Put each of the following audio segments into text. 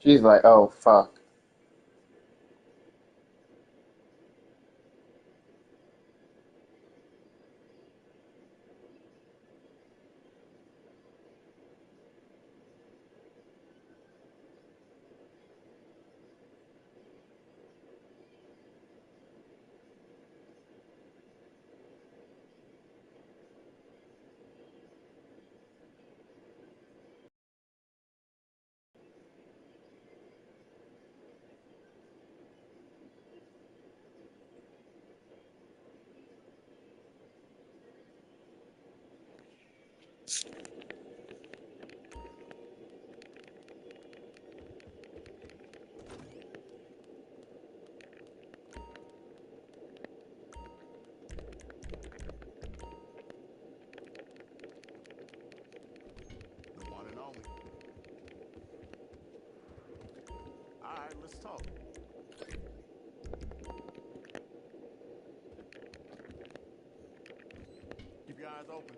She's like, oh, fuck. The one and only. All right, let's talk. Keep your eyes open.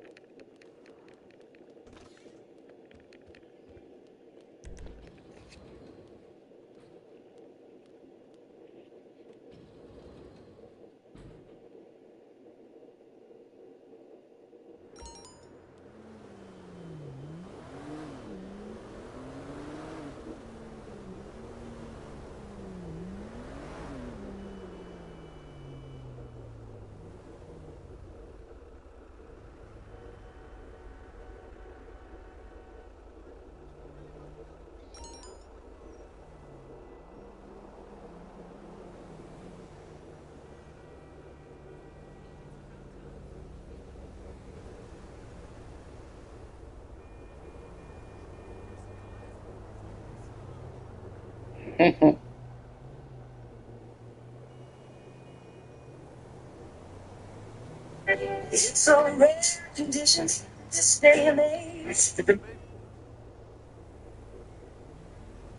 It's so rare conditions this day and age. Baby.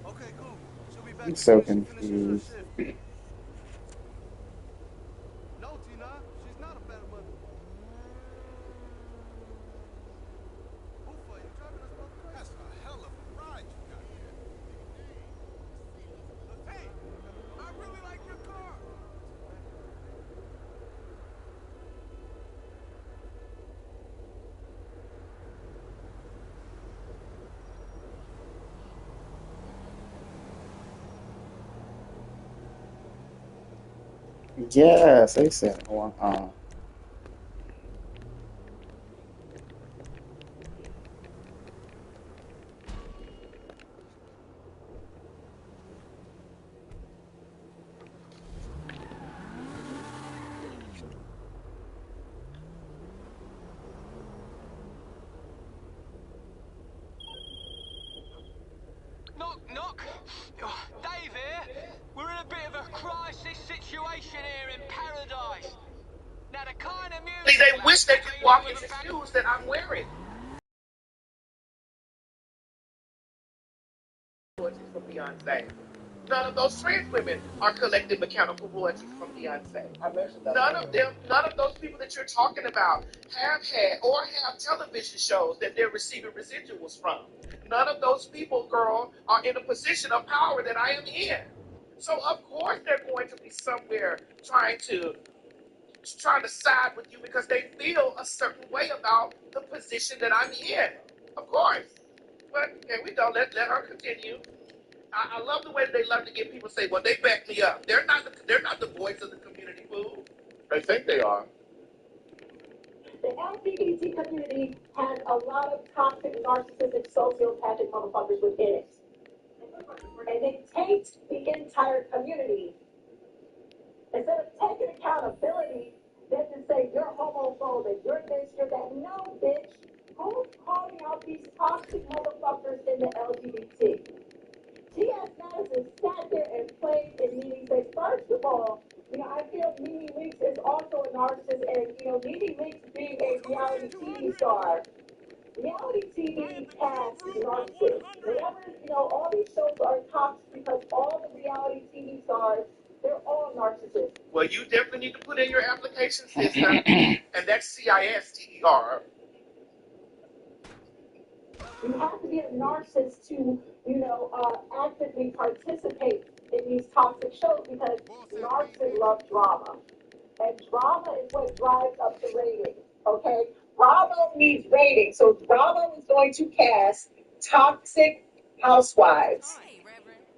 Okay, cool. She'll be back I'm as so soon as she finishes her confused. shift. No, Tina, she's not a bad mother. Ufa, you driving us both crazy. That's a hell of a ride you got there. Hey, I really like your car. Yes, they said one. Knock, knock. Oh, Dave here. We're in a bit of a crisis situation here in paradise. Now, the kind of music They wish they we're could dealing walk in with the about... shoes that I'm wearing. Royalties from Beyonce. None of those trans women are collecting mechanical royalties from Beyonce. None of those people that you're talking about have had or have television shows that they're receiving residuals from. None of those people, girl, are in a position of power that I am in. So of course they're going to be somewhere trying to side with you because they feel a certain way about the position that I'm in. Of course. But here we go. Let her continue. I love the way they love to get people to say, "Well, they back me up." They're not the voice of the community, fool. They think they are. The LGBT community has a lot of toxic, narcissistic, sociopathic motherfuckers within it, and they taint the entire community. Instead of taking accountability, they just say you're homophobic, you're this, you're that. No, bitch. Who's calling out these toxic motherfuckers in the LGBT? T.S. Madison sat there and played in Nene Leakes. First of all, I feel Nene Leakes is also a narcissist, and Nene Leakes being a reality TV star, reality TV cast is narcissist. Whenever all these shows are toxic because all the reality TV stars, they're all narcissists. Well, you definitely need to put in your application, sister, and that's CISTER. You have to be a narcissist to, actively participate in these toxic shows because Boss ass narcissists behavior. love drama. And drama is what drives up the ratings. Okay? Bravo needs ratings. So Bravo is going to cast toxic housewives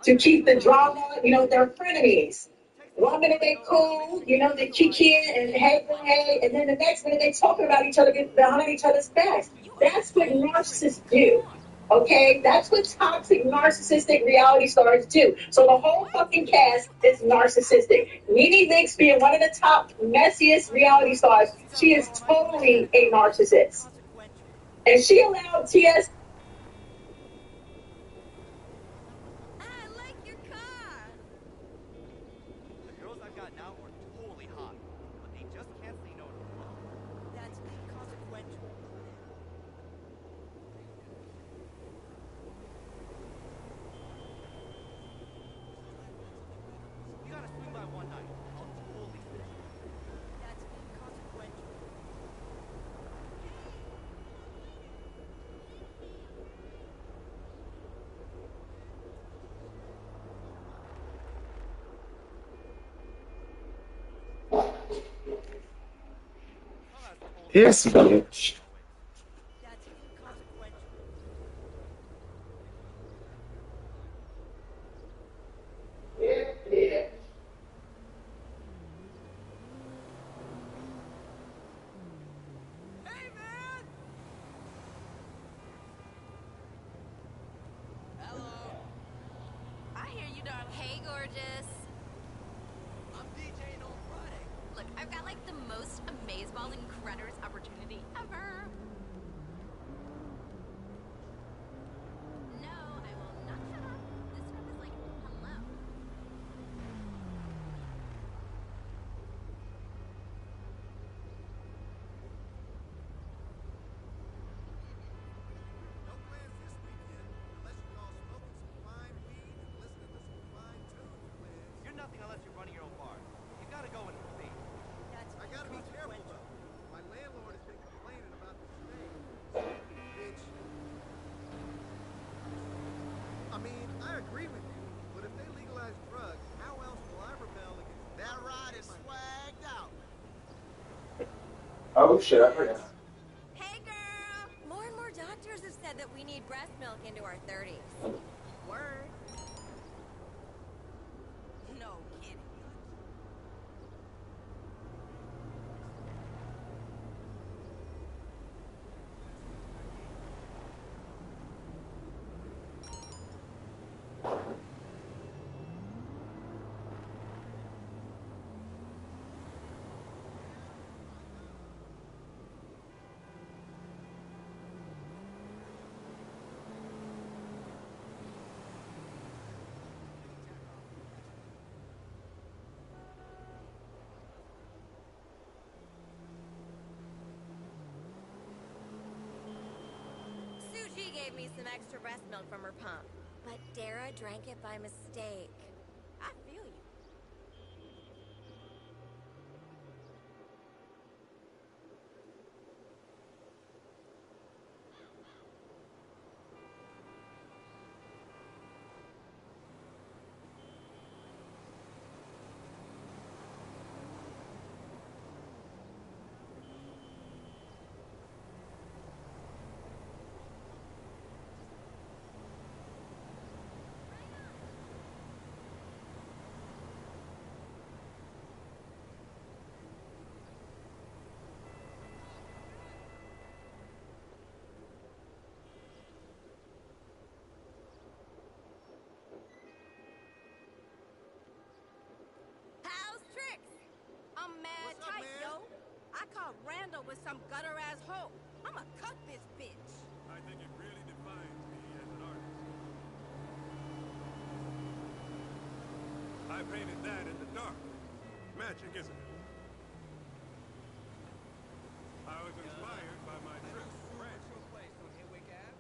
to keep the drama, they're frenemies. One minute they cool, they kiki and hey, and then the next minute they talking about each other behind each other's backs. That's what narcissists do. Okay, that's what toxic narcissistic reality stars do. So the whole fucking cast is narcissistic. Nene Leakes being one of the top messiest reality stars, she is totally a narcissist. And she allowed TS. The girls I've got now are totally hot, but they just can't say no to love. That's inconsequential. You gotta swing by one night. I'll totally fix it. That's inconsequential. Some has totally This bitch. That's inconsequential. Yeah. Hey, man! Hello. I hear you, darling. Hey, gorgeous. I'm DJing on Friday. Look, I've got like the most amazeballing creditors opportunity ever. No, I will not shut up. This script is like, hello. No plans this weekend, unless you're all smoking some fine weed and listening to some fine tunes, Liz. You're nothing unless you're running your own bar. You gotta go in faith. That's I gotta be careful inconsequential. though. My landlord has been complaining about the state. Stupid bitch. I mean, I agree with you, but if they legalize drugs, how else will I rebel against that ride is swagged out? Oh shit, I forgot. Hey, girl. More and more doctors have said that we need breast milk into our 30s. Word. No kidding. Suji gave me some extra breast milk from her pump, but Dara drank it by mistake. I feel you. How's tricks? I'm mad What's up, tight, man? yo. I caught Randall with some gutter-ass hoe. I'ma cut this bitch. I think it really defines me as an artist. I painted that in the dark. Magic, isn't it? I was inspired by my trip to France. place on Hillwick Ave.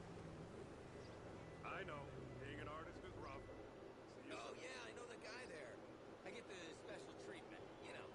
I know, being an artist is rough. See you Oh, yeah, I know the guy there. I get the special treatment, you know.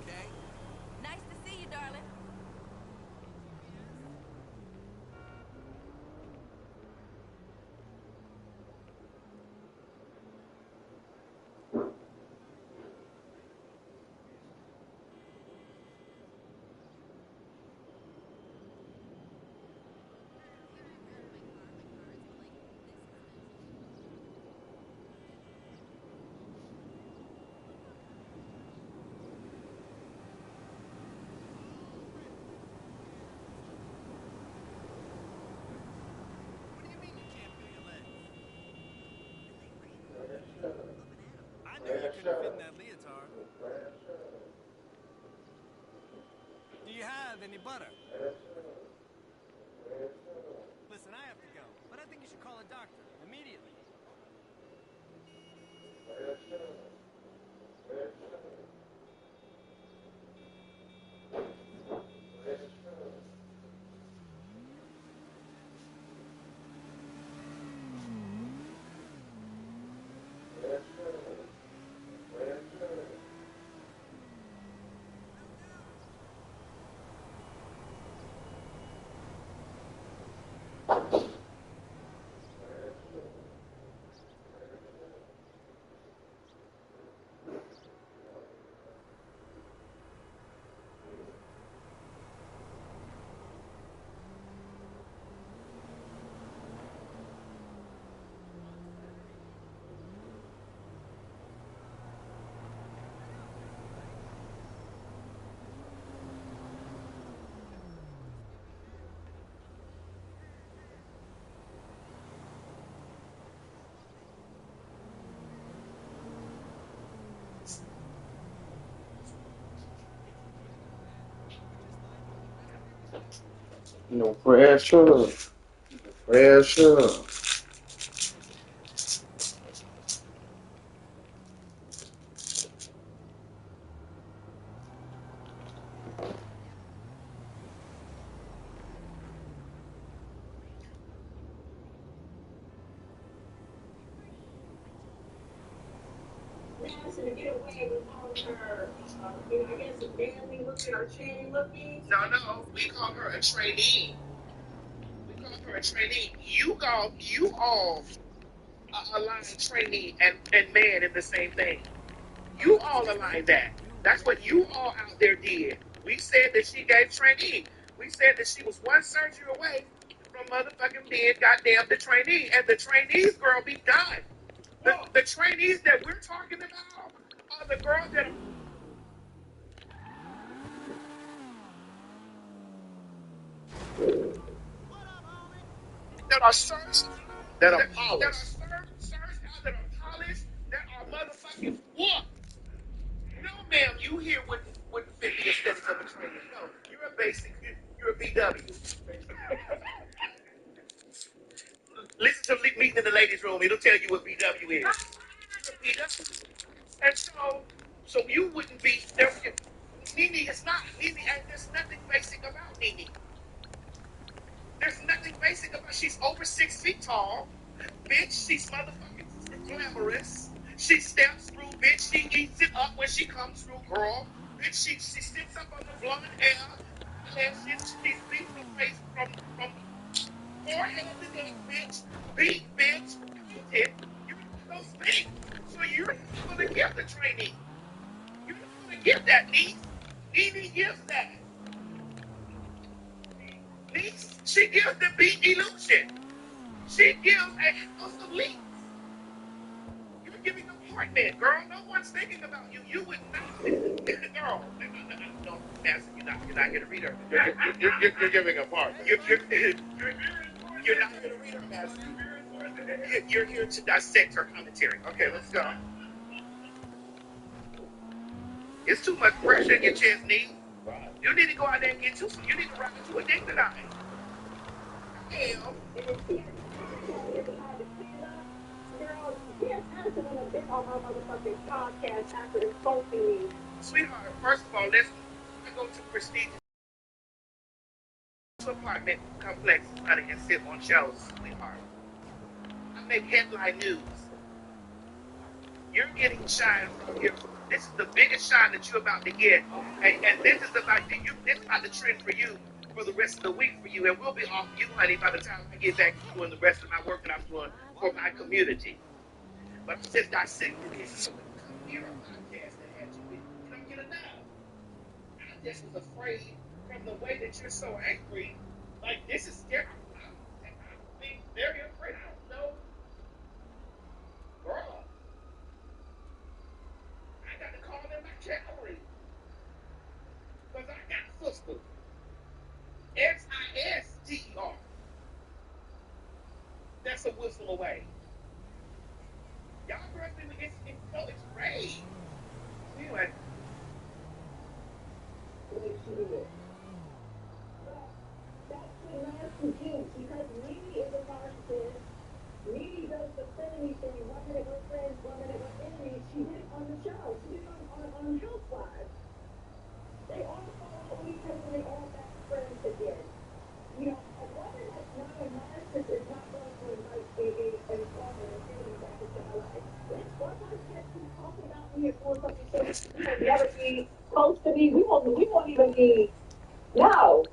okay? Nice to see you, darling. What do you mean you can't feel your legs? I knew you couldn't fit in that leotard. Do you have any butter? Listen, I have to go, but I think you should call a doctor immediately. No pressure. Pressure. To get away with calling her, I guess, manly looking or shady looking. No, we call her a trainee. We call her a trainee. You all align trainee and man in the same thing. You all align that. That's what you all out there did. We said that she gave trainee. We said that she was one surgery away from motherfucking being goddamn the trainee. And the trainees, girl, be done. The trainees that we're talking about are the girls What up, homie? that are served, that are polished, that are polished, that are motherfucking whooped. No, ma'am, you here wouldn't fit the aesthetic of a trainee. No, you're a basic, you're a BW. Listen to Meeting in the Ladies Room, it'll tell you what BW is. You're a BW. And so you wouldn't be, Nene is not, Nene, and there's nothing basic about Nene. There's nothing basic about, she's over 6 feet tall. Bitch, she's motherfucking glamorous. She steps through, bitch. She eats it up when she comes through, girl. Bitch, she sits up on the blonde hair, eyelashes. She's beat her face from forehead to neck, bitch. Beat, bitch. Painted. You know those things. So you're not gonna get the training. You're not gonna get that, niece. Nene gives that. Niece, she gives the beat illusion. She gives a house of leaks. You're giving apartment, girl. No one's thinking about you. You would not, girl. No, Madison, you're not here to read her. You're giving apartment. You're not here to read her, Madison. You're here to dissect her commentary. Okay, let's go. It's too much pressure in your chest, knee. You need to go out there and get you some. You need to ride to a dick tonight. Hell. Sweetheart, first of all, let's go to prestigious apartment complexes, honey, and sit on shows, sweetheart. I make headline news. You're getting shine from here This is the biggest shine that you're about to get, and this is about you. This is about the trend for you for the rest of the week for you, and we'll be off you, honey, by the time I get back doing the rest of my work that I'm doing for my community. But since I said this, come hear a podcast that had you don't get enough. I just was afraid from the way that you're so angry. Like this is scary. I'm being very afraid. I don't know, girl. I got to call in my cavalry because I got sisters. SISTER. That's a whistle away. Y'all girls think it's rage. Anyway. That's the nasty juice because Mimi is a narcissist. Mimi does the friendly thing. 1 minute we're friends, 1 minute we're enemies. She did it on the show. She did it on Housewives. They all follow each other. They all back friends again. You know, a woman that's not a narcissist is not going to invite a woman and enemy back into her life. Let's go on keep talking about me and doing something so we will never be close to me. We won't even be. No.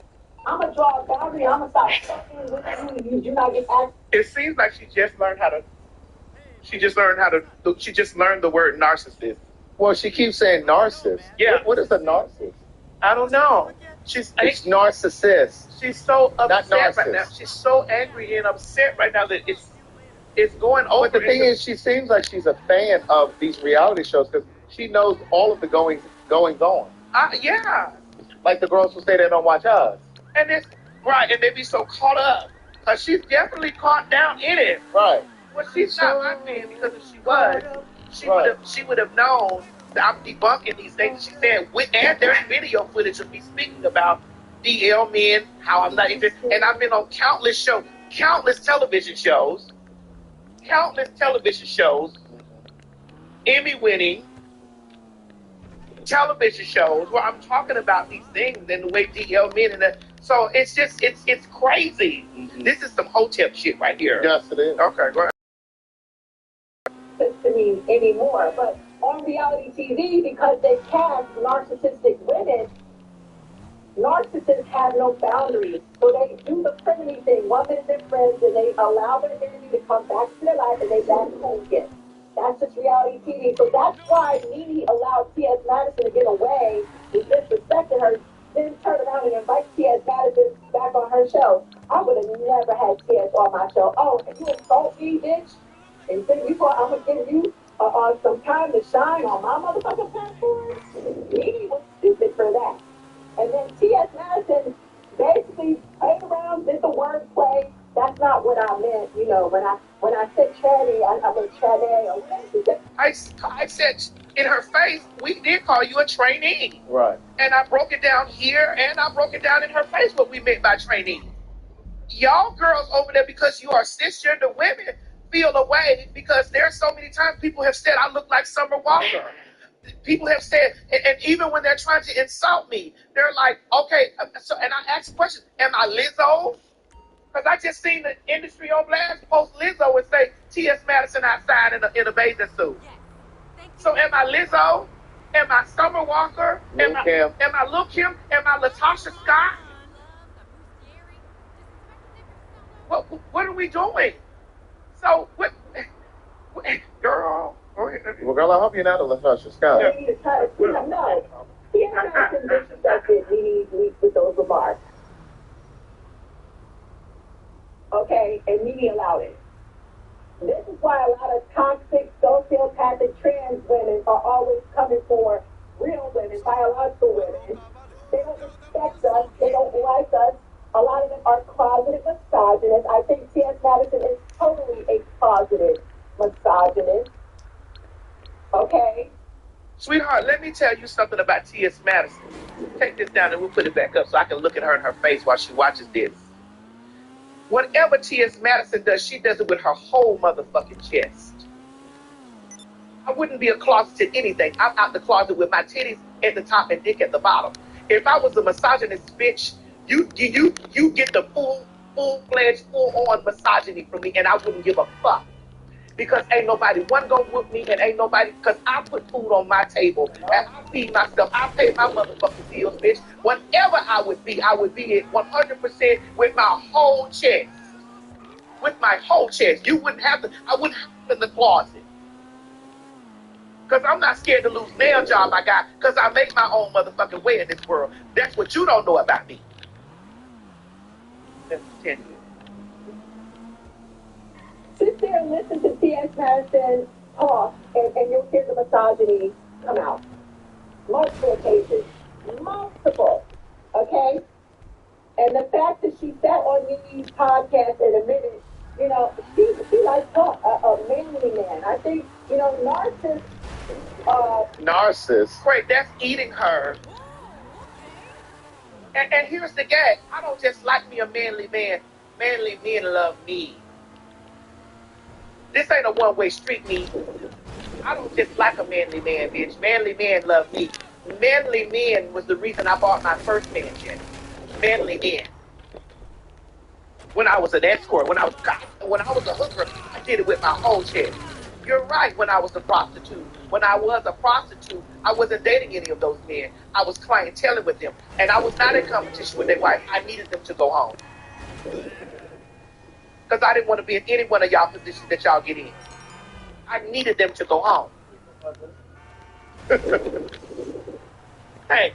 I'm gonna draw a boundary. I'm gonna stop fucking with you. You do not get asked. It seems like she just learned how to. She just learned the word narcissist. Well, she keeps saying narcissist. Yeah. What is a narcissist? I don't know. It's narcissist. She's so upset Not right now. narcissist. She's so angry and upset right now that it's going over. But the thing is, she seems like she's a fan of these reality shows because she knows all of the goings on. Yeah. Like the girls who say they don't watch us. And it's right, and they be so caught up. She's definitely caught down in it. Right. Well, she's not my fan because if she was, she would have known that I'm debunking these things. She said, and there's video footage of me speaking about DL men, how I'm not even, and I've been on countless television shows, Emmy-winning television shows where I'm talking about these things and the way DL men and that. So it's just it's crazy. Mm-hmm. This is some hotep shit right here. Yes, it is. Okay, go ahead. To me anymore, but on reality TV, because they cast narcissistic women, narcissists have no boundaries. So they do the friendly thing. 1 minute they're friends, and they allow their enemy to come back to their life, and they back home again. That's just reality TV. So that's why Nene allowed T.S. Madison to get away with disrespecting her, then turn around and invite T.S. Madison back on her show. I would have never had T.S. on my show. Oh, and you insult me, bitch? And then you thought I'm going to give you some time to shine on my motherfucking platform? Nene was stupid for that. And then T.S. Madison basically played around, did the wordplay. That's not what I meant, you know, when I said tranny, I meant tranny or whatever. I said in her face, we did call you a trainee. Right. And I broke it down here and I broke it down in her face what we meant by trainee. Y'all girls over there, because you are cisgender women, feel away because there's so many times people have said I look like Summer Walker. People have said, and even when they're trying to insult me, they're like, okay, so, and I ask questions, am I Lizzo? Because I just seen the industry on blast post Lizzo and say T.S. Madison outside in a bathing suit. So am I Lizzo? Am I Summer Walker? Am I Lil' Kim? Am I Latasha Scott? What are we doing? So what girl? Well, girl, I hope you're not a Latasha Scott. They need to cut it. No. T.S. Madison disrespected Nene with those remarks. Okay, and Nene allowed it. This is why a lot of toxic, sociopathic trans women are always coming for real women, biological women. They don't respect us. They don't like us. A lot of them are closeted misogynists. I think T.S. Madison is totally a closeted misogynist. Okay? Sweetheart, let me tell you something about T.S. Madison. Take this down and we'll put it back up so I can look at her in her face while she watches this. Whatever T.S. Madison does, she does it with her whole motherfucking chest. I wouldn't be a closeted anything. I'm out the closet with my titties at the top and dick at the bottom. If I was a misogynist bitch, you get the full-fledged, full-on misogyny from me, and I wouldn't give a fuck. because ain't nobody one gonna whoop me and ain't nobody, because I put food on my table and I feed myself. I pay my motherfucking bills, bitch. Whatever I would be it 100% with my whole chest. With my whole chest. You wouldn't have to, I wouldn't have to in the closet. Because I'm not scared to lose nail job I got, because I make my own motherfucking way in this world. That's what you don't know about me. Let's continue. Sit there and listen to T.S. Madison talk, and you'll hear the misogyny come out. Multiple occasions. Multiple. Okay? And the fact that she sat on these podcasts and admitted, you know, she likes a manly man. I think, you know, Narcissist. Great, that's eating her. And here's the gag. I don't just like me a manly man. Manly men love me. This ain't a one-way street, me. I don't just like a manly man, bitch. Manly men love me. Manly men was the reason I bought my first mansion. Manly men. When I was an escort, when I was a hooker, I did it with my whole chest. You're right, when I was a prostitute. When I was a prostitute, I wasn't dating any of those men. I was clienteling with them. And I was not in competition with their wife. I needed them to go home. Because I didn't want to be in any one of y'all positions that y'all get in. I needed them to go home. Hey,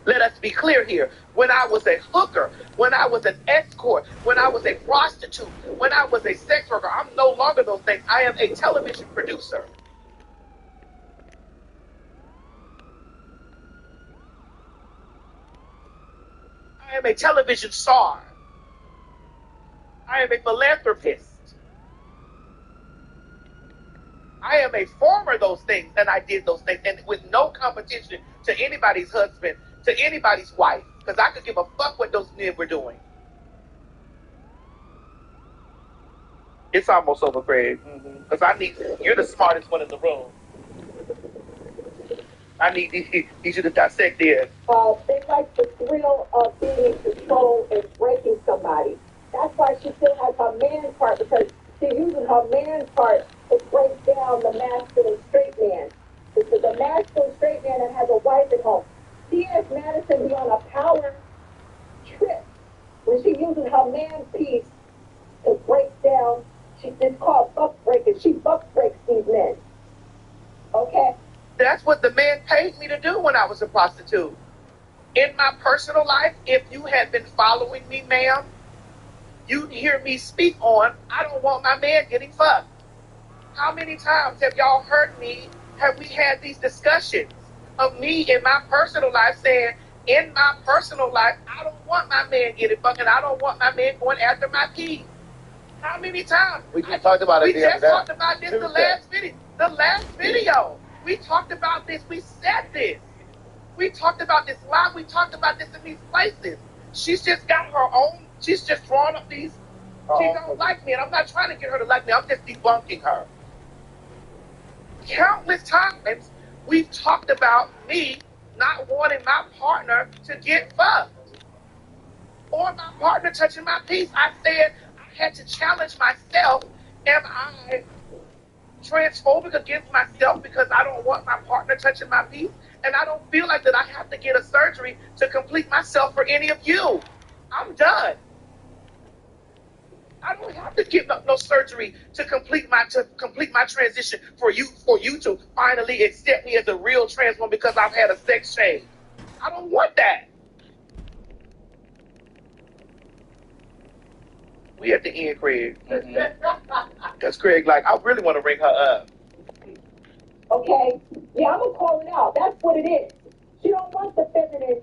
let us be clear here. When I was a hooker, when I was an escort, when I was a prostitute, when I was a sex worker, I'm no longer those things. I am a television producer. I am a television star. I am a philanthropist. I am a former those things, and I did those things, and with no competition to anybody's husband, to anybody's wife, because I could give a fuck what those men were doing. It's almost over, Craig, because you're the smartest one in the room. I need you to dissect this. They like the thrill of being in control and breaking somebody. That's why she still has her man part, because she's using her man part to break down the masculine straight man. This is a masculine straight man that has a wife at home. T.S. Madison be on a power trip when she uses her man piece to break down. It's called buck breaking. She buck breaks these men. Okay? That's what the man paid me to do when I was a prostitute. In my personal life, if you had been following me, ma'am, you'd hear me speak on, I don't want my man getting fucked. How many times have y'all heard me, have we had these discussions of me in my personal life saying, in my personal life, I don't want my man getting fucked, and I don't want my man going after my keys. How many times? We just talked about it. We just talked about this the last video. The last video. We talked about this. We said this. We talked about this live. We talked about this in these places. She's just got her own. She's just drawing up these. She don't like me, and I'm not trying to get her to like me. I'm just debunking her. Countless times we've talked about me not wanting my partner to get fucked or my partner touching my piece. I said I had to challenge myself. Am I transphobic against myself because I don't want my partner touching my piece? And I don't feel like that I have to get a surgery to complete myself for any of you. I'm done. I don't have to get no surgery to complete my transition for you to finally accept me as a real trans woman because I've had a sex change. I don't want that. We at the end, Craig. Because Craig, like, I really want to ring her up. Okay? Yeah, I'm going to call it out. That's what it is. She don't want the feminine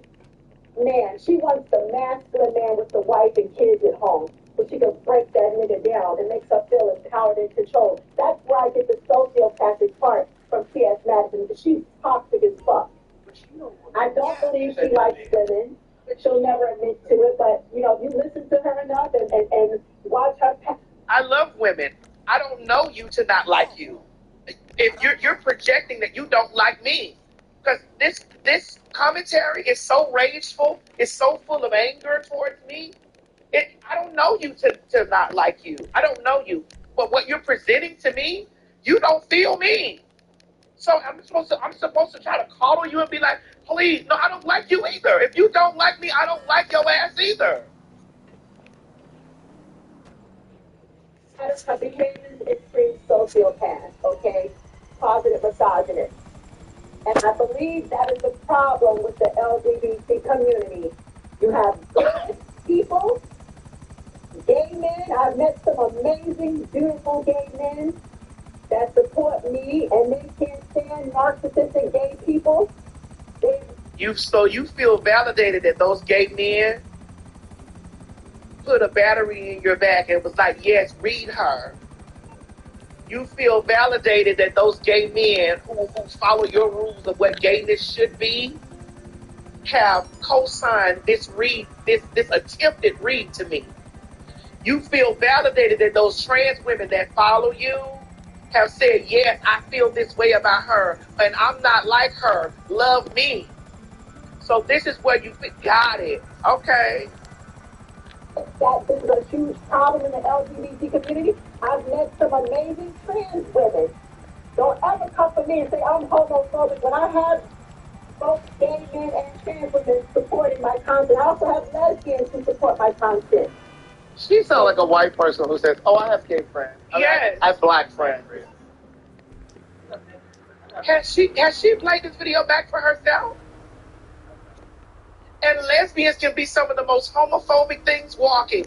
man. She wants the masculine man with the wife and kids at home. So she can break that nigga down and makes her feel empowered and controlled. That's where I get the sociopathic part from T.S. Madison, because she's toxic as fuck. I don't believe she likes women. She'll never admit to it, but, you know, if you listen to her enough and watch her. I love women. I don't know you to not like you. If you're projecting that you don't like me, because this commentary is so rageful, it's so full of anger towards me. I don't know you to not like you. I don't know you. But what you're presenting to me, you don't feel me. So I'm supposed to try to coddle you and be like, please, no, I don't like you either. If you don't like me, I don't like your ass either. Her behaviors extreme sociopath, okay? Positive misogynist. And I believe that is the problem with the LGBT community. You have good people, gay men. I've met some amazing, beautiful gay men that support me, and they can't stand narcissistic gay people. You feel validated that those gay men put a battery in your back and was like, yes, read her. You feel validated that those gay men who follow your rules of what gayness should be have co-signed this attempted read to me. You feel validated that those trans women that follow you have said, yes, I feel this way about her, and I'm not like her. Love me. So this is where you got it. Okay. That this is a huge problem in the LGBT community. I've met some amazing trans women. Don't ever come for me and say I'm homophobic when I have both gay men and trans women supporting my content. I also have lesbians who support my content. She sounds like a white person who says, "Oh, I have gay friends. Yes. I have black friends." Has she played this video back for herself? And lesbians can be some of the most homophobic things walking.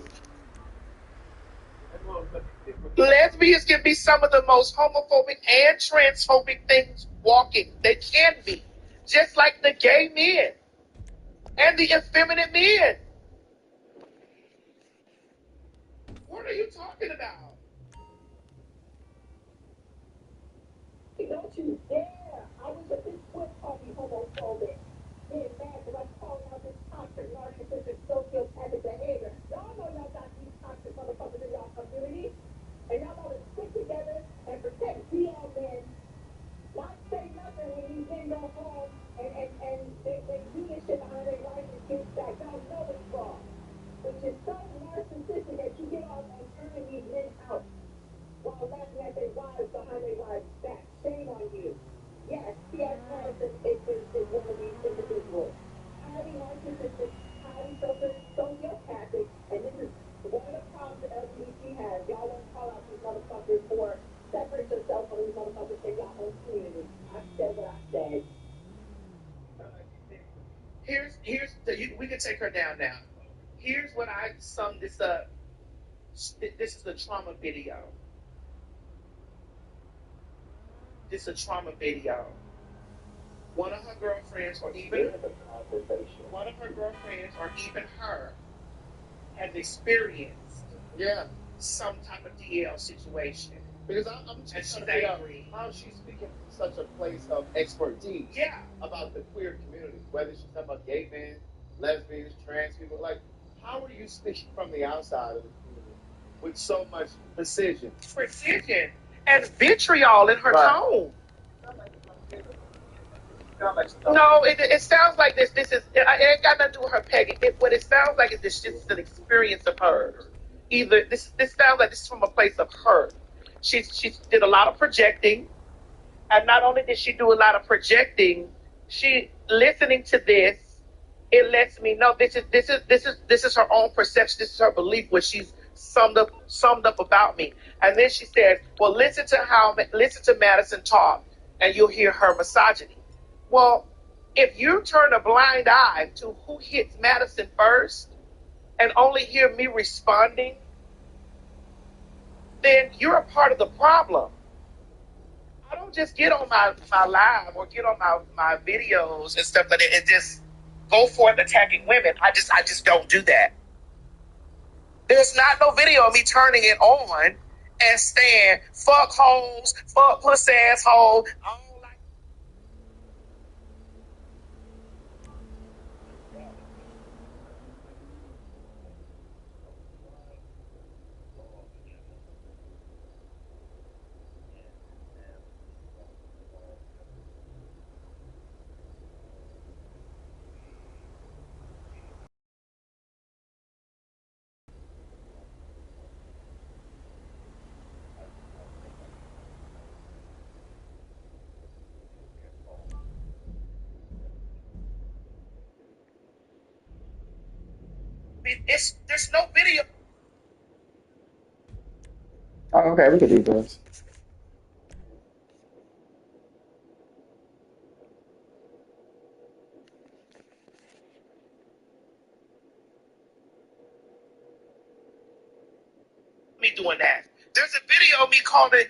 Lesbians can be some of the most homophobic and transphobic things walking. They can be. Just like the gay men and the effeminate men. What are you talking about? Don't you dare! I wish that this would call me homophobic. Being mad because I'm calling out this toxic, narcissistic, sociopathic behavior. Y'all know y'all got these toxic motherfuckers in y'all community. And y'all ought to stick together and protect DL men. Not say nothing when these men go home and they do this shit behind their wives and kids back. Y'all know it's wrong. Which is so narcissistic that you get off on turning these men out while laughing at their wives behind their wives' back. Shame on you. Yes, C.S. Harrison is one of these individuals. Highly narcissistic, highly sociopathic, and this is one of the problems that LGBT has. Y'all don't call out these motherfuckers or separate yourself from these motherfuckers in your own community. I said what I said. We can take her down now. Here's what I summed this up. This is the trauma video. This is a trauma video. One of her girlfriends, or even one of her girlfriends, or even her, has experienced some type of DL situation. Because I'm just trying to figure out how she's speaking from such a place of expertise about the queer community, whether she's talking about gay men, lesbians, trans people. Like, how are you speaking from the outside of the community with so much precision? Precision and vitriol in her tone. No, it sounds like this. This is it ain't got nothing to do with her pegging. What it sounds like is this just an experience of hers. Either this sounds like this is from a place of hurt. She did a lot of projecting, and not only did she do a lot of projecting, she listening to this. It lets me know this is her own perception. This is her belief, what she's summed up about me. And then she says, "Well, listen to Madison talk, and you'll hear her misogyny." Well, if you turn a blind eye to who hits Madison first and only hear me responding, then you're a part of the problem. I don't just get on my live or get on my videos and stuff like that and just go forth attacking women. I just don't do that. There's not no video of me turning it on and saying, fuck hoes, fuck pussy asshole. There's no video. Oh, okay, we could do this. Me doing that. There's a video of me calling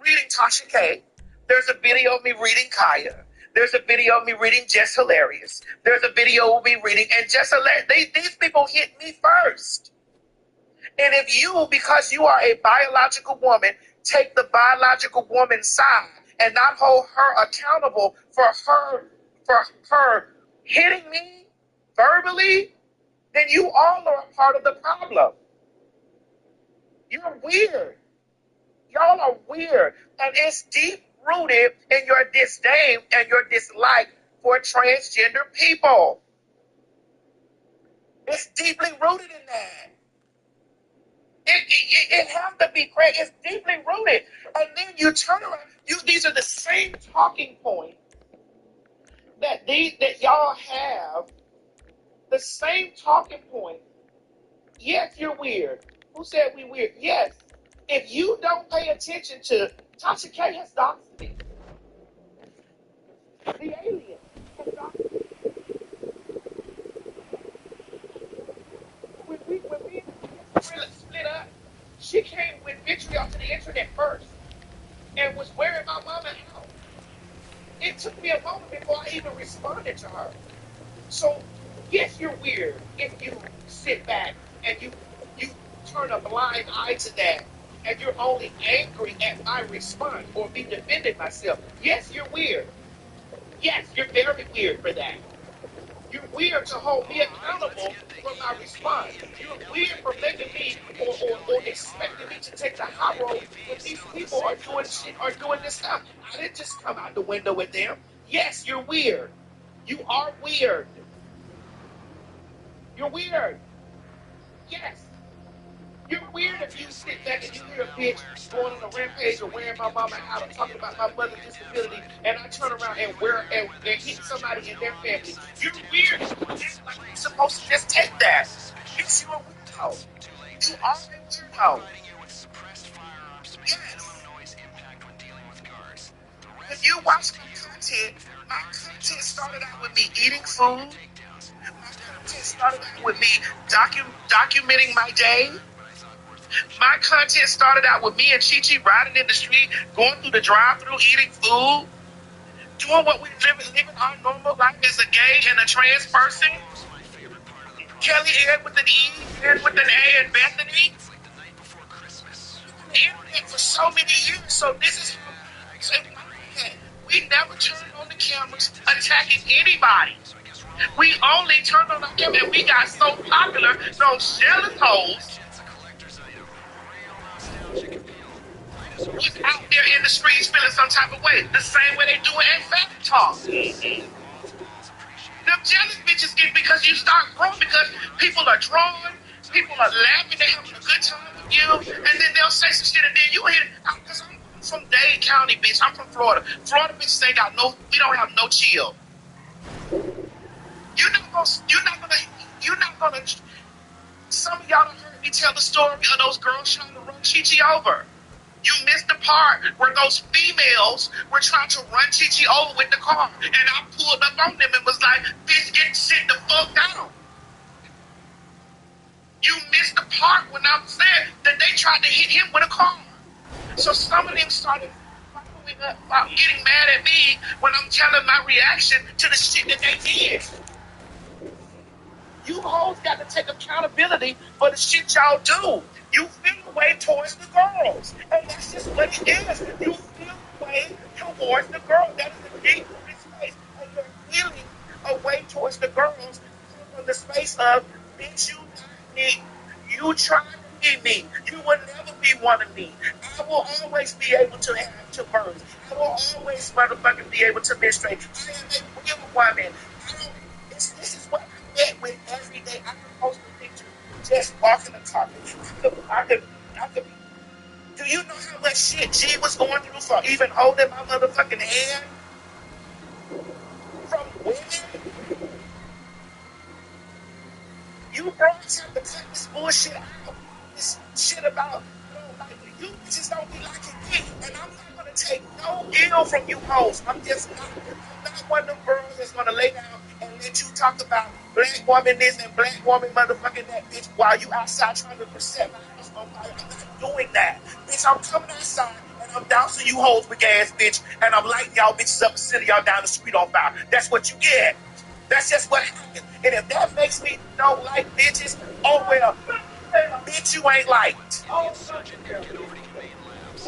reading Tasha K. There's a video of me reading Kaya. There's a video of me reading Just Hilarious. There's a video of me reading and Just Hilarious. These people hit me first. And if you, because you are a biological woman, take the biological woman's side and not hold her accountable for her hitting me verbally, then you all are a part of the problem. You're weird. Y'all are weird. And it's deep rooted in your disdain and your dislike for transgender people. It's deeply rooted in that. It has to be crazy. It's deeply rooted. And then you turn around. These are the same talking points that y'all have. The same talking point. Yes, you're weird. Who said we weird? Yes. If you don't pay attention to Tasha K has doxed me. The alien has doxed me. When we split up, she came with vitriol to the internet first and was wearing my mama out. It took me a moment before I even responded to her. So, yes, you're weird if you sit back and you turn a blind eye to that and you're only angry at my response or me defending myself. Yes, you're weird. Yes, you're very weird for that. You're weird to hold me accountable for my response. You're weird for making me or expecting me to take the high road when these people are doing shit or doing this stuff. I didn't just come out the window with them. Yes, you're weird. You are weird. You're weird. Yes. You're weird if you sit back and you hear a bitch going on a rampage or wearing my mama out or talking about my mother's disability, and I turn around and hit somebody in their family. You're weird. It's like you're supposed to just take that. Yes, you're a weirdo. You are a weirdo. Yes. When you watch my content started out with me eating food. My content started out with me documenting my day. My content started out with me and Chi-Chi riding in the street, going through the drive-thru, eating food, doing what we living our normal life as a gay and a trans person. Kelly Ed with an E, Ed with an A, and Bethany. The internet for so many years, so this is we never turned on the cameras attacking anybody. We only turned on the camera and we got so popular, those jealous hoes was out there in the streets feeling some type of way, the same way they do it at Fact Talk. Them jealous bitches get because you start growing, because people are drawn, people are laughing, they're having a good time with you, and then they'll say some shit, and then you hear, because I'm from Dade County, bitch. I'm from Florida. Florida bitches ain't got no, we don't have no chill. You're not gonna, some of y'all done heard me tell the story of those girls trying to run Chi-Chi over. You missed the part where those females were trying to run Chi-Chi over with the car. And I pulled up on them and was like, bitch, get shit the fuck down. You missed the part when I said that they tried to hit him with a car. So some of them started following up about getting mad at me when I'm telling my reaction to the shit that they did. You hoes got to take accountability for the shit y'all do. You feel the way towards the girls. And that's just what it is. You feel the way towards the girls. That is a deep space. And you're feeling a way towards the girls from the space of, bitch, you not me. You try to be me. You will never be one of me. I will always be able to have two birds. I will always motherfucking be able to menstruate. I am a real woman. This is what I met with every day. I can post a picture just walking the carpet. I could. Do you know how much shit G was going through for even holding my motherfucking hand? From women? You brought bitches have to cut this bullshit out. This shit about, like, you bitches don't be liking dick. And I'm not gonna take no ill from you hoes. I'm just not. I'm not one of them girls that's gonna lay down and let you talk about black woman this and black woman motherfucking that, bitch, while you outside trying to set my house on fire. I'm not doing that. Bitch, I'm coming outside and I'm dousing you hoes with gas, bitch, and I'm lighting y'all bitches up and sending y'all down the street on fire. That's what you get. That's just what happened. And if that makes me don't like bitches, oh well, bitch, you ain't liked. The insurgent could get over to your main labs.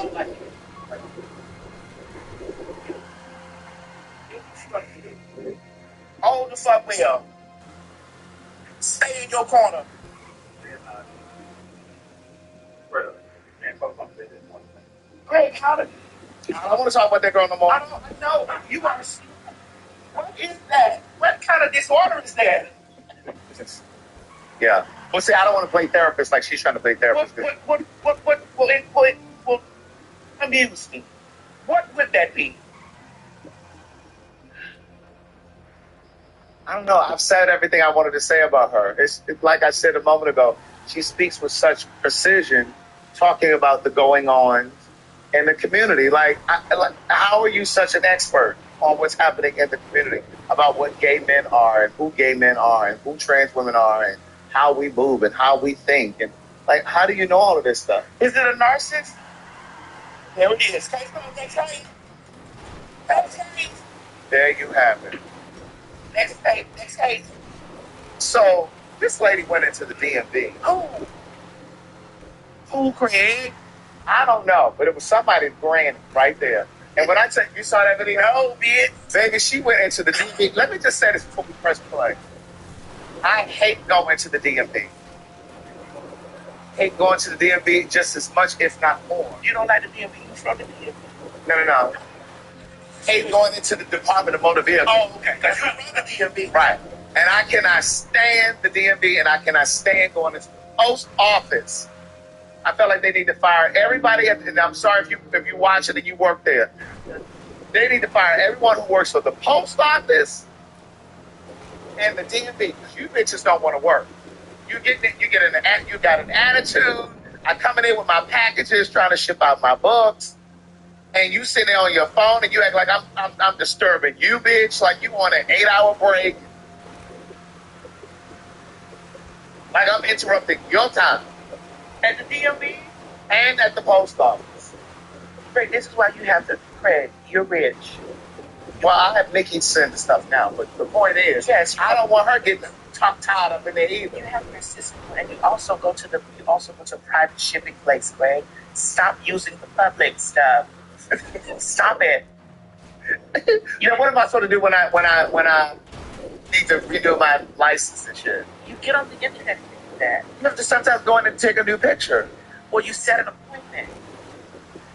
Hold the fuck well. Stay in your corner. Greg, how did... I don't want to talk about that girl no more. I know. You are... What is that? What kind of disorder is that? Yeah. Well, see, I don't want to play therapist like she's trying to play therapist. What amuse me? What would that be? I don't know. I've said everything I wanted to say about her. It's like I said a moment ago. She speaks with such precision, talking about the going on in the community. Like, how are you such an expert on what's happening in the community about what gay men are and who gay men are and who trans women are and how we move and how we think? And like, how do you know all of this stuff? Is it a narcissist? There it is. Case on, next case. Next case. There you have it. Next case. So this lady went into the DMV. Who, Craig? I don't know, but it was somebody's granny right there. And when I tell you saw that video, no, bitch. Baby, she went into the DMV. Let me just say this before we press play. I hate going to the DMV. Hate going to the DMV just as much, if not more. You don't like the DMV? You from the DMV? No. Hate going into the Department of Motor Vehicles. Oh, okay. Because you run the DMV. Right. And I cannot stand the DMV, and I cannot stand going into the post office. I felt like they need to fire everybody. And I'm sorry if you watch it and you work there. They need to fire everyone who works for the post office and the DMV, because you bitches don't want to work. You got an attitude. I coming in with my packages, trying to ship out my books, and you sitting there on your phone and you act like I'm disturbing you, bitch. Like you on an 8-hour break. Like I'm interrupting your time. At the DMV? And at the post office. Craig, this is why you have to, Craig, you're rich. Well, I have Nikki send stuff now, but the point is, yes, I don't want her getting tied up in there either. You have an assistant, and you also go to a private shipping place, Craig. Stop using the public stuff. Stop it. You know, what am I supposed to do when I need to renew my license and shit? You get on the internet and do that. You have to sometimes go in and take a new picture. Or you set an appointment.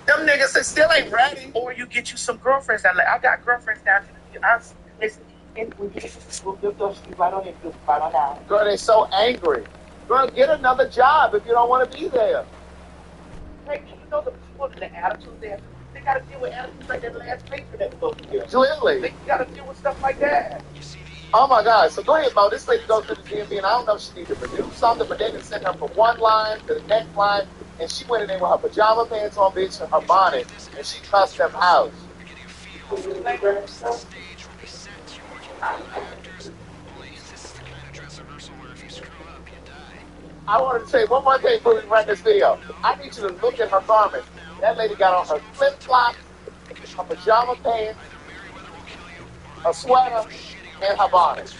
Them niggas that still ain't ready. Or you get you some girlfriends down there. I got girlfriends down here. Listen, we'll right on in, right on down. Girl, they're so angry. Girl, get another job if you don't want to be there. Hey, you know the people, the attitude there. They got to deal with attitudes like that last paper that was over here. Clearly. They got to deal with stuff like that. Oh my God. So go ahead, Mo. This lady goes to the DMV, and I don't know if she needs to produce something, but they can send her from one line to the next line, and she went in there with her pajama pants on, bitch, and her bonnet, and she cussed them out. I wanted to say one more thing before we run this video. I need you to look at her garments. That lady got on her flip-flops, her pajama pants, her sweater, and her bonnet.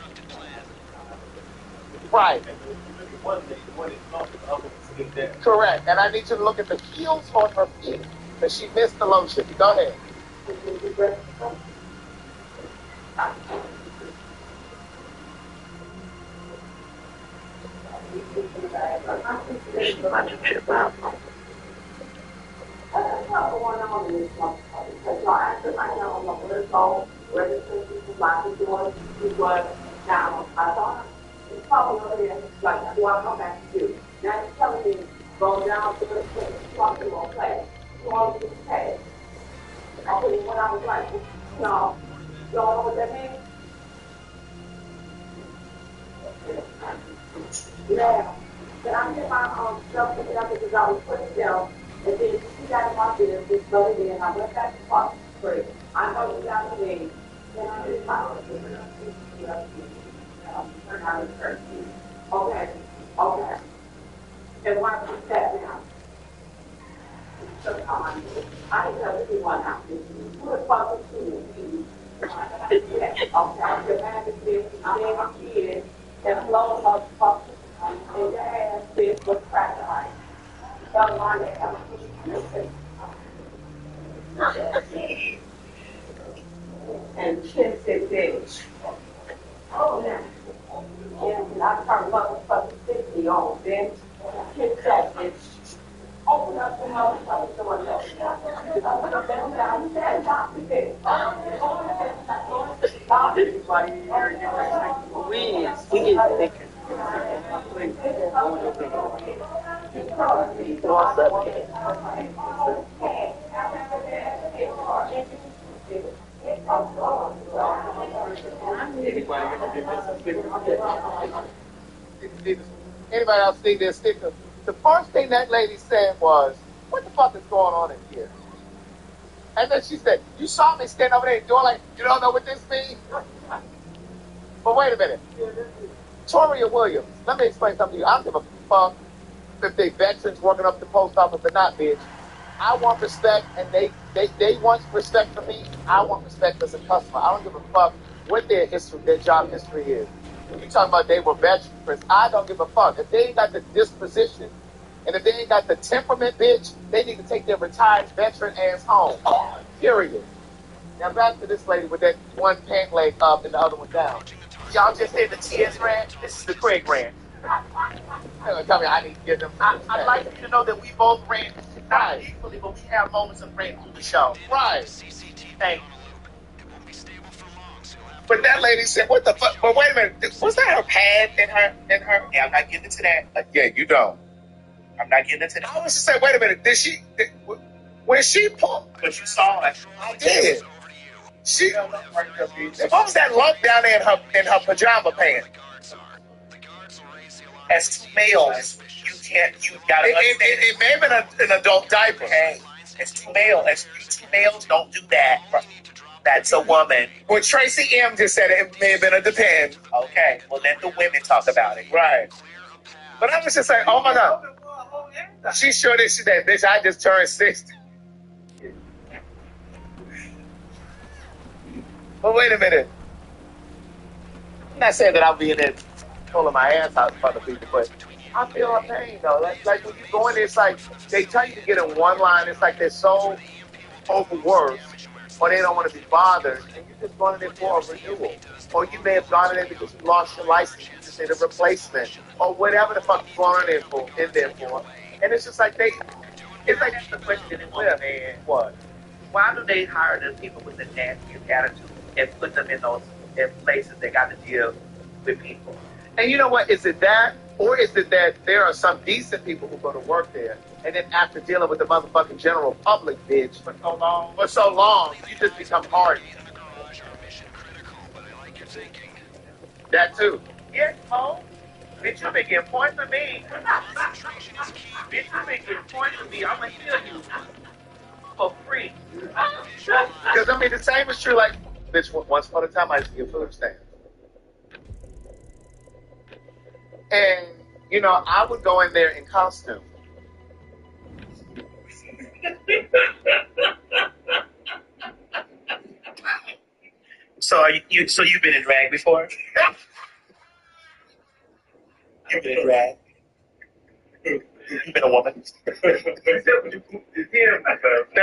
Right. Correct. And I need you to look at the heels on her feet, because she missed the lotion. Go ahead. Yeah. Then I get my stuff put up because I was putting down. And then she got in my business, this other day, and I went back to Fox Street. I know the other day. Then I did my turn out of church. Okay, okay. And why she sat down? So I didn't tell anyone how to. Who the fuck is she? Okay, the man is this, I'm a kid, and blow up fuck, and your ass this was crack light. Don't mind it. And Kim said, bitch. Oh, yeah. And I turned motherfucking 60 on, bitch. Kim said, bitch. Open up the motherfucking door. Open up that door. He said, stop the bitch. Stop it. We get thicker. What's up, kid? Anybody else see this sticker? The first thing that lady said was, "What the fuck is going on in here?" And then she said, "You saw me stand over there doing like you don't know what this means." But wait a minute, Toria Williams. Let me explain something to you. I don't give a fuck if they veterans working up the post office or not, bitch. I want respect, and they want respect from me. I want respect as a customer. I don't give a fuck what their history, their job history is. When you talking about they were veterans, I don't give a fuck. If they ain't got the disposition, and if they ain't got the temperament, bitch, they need to take their retired veteran ass home. Period. Now back to this lady with that one pant leg up and the other one down. Y'all just did the TS rant. This is the Craig rant. Tell me I need to get them. I'd like you to know that we both ran not equally, but we have moments of ranting through the show. Right. Thank you. But that lady said, "What the fuck?" But wait a minute, was that her pad in her? Yeah, I'm not getting into that. Yeah, you don't. I'm not getting into that. I was just saying, wait a minute, when she pulled? But you saw it. I did. What was that lump down there in her pajama pants? As two males, you gotta understand. It may have been an adult diaper. Okay. As two males don't do that. That's a woman. Well, Tracy M just said it may have been a depend. Okay, well let the women talk about it. Right. But I was just like, oh my God. She sure did. She said, bitch, I just turned 60. But wait a minute. I'm not saying that I'll be in there pulling my ass out for other people, but I feel her pain though. Like when you go in there, it's like they tell you to get in one line. It's like they're so overworked, or they don't want to be bothered, and you're just going in there for a renewal. Or you may have gone in there because you lost your license, you just need a replacement, or whatever the fuck you're going in there for. And it's just like it's like That's the question in there, man. what? Why do they hire the people with the nastiest attitude and put them in those places that got to deal with people? And you know what? Is it that, or is it that there are some decent people who go to work there, and then after dealing with the motherfucking general public, bitch, for so long, you just become hardened. That too. Yes, Mo. Bitch, you been getting points for me. Bitch, you been getting points for me. I'm gonna kill you for free. Because I mean, the same is true. Like, bitch, once upon a time, I used to get food stamps, and you know, I would go in there in costume. So you've been in drag before? You've been in drag. You've been a woman.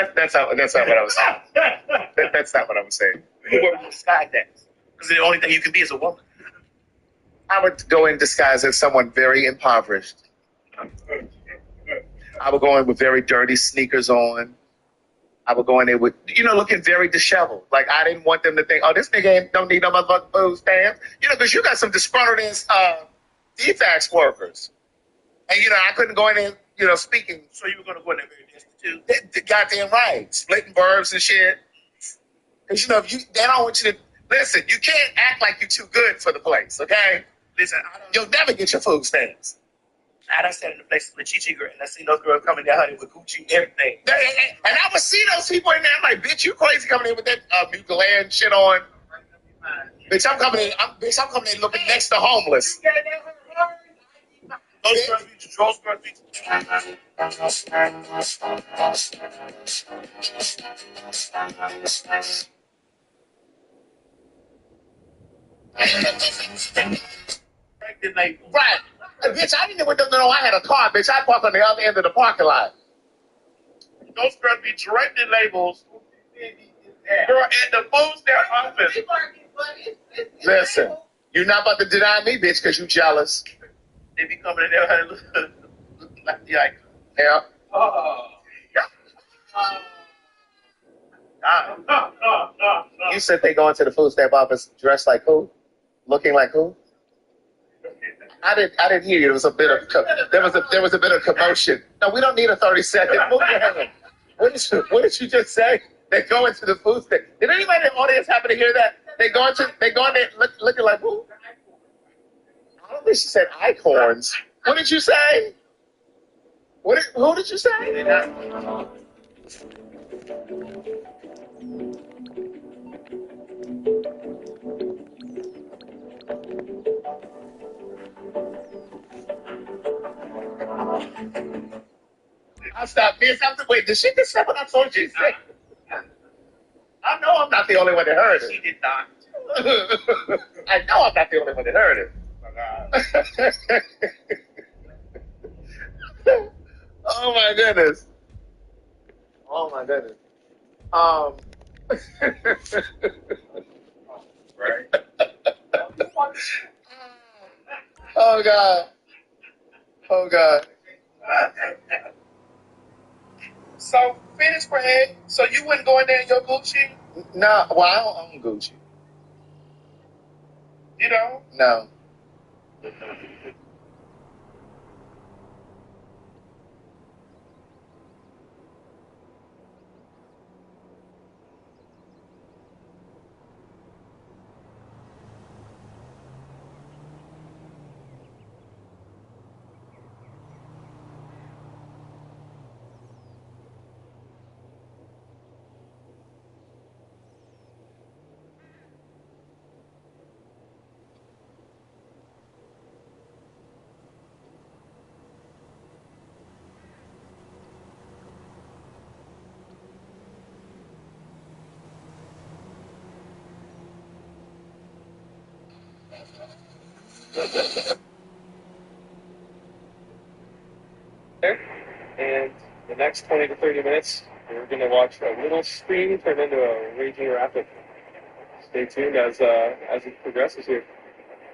That's not what I was saying. That's not what I was saying. You were in disguise then. Because the only thing you can be is a woman. I would go in disguise as someone very impoverished. I would go in with very dirty sneakers on. I would go in there with, looking very disheveled. Like, I didn't want them to think, oh, this nigga don't need no motherfucking food stamps. Because you got some disgruntled defects workers. And, I couldn't go in there, speaking. So you were going to go in there very destitute? The goddamn right. Splitting verbs and shit. Because, they don't want you to, listen, you can't act like you're too good for the place, okay? Listen, You'll never get your food stamps. And I sat in the place with Chichi girl, and I seen those girls coming down honey with Gucci and everything. And I would see those people in there. I'm like, bitch, you crazy coming in with that Mugler shit on. Bitch, I'm coming in looking next to homeless. Those girls be Right. Bitch, I didn't even know I had a car, bitch. I parked on the other end of the parking lot. Those girls be directing labels. Girl, at the food stamp office. Listen, you're not about to deny me, bitch, because you jealous. They be coming in there honey, looking like the icon. Yeah. You said they go into the food stamp office dressed like who? Looking like who? I didn't hear you. There was a bit of commotion. No, we don't need a 30-second. Move your hand. What did you just say? They go into the food stamp. Did anybody in the audience happen to hear that? They go in there looking like who? I don't think she said acorns. What did you say? Who did you say? I stopped this. Wait, did she just say what I told you to say? I know I'm not the only one that heard it. She did not. I know I'm not the only one that heard it. Oh my goodness. Oh my goodness. Right. Oh God. Oh God. So finish, Fred. So you wouldn't go in there in your Gucci? No, well, I don't own Gucci. You know? No. And the next 20 to 30 minutes, we're going to watch a little stream turn into a raging rapid. Stay tuned as it progresses here.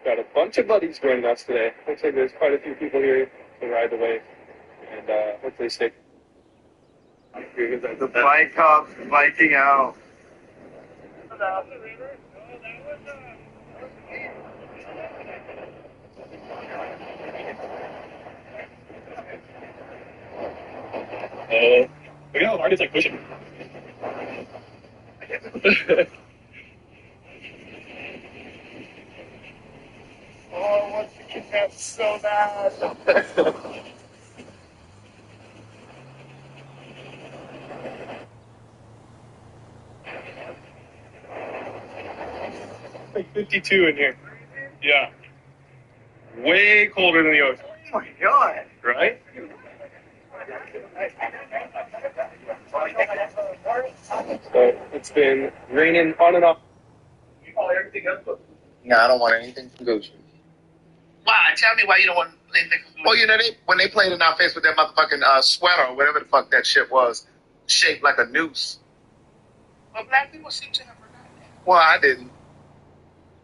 Got a bunch of buddies joining us today. Looks like there's quite a few people here to ride the wave, and hopefully stay. The bike cops biking out. Look at how hard it's like pushing. Oh, I want to get that so bad. Like 52 in here. Yeah. Way colder than the ocean. Oh my God. Right? So it's been raining on and off. You call everything else but No, I don't want anything from Gucci. why? Tell me why you don't want anything from Gucci. Well, you know, when they played in our face with that motherfucking sweater or whatever the fuck that shit was, shaped like a noose. Well, black people seem to have forgotten that. Well, I didn't.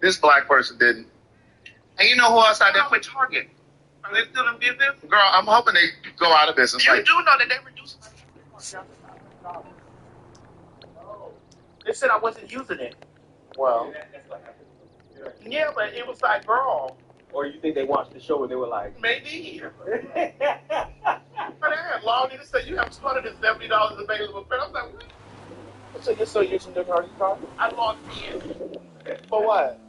This black person didn't. And you know who else I did? With Target. Are they still in business? Girl, I'm hoping they go out of business. You Like, do know that they reduced my They said I wasn't using it. well, Yeah, but it was like, girl, Or you think they watched the show and they were like, maybe. But they had logged in and said you have $270 available. But I was like, what? so you're still using the card? I logged in for what?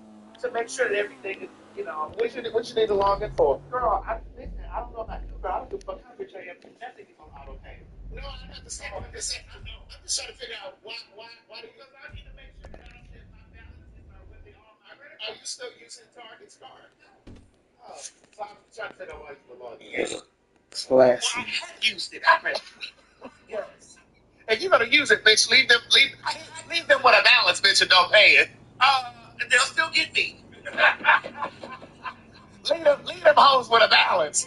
to make sure that everything is, you know. What you need to log in for? Girl, listen, I don't know about No, I don't give a fuck how rich I am. That thing is on auto pay. No, I have to say, I'm just trying to figure out why do you? Because I need to make sure that I don't hit my balances or what they are on my credit Are card. you still using Target's card? Oh, so I'm trying to figure out why you belong. Well, I had used it already. Yes. If you're gonna use it, bitch, leave them with a balance, bitch, and don't pay it. They'll still get me. Leave them hoes with a balance.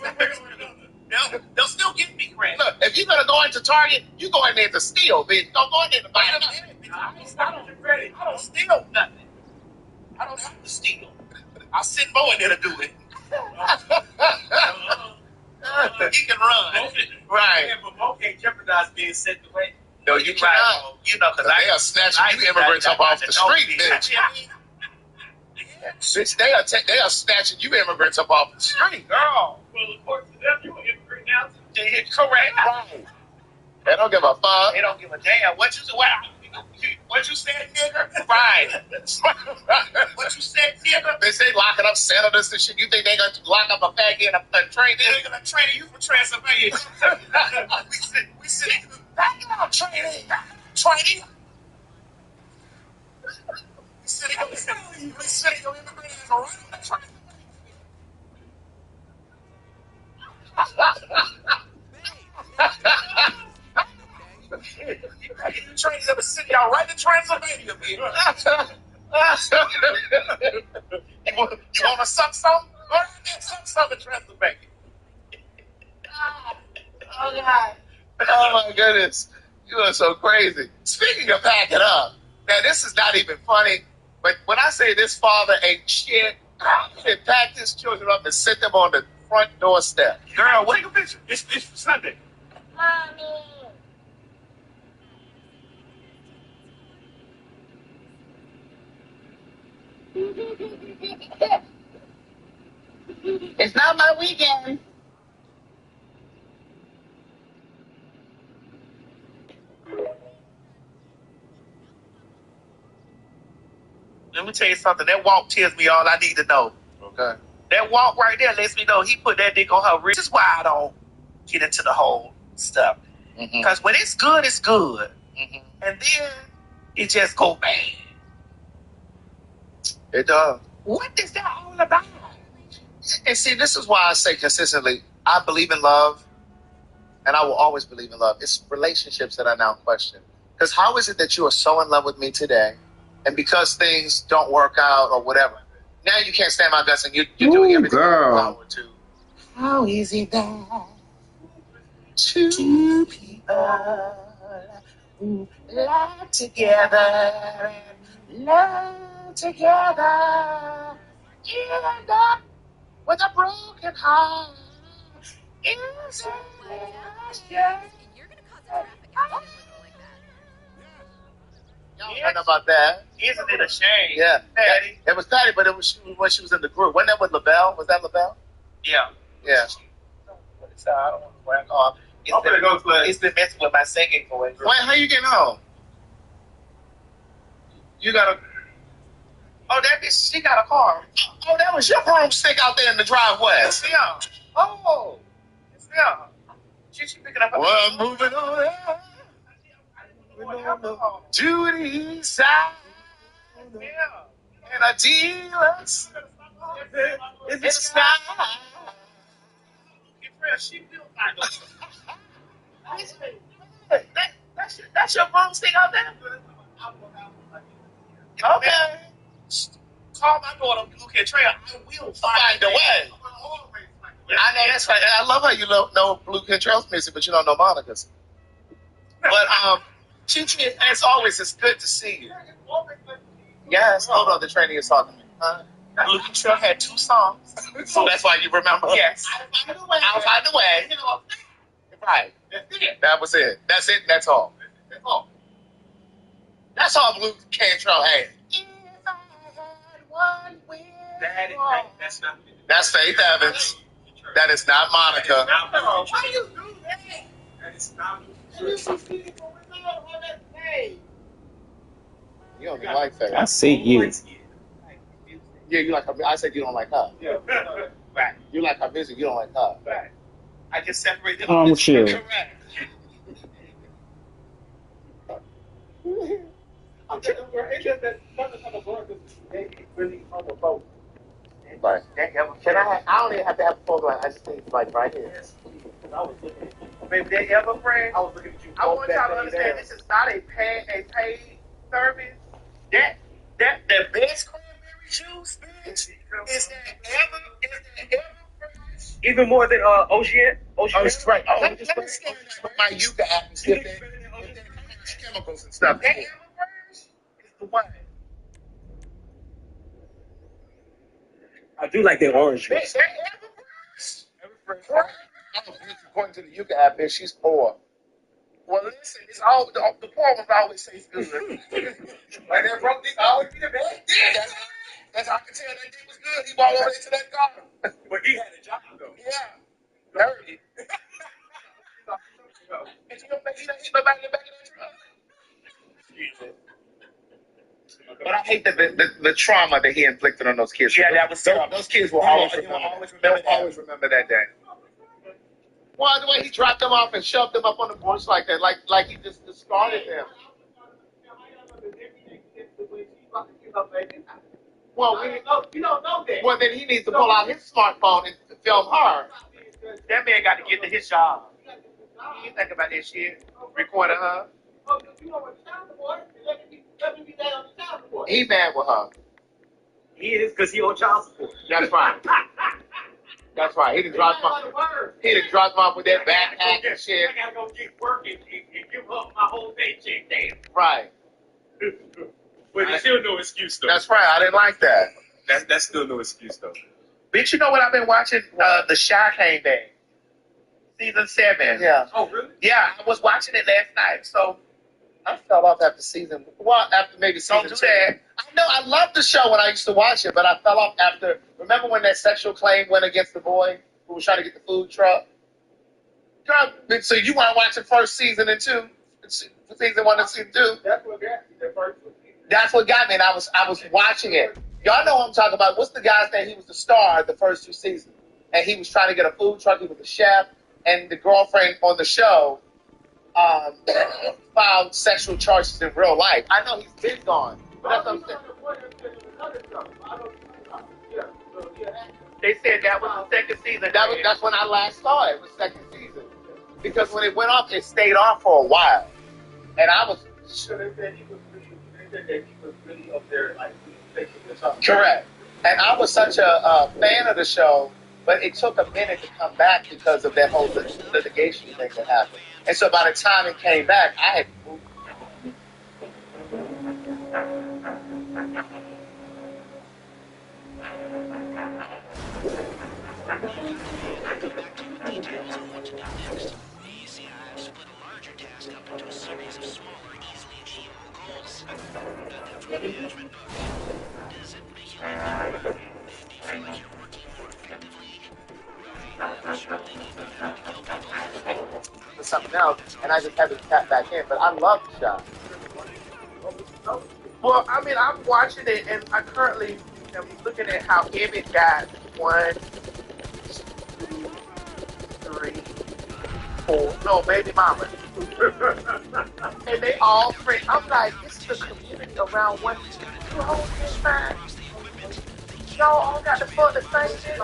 They'll still get me, Grant. Look, if you're gonna go into Target, you go in there to steal, bitch. Don't go in there to buy nothing. I don't steal nothing. I don't have to steal. I'll send Mo in there to do it. He can run. Right. Yeah, but Mo can't jeopardize being sent away. No, you cannot. You know, because they are snatching you immigrants up off the street, bitch. Bitch, they are snatching you immigrants up off the street, girl. Well, according to them, you're an immigrant now. Correct. Right. They don't give a fuck. They don't give a damn. What you said, nigger? Right. What you said, nigger? They say locking up senators and shit. You think they gonna lock up a faggot in a train? They're gonna train you for Transylvania. we sitting back out training. Training. We sitting on immigrant ass right on the train. You train them to sit y'all right in Transylvania, bitch. You want to suck something? Go ahead and suck something in Transylvania. Oh, God. Oh, my goodness. You are so crazy. Speaking of packing up, now, this is not even funny, but when I say this father ain't shit, he done packed his children up and sit them on the front doorstep. Girl, take a picture. It's Sunday. It's not my weekend. Let me tell you something. That walk tells me all I need to know. Okay. That walk right there lets me know he put that dick on her wrist. This is why I don't get into the whole stuff. Because when it's good, it's good. And then it just go bad. It does. What is that all about? And see, this is why I say consistently, I believe in love, and I will always believe in love. It's relationships that I now question. Because how is it that you are so in love with me today, and because things don't work out or whatever, now you can't stand my guts and you're doing everything in power to. How is it that two people who lie together and love together end up with a broken heart? Is it You're gonna cause a traffic accident like that. Y'all don't know about that. Isn't it a shame? Yeah. Patty? It was Patty, but it was when she was in the group. Wasn't that with LaBelle? Was that LaBelle? Yeah. Yeah. I don't want to brag off. It's been messing with my singing voice. Wait, how you getting home? You got a... Oh, that bitch, she got a car. Oh, that was your broomstick out there in the driveway. Yeah. Oh. Yeah. She picking up. Well, moving on to the east side. Yeah. And a dealers in the sky. She built That's your broomstick out there? Okay. Call my daughter, Luke and Trey. I will Find a way. I know that's right. I love how you know Blue Cantrell's music, but you don't know Monica's. But Chichi, as always, it's good to see you. Yes. Hold on, the trainee is talking to me. Blue Cantrell had 2 songs. So that's why you remember? Yes. I'll find a way. Right. That was it. That's it. That's all. That's all Blue Cantrell had. That's Faith Evans. That is not Monica. Why you do that? That is not You don't even like Faith. I see you. Yeah, you like her. I said you don't like her. Yeah. Right. You like her music. You don't like her. Right. I can separate them. Chill. Correct. I'm just it's just that nothing type of word because they be really homophobic. Right. Can I don't even have to have a phone line. I just need like right here. Yes, please. I was looking at you. Baby, they ever friend? I was looking at you. I want y'all to understand this is not a paid service. That the best cranberry juice, bitch, is that ever fresh. Even more than Ocean. Oh, right. Oh, let me scan that with my Yuka app and see if they have chemicals and stuff. That ever fresh is the one. I do like that orange juice. That ever fresh. Oh, according to the Yuka app, bitch, she's poor. Well, listen, it's all the poor ones always taste good. Like that broke dick always be the best. Yeah, that's how I can tell that dick was good. He walked over into that car. But he had a job though. Yeah. Dirty. And you don't think he done hit nobody in the back of that truck? But I hate the trauma that he inflicted on those kids. Yeah, that was those kids will always remember that day. Well, the way he dropped them off and shoved them up on the porch like that, like he just discarded them. Well, we don't know that. Well, then he needs to pull out his smartphone and film her. That man got to get to his job. He ain't think about that shit. Recording her. He mad with her. He is because he on child support. That's right. That's right. He done dropped him off with that backpack and shit. I gotta go get work and give up my whole paycheck. Damn. Right. But there's still no excuse though. That's right. I didn't like that. That's still no excuse though. Bitch, you know what I've been watching? The Shy came back. Season 7. Yeah. Oh, really? Yeah, I was watching it last night. So I fell off after maybe season 2. Don't do that. I know, I loved the show when I used to watch it, but I fell off after. Remember when that sexual claim went against the boy who was trying to get the food truck? Girl, so you want to watch the first season and 2? Season 1 and season 2? That's what got me. The first one. That's what got me, and I was watching it. Y'all know what I'm talking about. What's the guy's name? He was the star the first 2 seasons. And he was trying to get a food truck. He was a chef. And the girlfriend on the show filed sexual charges in real life. I know he's been gone. But that's what I'm saying. They said that was the second season. That's when I last saw it. It was second season. Because when it went off, it stayed on for a while. And I was... So they said he was really up there, like, correct. And I was such a fan of the show, but it took a minute to come back because of that whole litigation thing that happened. And so by the time it came back, I had moved. Details on what to do next. You see, I've split a larger task up into a series of smaller, easily achievable goals. Got that from the management book. Does it make you live better? Do you feel like you're working more effectively? Right, ever start thinking about how to kill people? For something else, and I just haven't tapped back in. But I love the show. Well, I mean, I'm watching it, and I currently am looking at how Emmett got 1, 2, 3, 4. No, baby mama. And they all friends. I'm like, this is the community around 1, 2 whole time. Y'all all got the fun the same shit.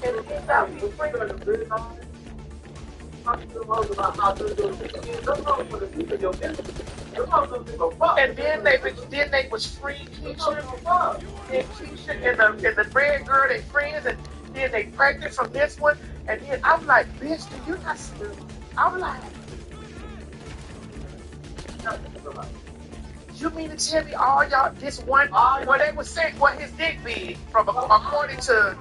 And it's about me friends. And then they was free Keisha and Keisha and the red girl, they friends, and then they pregnant from this one, and then I'm like, bitch, do you not see? I'm like, you mean to tell me all y'all this one? Well, they was saying what his dick be from according to.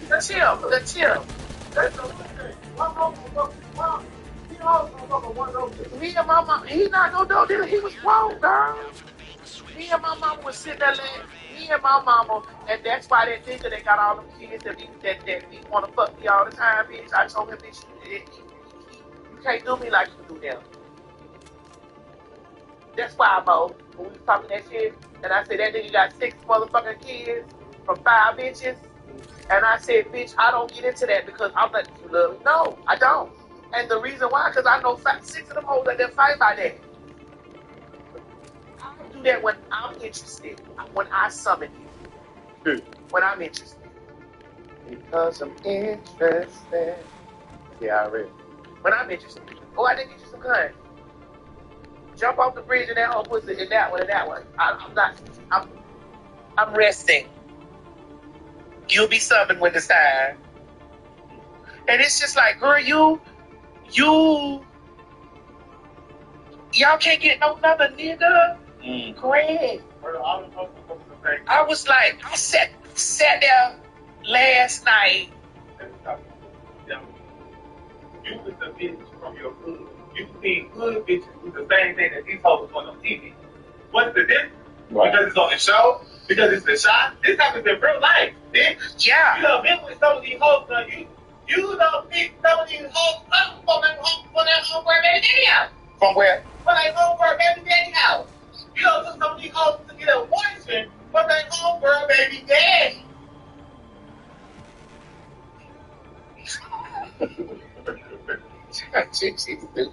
The chill. Me and my mom, he not gonna do it. He was wrong, girl. Me and my mama was sitting there like, me and my mama, and that's why that nigga that got all them kids that we want to fuck me all the time, bitch. I told him, bitch, you can't do me like you do them. That's why, Mo, when we was talking that shit, and I said that nigga got 6 motherfucking kids from 5 inches. And I said, bitch, I don't get into that because I'm like, you love me? No, I don't. And the reason why, because I know 6 of them hoes that they're fighting by that. I do that when I'm interested, when I summon you, when I'm interested. Because I'm interested. Yeah, I read. When I'm interested. Oh, I didn't get you some gun. Jump off the bridge in that whole pussy, in that one, and that one. I'm resting. You'll be summoned when it's time. And it's just like, girl, y'all can't get no another nigga. Greg. I was like, I sat there last night. You was the bitch from your hood. You see good bitches do the same thing that these hoes on TV. What's the difference? Right. Because it's on the show? Because it's the shot? This happens in real life, bitch. Yeah. You done been with some of these hoes, you done picked some of these hoes up from that homeboy baby daddy house. From where? From that homeboy baby daddy house. You done took some of these hoes to get a boyfriend from that homeboy baby daddy. She's stupid.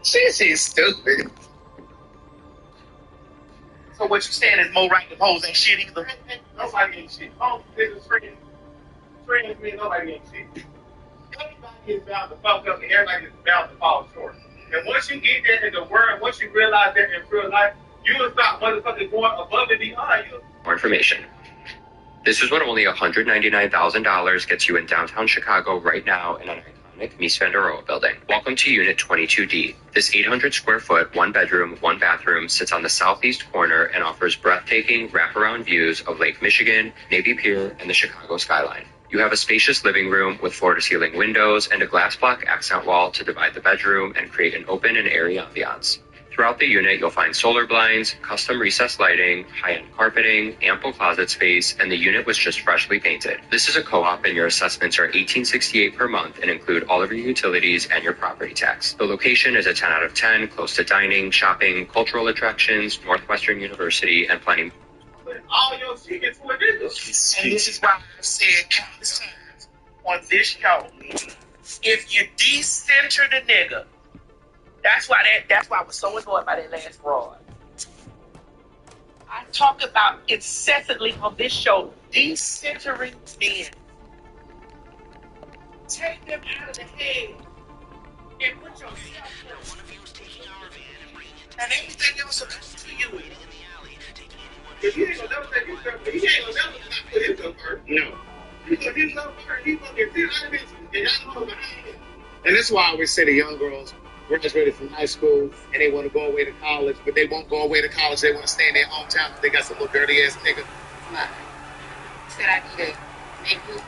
She's stupid. So what you saying is more right than hoes ain't shit either? Nobody ain't shit. Hoes is friends. Friends mean nobody ain't shit. Everybody is bound to fuck up and everybody is bound to fall short. And once you get there in the world, once you realize that in real life, you will stop motherfucking going above and beyond you. More information. This is what only $199,000 gets you in downtown Chicago right now in an iconic Mies van der Rohe building. Welcome to Unit 22D. This 800 square foot, 1-bedroom, 1-bathroom sits on the southeast corner and offers breathtaking wraparound views of Lake Michigan, Navy Pier, and the Chicago skyline. You have a spacious living room with floor-to-ceiling windows and a glass block accent wall to divide the bedroom and create an open and airy ambiance. Throughout the unit, you'll find solar blinds, custom recessed lighting, high-end carpeting, ample closet space, and the unit was just freshly painted. This is a co-op and your assessments are $1,868 per month and include all of your utilities and your property tax. The location is a 10 out of 10, close to dining, shopping, cultural attractions, Northwestern University, and plenty. All your shit is for niggas. And this is why I've said countless times on this show, if you decenter the nigga, that's why I was so annoyed by that last broad. I talk about incessantly on this show, decentering men. Take them out of the head and put yourself and everything else will come to you. If you ain't gonna never take yourself, he ain't gonna never not put himself first. No. He's gonna do himself first. He's gonna get 10 other bitches and y'all know behind him. And that's why I always say to young girls, graduated from high school and they want to go away to college, but they won't go away to college. They want to stay in their hometown because they got some little dirty ass nigga. Nah. Said I need a makeup.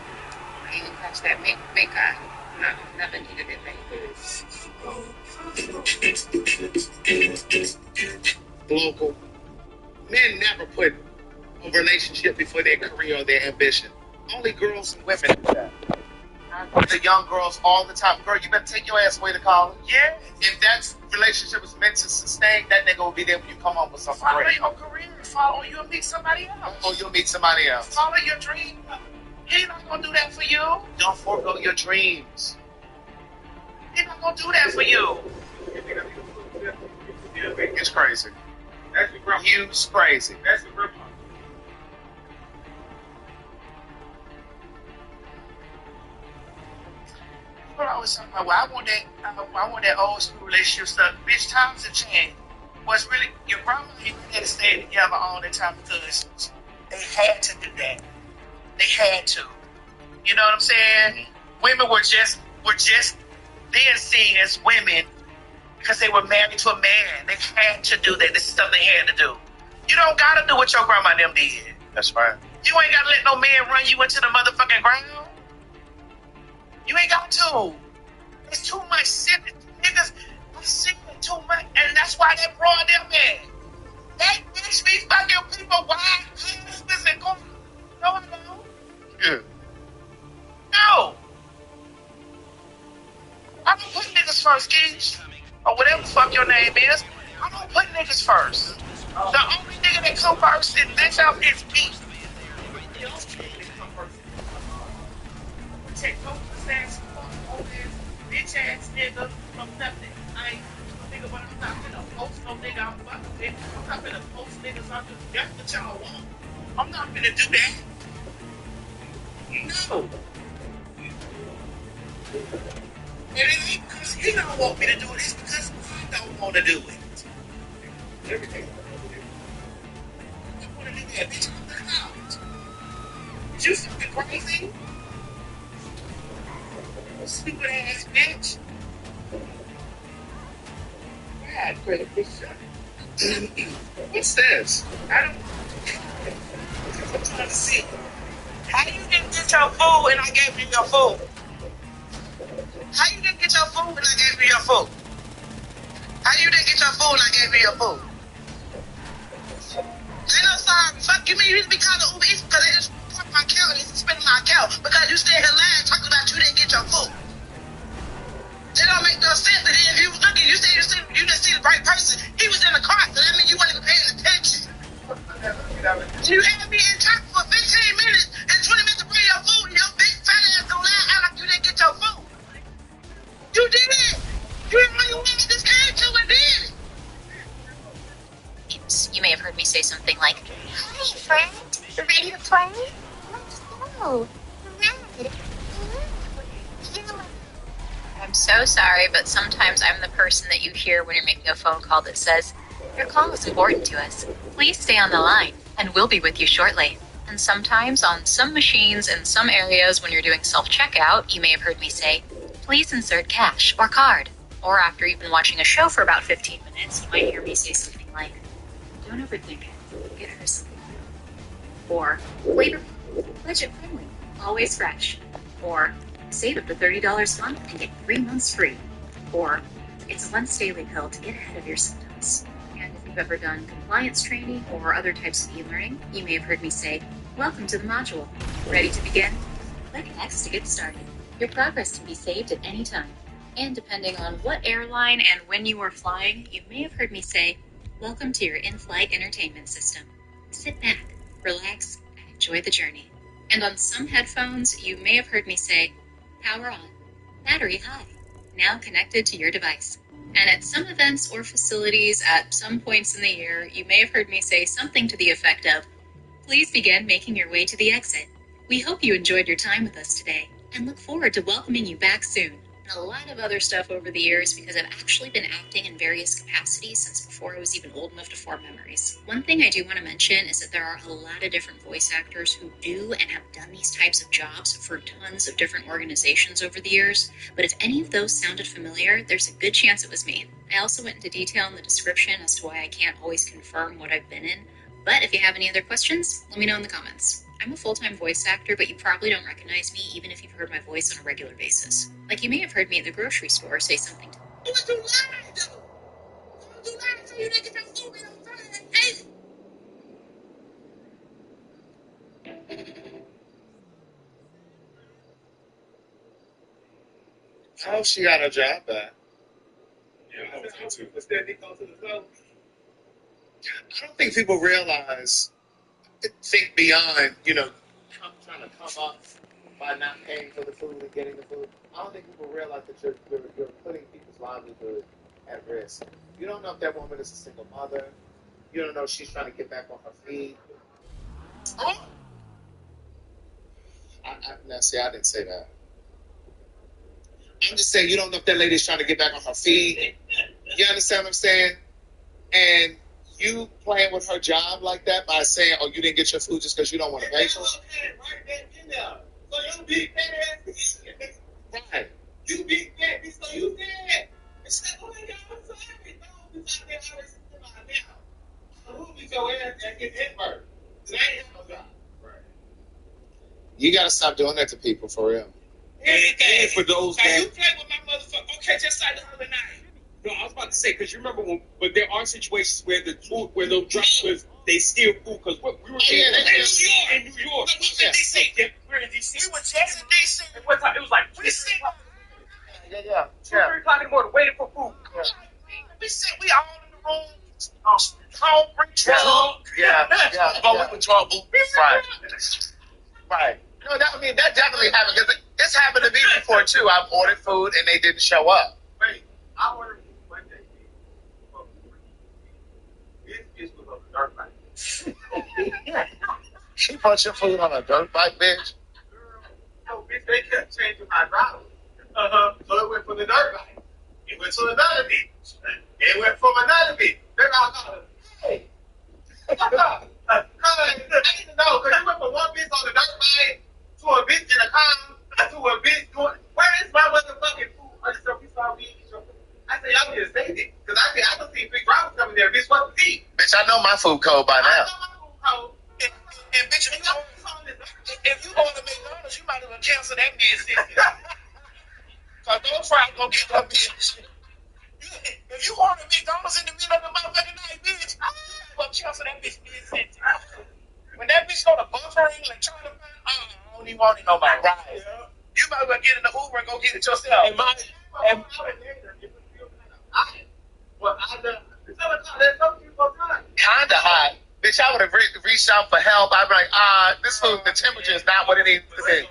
I ain't touch that makeup. No, nothing needed in makeup. Local. Men never put a relationship before their career or their ambition. Only girls and women do that. I talk to young girls all the time. Girl, you better take your ass away to college. Yeah. If that relationship is meant to sustain, that nigga will be there when you come home with something Follow great. your career. Follow you'll meet somebody else. Or you'll meet somebody else. Follow your dream. He's not gonna do that for you. Don't forego your dreams. He's not gonna do that for you. It's crazy. That's the grandma. Hugh's crazy. That's the grandma. But I was talking about, well, I want that old school relationship stuff. Bitch, times have changed. What's really, your grandma and your daddy stayed together all the time because they had to do that. They had to. You know what I'm saying? Women were just then seen as women because they were married to a man. They had to do that. This is stuff they had to do. You don't gotta do what your grandma and them did. That's right. You ain't gotta let no man run you into the motherfucking ground. You ain't got to. There's too much shit. Niggas are seeing too much. And that's why they brought them in. They bitch be fucking people wild husbands and going. No, I don't. Yeah. No. I don't put niggas first, Keith. Or whatever the fuck your name is. I don't put niggas first. The only nigga that come first in this house is me. don't need to come first. Protect no ass, old ass, bitch ass nigga from nothing. I ain't nigga, but I'm not gonna post no nigga out fucking with. I'm not gonna post niggas out there. That's what y'all want. I'm not gonna do that. No. And it ain't because he don't want me to do it, it's because I don't want to do it. Everything. I don't want to do that, bitch. I'm out. Is you fucking crazy? Stupid ass bitch. God, great picture. What's this? I don't. I'm trying to see. How you didn't get your food and I gave you your food? How you didn't get your food and I gave you your food? How you didn't get your food and I gave you your food? Ain't no sorry. Fuck you mean you need to be calling Uber Eats because they just parked my account and spending my account because you stay here lying talking about you didn't get your food. It don't make no sense. And if you was looking, you said you didn't see the right person. He was in the car, so that means you weren't even paying attention. You had me in time for 15 minutes and 20 minutes to bring your food, and your big fat ass gonna lie out like you didn't get your food. You did it. You didn't know you wanted this came to and did it. You may have heard me say something like, "Hi, friend. Ready to play? Let's go. Red. Blue. I'm so sorry, but sometimes I'm the person that you hear when you're making a phone call that says, "Your call is important to us. Please stay on the line, and we'll be with you shortly." And sometimes on some machines in some areas when you're doing self-checkout, you may have heard me say, "Please insert cash or card." Or after you've been watching a show for about 15 minutes, you might hear me say something like, "Don't overthink it. Get her something." Or, "Flavor budget friendly, always fresh." Or, "Save up to $30 a month and get 3 months free." Or, "It's a once daily pill to get ahead of your symptoms." And if you've ever done compliance training or other types of e-learning, you may have heard me say, "Welcome to the module. Ready to begin? Click next to get started." Your progress can be saved at any time. And depending on what airline and when you are flying, you may have heard me say, "Welcome to your in-flight entertainment system. Sit back, relax, and enjoy the journey." And on some headphones, you may have heard me say, "Power on, battery high, now connected to your device." And at some events or facilities at some points in the year, you may have heard me say something to the effect of, "Please begin making your way to the exit. We hope you enjoyed your time with us today and look forward to welcoming you back soon." And a lot of other stuff over the years because I've actually been acting in various capacities since before I was even old enough to form memories. One thing I do want to mention is that there are a lot of different voice actors who do and have done these types of jobs for tons of different organizations over the years, but if any of those sounded familiar, there's a good chance it was me. I also went into detail in the description as to why I can't always confirm what I've been in, but if you have any other questions, let me know in the comments. I'm a full-time voice actor, but you probably don't recognize me even if you've heard my voice on a regular basis. Like you may have heard me at the grocery store say something to You was too lying, though. You too lying so you didn't get your food in on time and ate it. I hope she got her job back. Yeah, I hope so too. But still, they go to the zone. I don't think people realize, think beyond, trying to come up by not paying for the food and getting the food. I don't think people realize that you're putting people's livelihood at risk. You don't know if that woman is a single mother. You don't know if she's trying to get back on her feet. Now, see, I didn't say that. I'm just saying you don't know if that lady's trying to get back on her feet. You understand what I'm saying? And you playing with her job like that by saying, "Oh, you didn't get your food just because you don't want to pay for it." Right there in there. So you big fat ass. Right. You big fat bitch. So you said, it's like, "Oh my God, I'm sorry." No, it's out there always in my now. Who beat your ass and get hit first? Because I ain't have no job. Right. You got to stop doing that to people for real. And for those that you play with my motherfucker, okay, just like the other night. No, I was about to say, because you remember but there are situations where the those drivers, they steal food, because we were in New York. We were in D.C. We were in D.C. We were just in D.C. It was like 2 3 o'clock in the morning waiting for food. We all in the room, hungry, drunk. Yeah. But we were drunk. Right. Right. No, that definitely happened. Cause it's happened to me before too. I've ordered food and they didn't show up. Wait, I ordered food one day. This bitch was on a dirt bike. She put your food on a dirt bike, bitch. No, bitch, they kept changing my route. So it went from the dirt bike. It went to another bitch. It went from another bitch. Then I called her, hey, what's up? I need to know, because you went from one bitch on the dirt bike to a bitch in a car to a bitch doing, where is my motherfucking food? I just said, we saw me eat your food. I said, y'all need to save it. Because I can see big drivers coming there. Bitch, what to eat? Bitch, I know my food code by now. I know my food code. And bitch, if you go to McDonald's, you might as well cancel that bitch. Because those fries gonna get that bitch. If you order McDonald's in the middle of the motherfucking night, bitch, you might as well cancel that bitch being sent. When that bitch go to buffering, like trying to find, I don't even want it no more. Right. You might as well get in the Uber and go get it yourself. And kinda hot. Bitch, I would have reached out for help. I'd be like, this food, the temperature is not what it needs to be.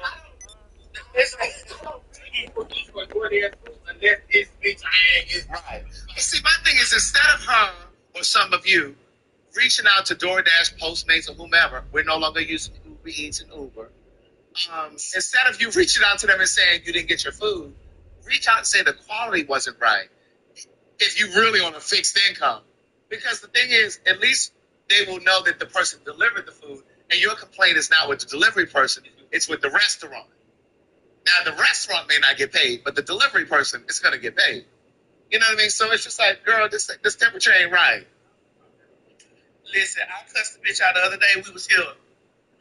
Right. See, my thing is, instead of her or some of you reaching out to DoorDash, Postmates, or whomever, we're no longer using Uber Eats and Uber. Instead of you reaching out to them and saying you didn't get your food, reach out and say the quality wasn't right. If you really on a fixed income. Because the thing is, at least they will know that the person delivered the food, and your complaint is not with the delivery person, it's with the restaurant. Now, the restaurant may not get paid, but the delivery person is going to get paid. You know what I mean? So it's just like, girl, this temperature ain't right. Listen, I cussed the bitch out the other day. We was here.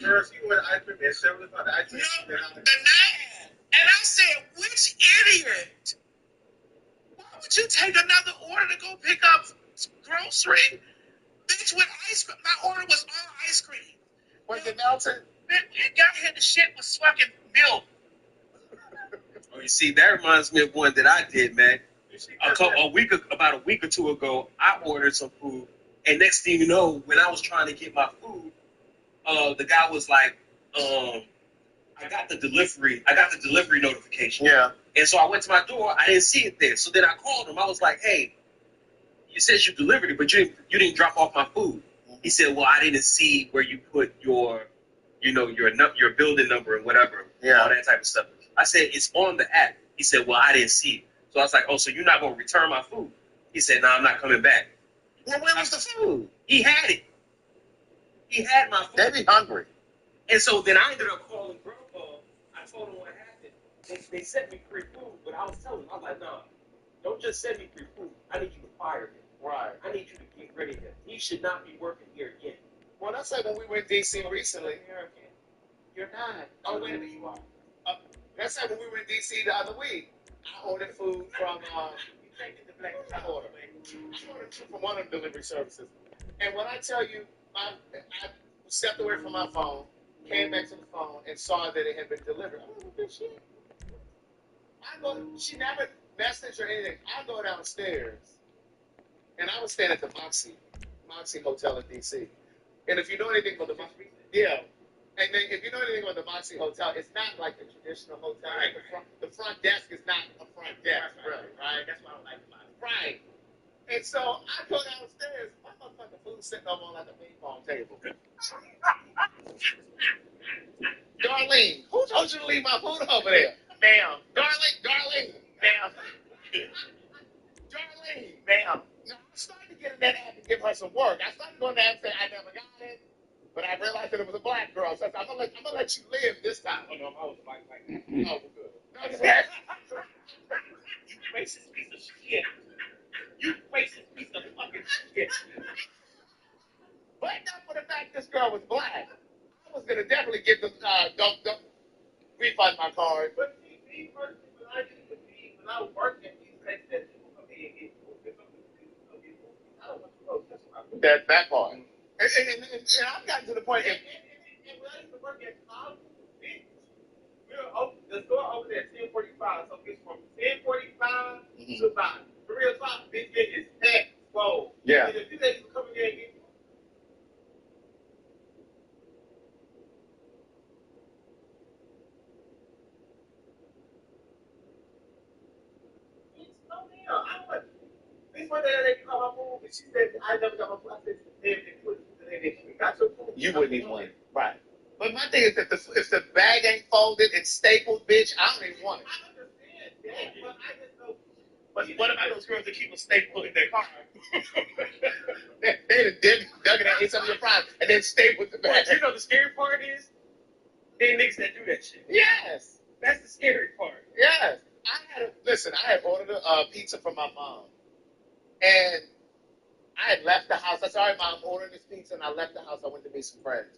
Girl, she went ice cream and she was on the ice cream. No, the nine. And I said, which idiot? Why would you take another order to go pick up grocery? Bitch, with ice cream. My order was all ice cream. Was it melted? It got here, the shit was fucking milk. Oh, you see, that reminds me of one that I did, man. About a week or two ago, I ordered some food, and next thing you know, when I was trying to get my food, the guy was like, I got the delivery notification. Yeah. And so I went to my door, I didn't see it there. So then I called him. I was like, hey, you said you delivered it, but you didn't drop off my food. He said, well, I didn't see where you put your building number and whatever, all that type of stuff. I said, it's on the app. He said, well, I didn't see it. So I was like, oh, so you're not going to return my food? He said, no, I'm not coming back. Well, where was the food? He had it. He had my food. They be hungry. And so then I ended up calling Grandpa. I told him what happened. They sent me free food, but I was telling him, I was like, no, don't just send me free food. I need you to fire him. Right. I need you to get rid of him. He should not be working here again. Well, that's like when we were in D.C. recently. You're not. Oh, wait a minute, you are. That's like when we were in D.C. the other week. I ordered food from, I ordered from one of the delivery services. And when I tell you, I stepped away from my phone, came back to the phone, and saw that it had been delivered. I'm like, what shit? She never messaged or anything. I go downstairs, and I was staying at the Moxie Hotel in D.C. And if you know anything about the Moxie, yeah. And then if you know anything about the Moxie Hotel, it's not like the traditional hotel. Right. The front desk is not a front desk, really, right? That's what I like about it. Right. And so I go downstairs, my motherfucking food sitting over on like a ping pong table. Darlene, who told you to leave my food over there? Ma'am. Darlene. Ma'am. Darlene. Ma'am. Now, I started to get in that app and give her some work. I started going there and saying I never got it. But I realized that it was a black girl, so I said, I'm gonna let you live this time. Oh no, I was like that. Oh, well, good. No, you racist piece of shit. You racist piece of fucking shit. But not for the fact this girl was black. I was gonna definitely give them don't refund my card. But see, me personally, when I was working at these places that people come in and get food, I don't want to go. That's that part. And I've gotten to the point. And when I used to work at College, the store opened at 10:45. So it's from 10:45 to about 3 o'clock. This thing is packed full. Yeah. And if you used to come in there and get this one that they call my food, and she said, I never got my food. I said, they got your food. You wouldn't even want it. Right. But my thing is, if the bag ain't folded and stapled, bitch, I don't even want it. I understand that, but I just know. But what about those girls that keep a staple in their car? They dug it and ate some of your fries and then stapled the bag. But you know the scary part is, they niggas that do that shit. Yes. That's the scary part. Yes. I had ordered a pizza from my mom. And I had left the house. I said, all right, Mom, I'm ordering this pizza. And I left the house. I went to meet some friends.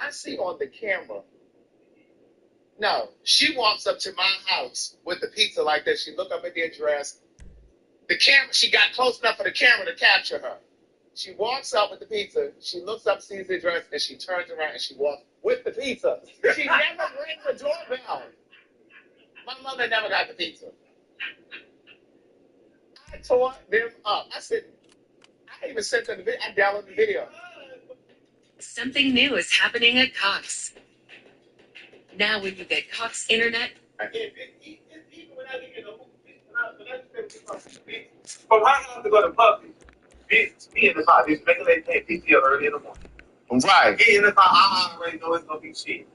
I see on the camera, no, she walks up to my house with the pizza like this. She looked up at the address. The camera, she got close enough for the camera to capture her. She walks up with the pizza. She looks up, sees the address, and she turns around and she walks with the pizza. She never rang the doorbell. My mother never got the pizza. I tore them up. I said, I even sent them the video. I downloaded the video. Something new is happening at Cox. Now when you get Cox Internet... From my house to go to Puffy, be in the car. Just make a lady pay PTO early in the morning. Right. Get in the car. I already know it's going to be shit.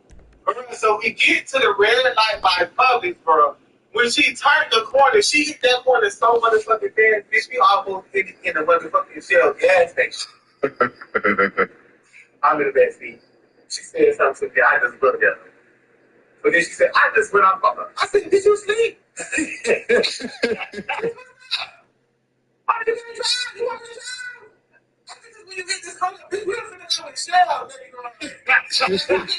So we get to the red light by Publix, bro. When she turned the corner, she hit that corner so motherfucking fast, bitch, we almost hit it in the motherfucking Shell gas station. I'm in the back seat. She said something to me. I just looked at her. But then she said, I just went off on her. I said, did you sleep? Why did you drive? You want to drive? I said, when you hit this corner, bitch, we don't finna go with Shell, nigga.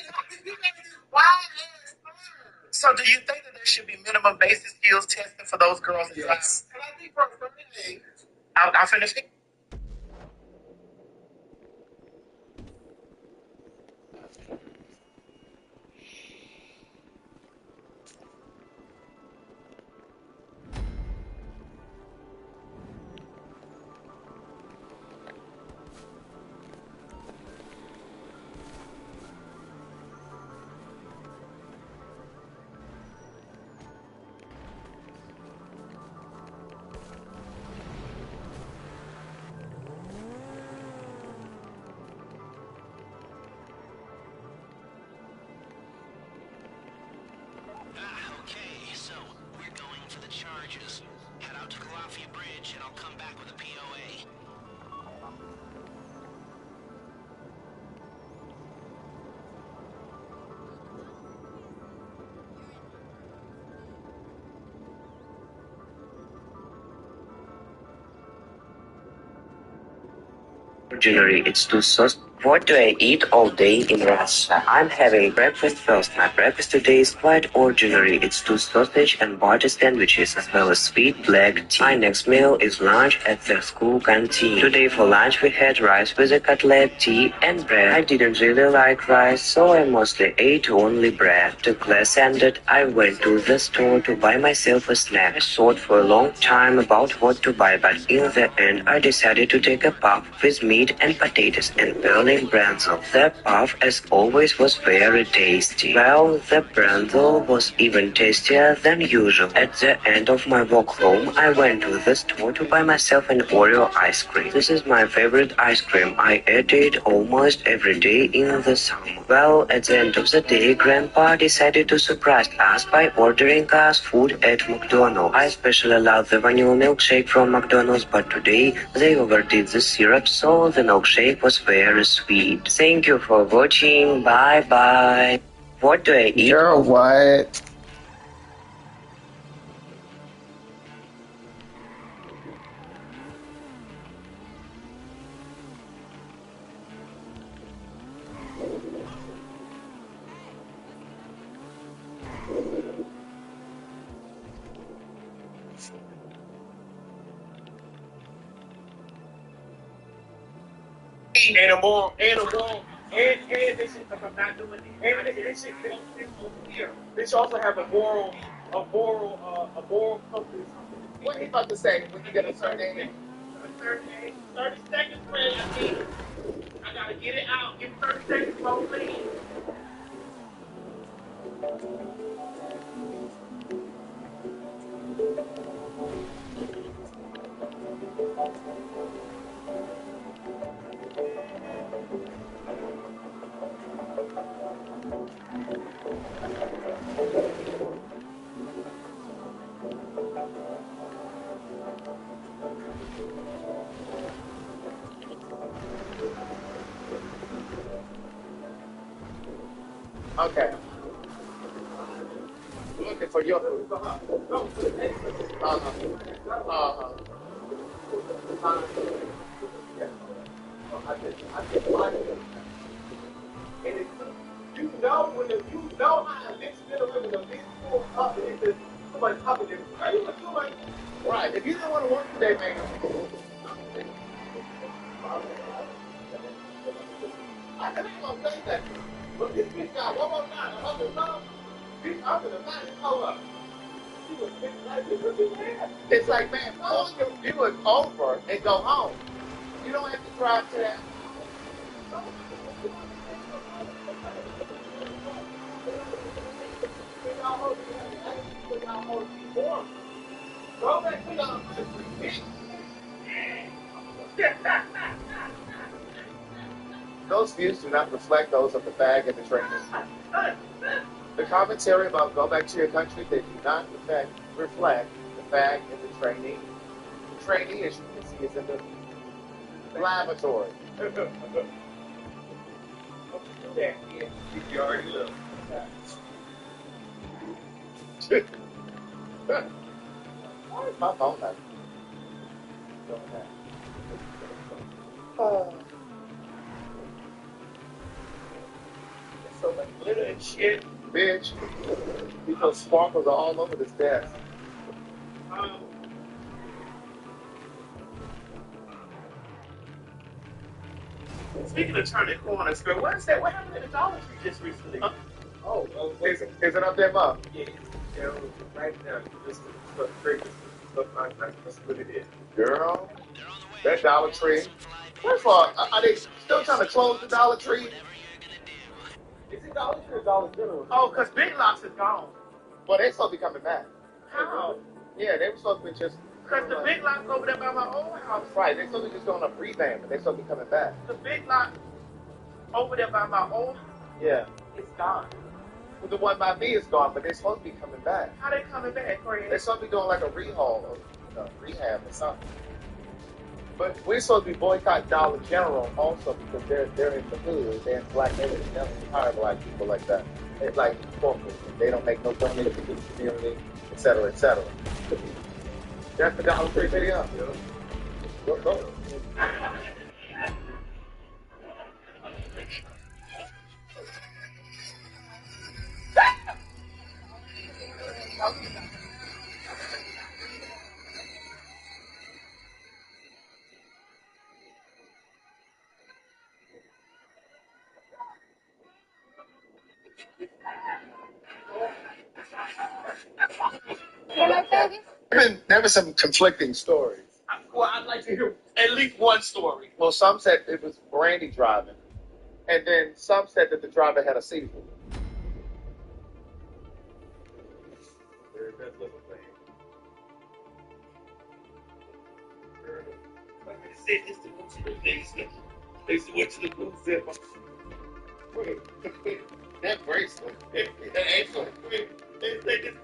So do you think that there should be minimum basic skills testing for those girls? Yes. And I think for a certain age, I'll finish it. Okay, so we're going for the charges. Head out to Calafia Bridge and I'll come back with a POA. Ordinary, it's too sauce. What do I eat all day in Russia? I'm having breakfast first. My breakfast today is quite ordinary. It's two sausage and butter sandwiches as well as sweet black tea. My next meal is lunch at the school canteen. Today for lunch we had rice with a cutlet, tea and bread. I didn't really like rice, so I mostly ate only bread. The class ended, I went to the store to buy myself a snack. I thought for a long time about what to buy, but in the end I decided to take a puff with meat and potatoes and Berlin brenzel. The puff, as always, was very tasty. Well, the brenzel was even tastier than usual. At the end of my walk home, I went to the store to buy myself an Oreo ice cream. This is my favorite ice cream. I ate it almost every day in the summer. Well, at the end of the day, Grandpa decided to surprise us by ordering us food at McDonald's. I especially love the vanilla milkshake from McDonald's, but today they overdid the syrup, so the milkshake was very sweet. Thank you for watching. Bye bye. What do I eat? Girl, what? And this shit, if I'm not doing it, and this shit, this also have a moral compass. What are you about to say when you get a certain age? 30 seconds, man. I gotta get it out. Give 30 seconds, bro, please. Okay. Looking for your food. And you know how mixed middle women are being pulled up into somebody up in there. Are you doing? Right. If you don't want to work today, man. I ain't gonna say that. But this bitch got one more time. I'm gonna love. I'm gonna not call up. She was fixing like this. It's like, man, pull your viewers over and go home. You don't have to drive to that. Go back to y'all country. Those views do not reflect those of the fag and the trainers. The commentary about go back to your country, they do not reflect the fag and the trainee. The trainee, as you can see, is in the lavatory. You already look. Why is my phone not doing that? So much glitter and shit. Bitch, because sparkles are all over this desk. Speaking of turning corners, girl, what is that? What happened at the Dollar Tree just recently? Is it up there, Mom? Yeah, right now. Just that's what it is. Girl, that Dollar Tree. First of all, are they still trying to close the Dollar Tree? Is it Dollar Tree or Dollar General? Oh, because Big Lots is gone. Well, they supposed to be coming back. How? Yeah, they were supposed to be just. Because the Big Lots over there by my old house. Right, they supposed to be just going to revamp, but they supposed to be coming back. The Big Lot over there by my old house. Yeah. It's gone. Well, the one by me is gone, but they're supposed to be coming back. How they coming back, Craig? They're supposed to be doing like a rehaul or rehab or something. But we're supposed to be boycotting Dollar General also because they're in the hood, they're in black neighborhoods, they don't hire black people like that. They're like corporate. They don't make no donation to the community, et cetera, et cetera. That's the Dollar Tree video. Go. There were some conflicting stories. Well, I'd like to hear at least one story. Well, some said it was Brandy driving, and then some said that the driver had a seizure. They just went to the basement. They just went to the blue zip. That bracelet. That ankle. They just.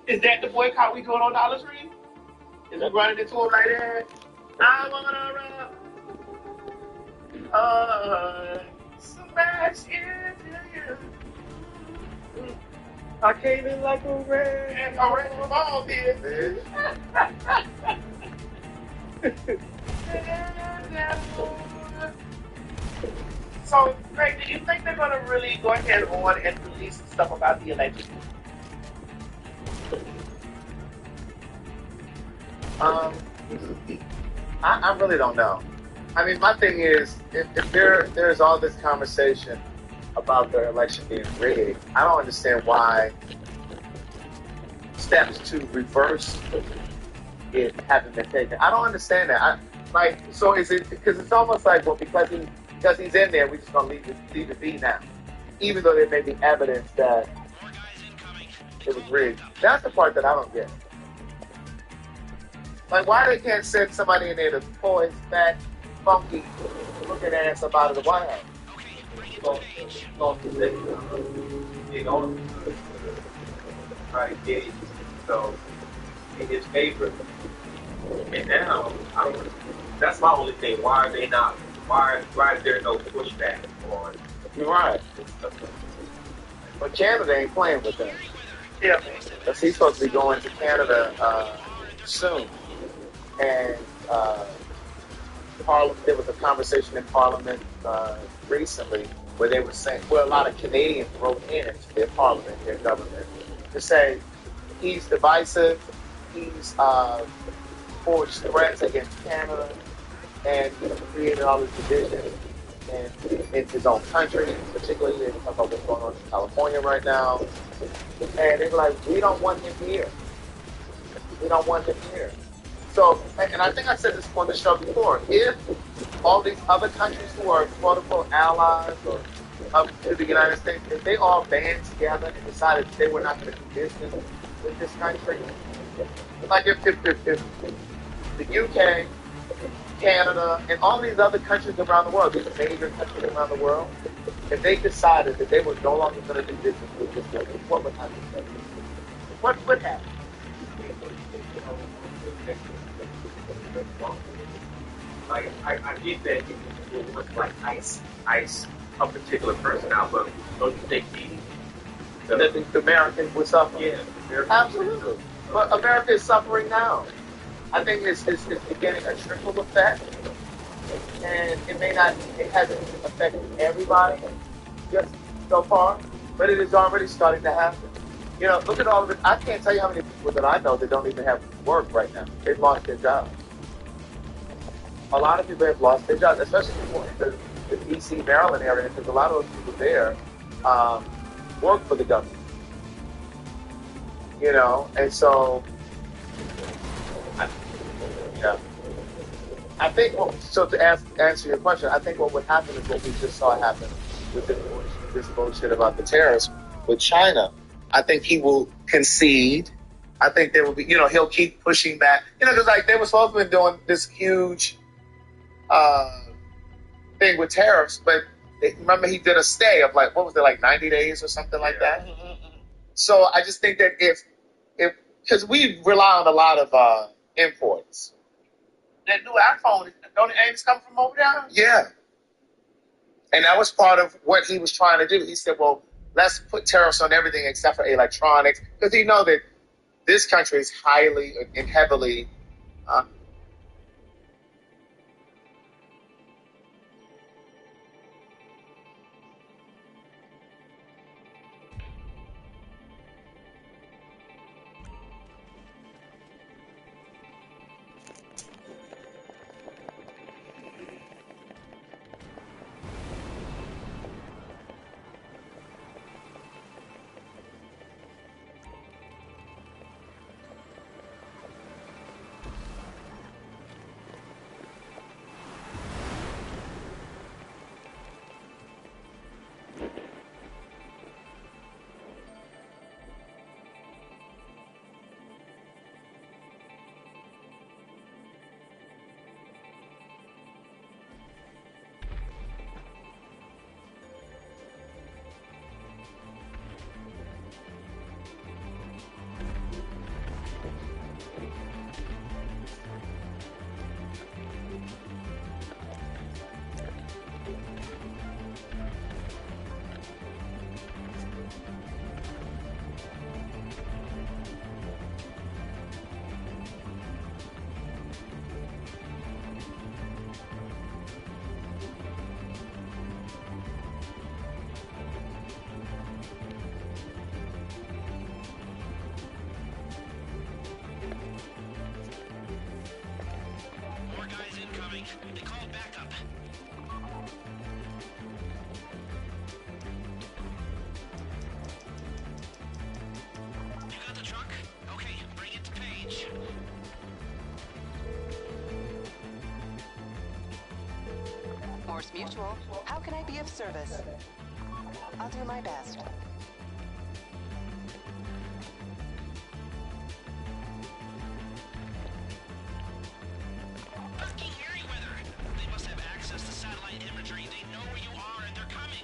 Is that the boycott we doing on Dollar Tree? Is we running into him like that? I wanna run. Smash into you. I came in like a red ball, bitch. So, Craig, do you think they're going to really go ahead on and release stuff about the election? I really don't know. I mean, my thing is, if there's all this conversation about the election being rigged, I don't understand why steps to reverse it haven't been taken. I don't understand that. Like, so is it, because it's almost like, well, because he's in there, we're just going to leave it be now. Even though there may be evidence that it was rigged. That's the part that I don't get. Like, why they can't send somebody in there to pull his fat, funky looking ass up out of the White House? Try to get it so in his favor. And now, that's my only thing. Why are they not? Why is there no pushback on? You're right. But Canada ain't playing with them. Yeah. Because he's supposed to be going to Canada soon. And there was a conversation in Parliament recently where they were saying, well, a lot of Canadians wrote in to their Parliament, their government, to say he's divisive, he's forged threats against Canada, and he's created all this division in his own country, particularly they talk about what's going on in California right now. And they were like, we don't want him here. We don't want him here. So, and I think I said this on the show before, if all these other countries who are quote-unquote allies or up to the United States, if they all band together and decided they were not going to do business with this country, like if the UK, Canada, and all these other countries around the world, these major countries around the world, if they decided that they were no longer going to do business with this country, what would happen? What would happen? Like, I get that you would like ice a particular person out, but don't you think the Americans would suffer? Yeah, absolutely. But America is suffering now. I think it's beginning a trickle effect, and it hasn't affected everybody just so far, but it is already starting to happen. You know, look at all of it. I can't tell you how many people that I know that don't even have work right now. They've lost their jobs. A lot of people have lost their jobs, especially people in the D.C., Maryland area, because a lot of those people there work for the government. You know, and so, I think, to answer your question, I think what would happen is what we just saw happen with this bullshit about the tariffs with China. I think he will concede. I think there will be, he'll keep pushing back. Because like they were supposed to be doing this huge thing with tariffs, but remember he did a stay of like, what was it, like 90 days or something like that? So I just think that if because we rely on a lot of imports. That new iPhone, don't it come from over there? Yeah. And that was part of what he was trying to do. He said, well, let's put tariffs on everything except for electronics, because he know that this country is highly and heavily They called backup. You got the truck? Okay, bring it to Page. Norse Mutual. How can I be of service? I'll do my best. Fucking Merryweather! They must have access to satellite imagery. They know where you are and they're coming.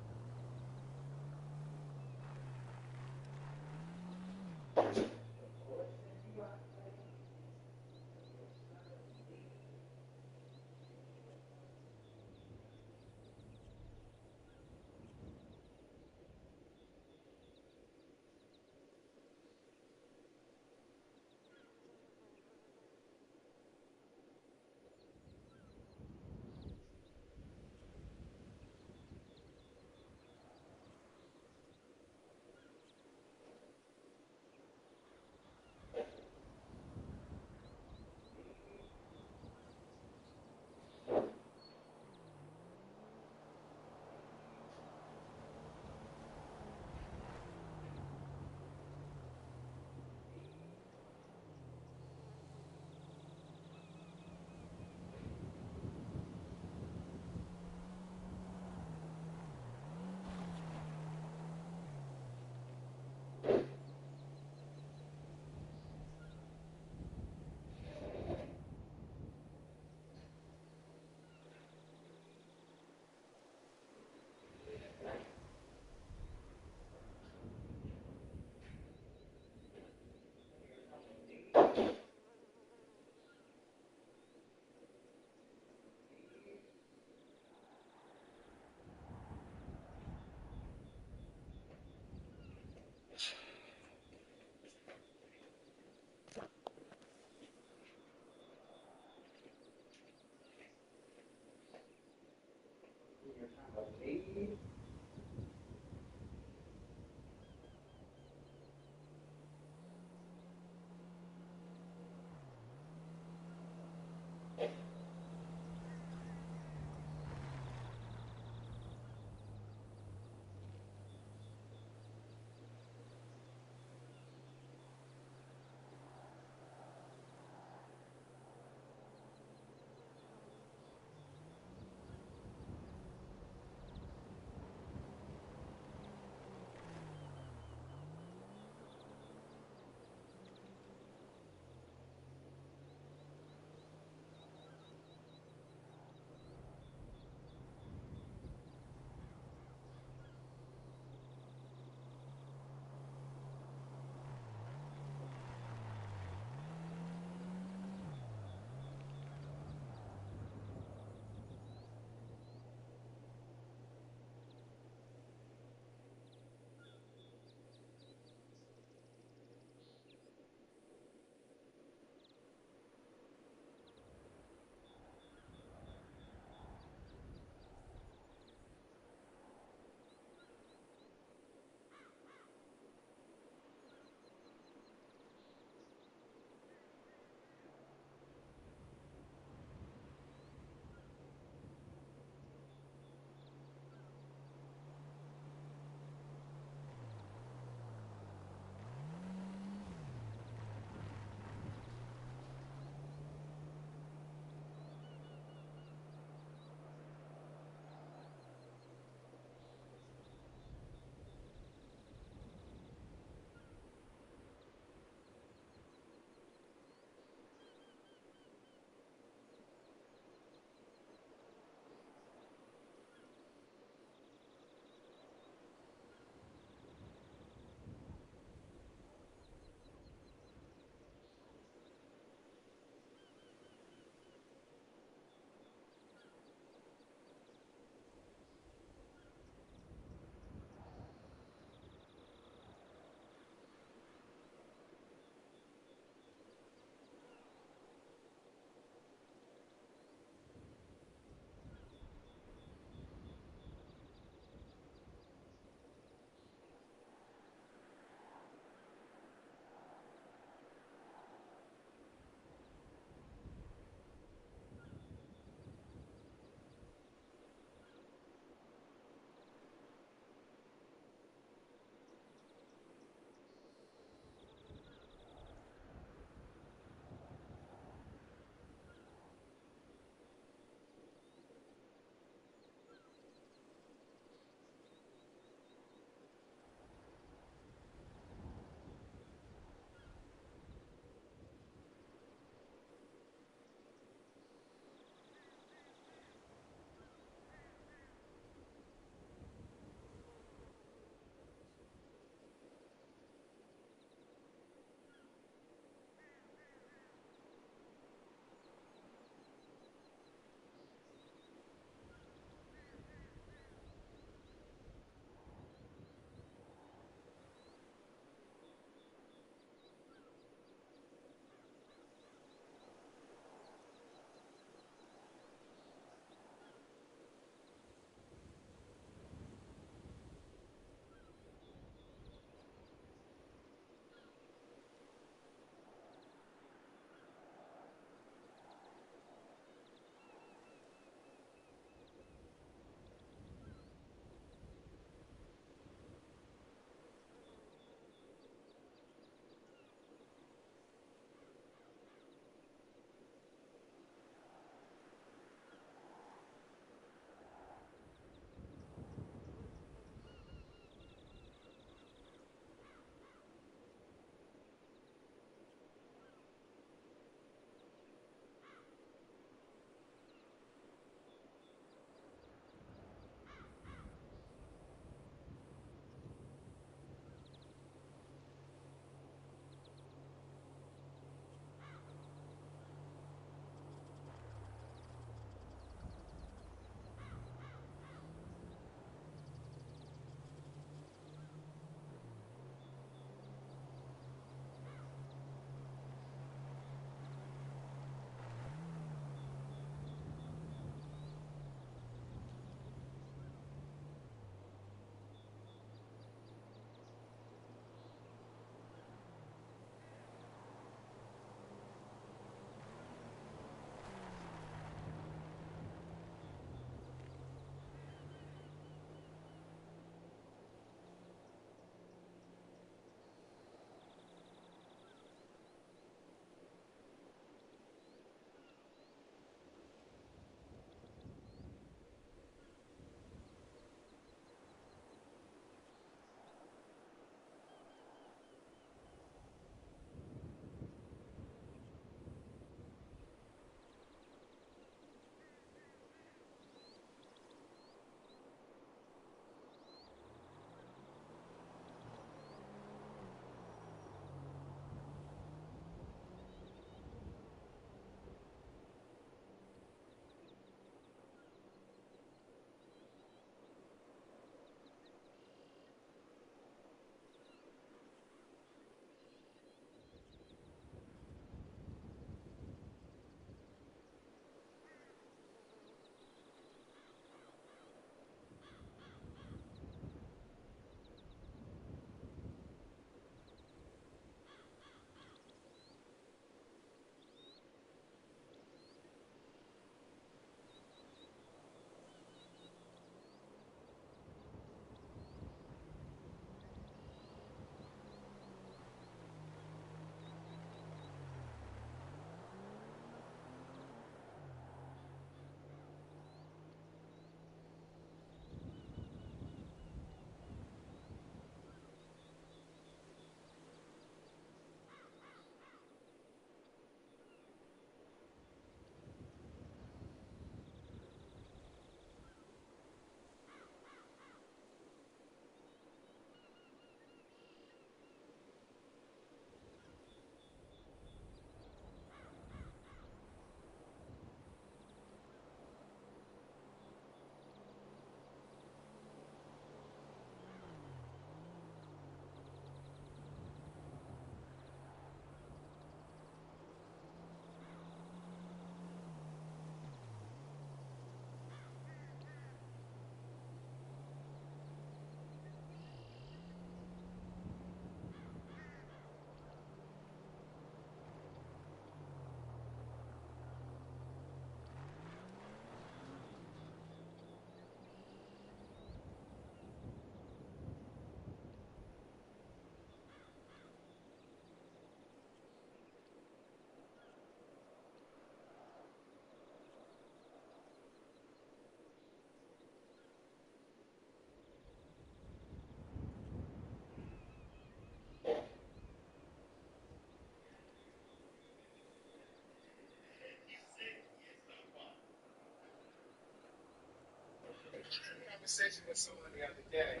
conversation with someone the other day.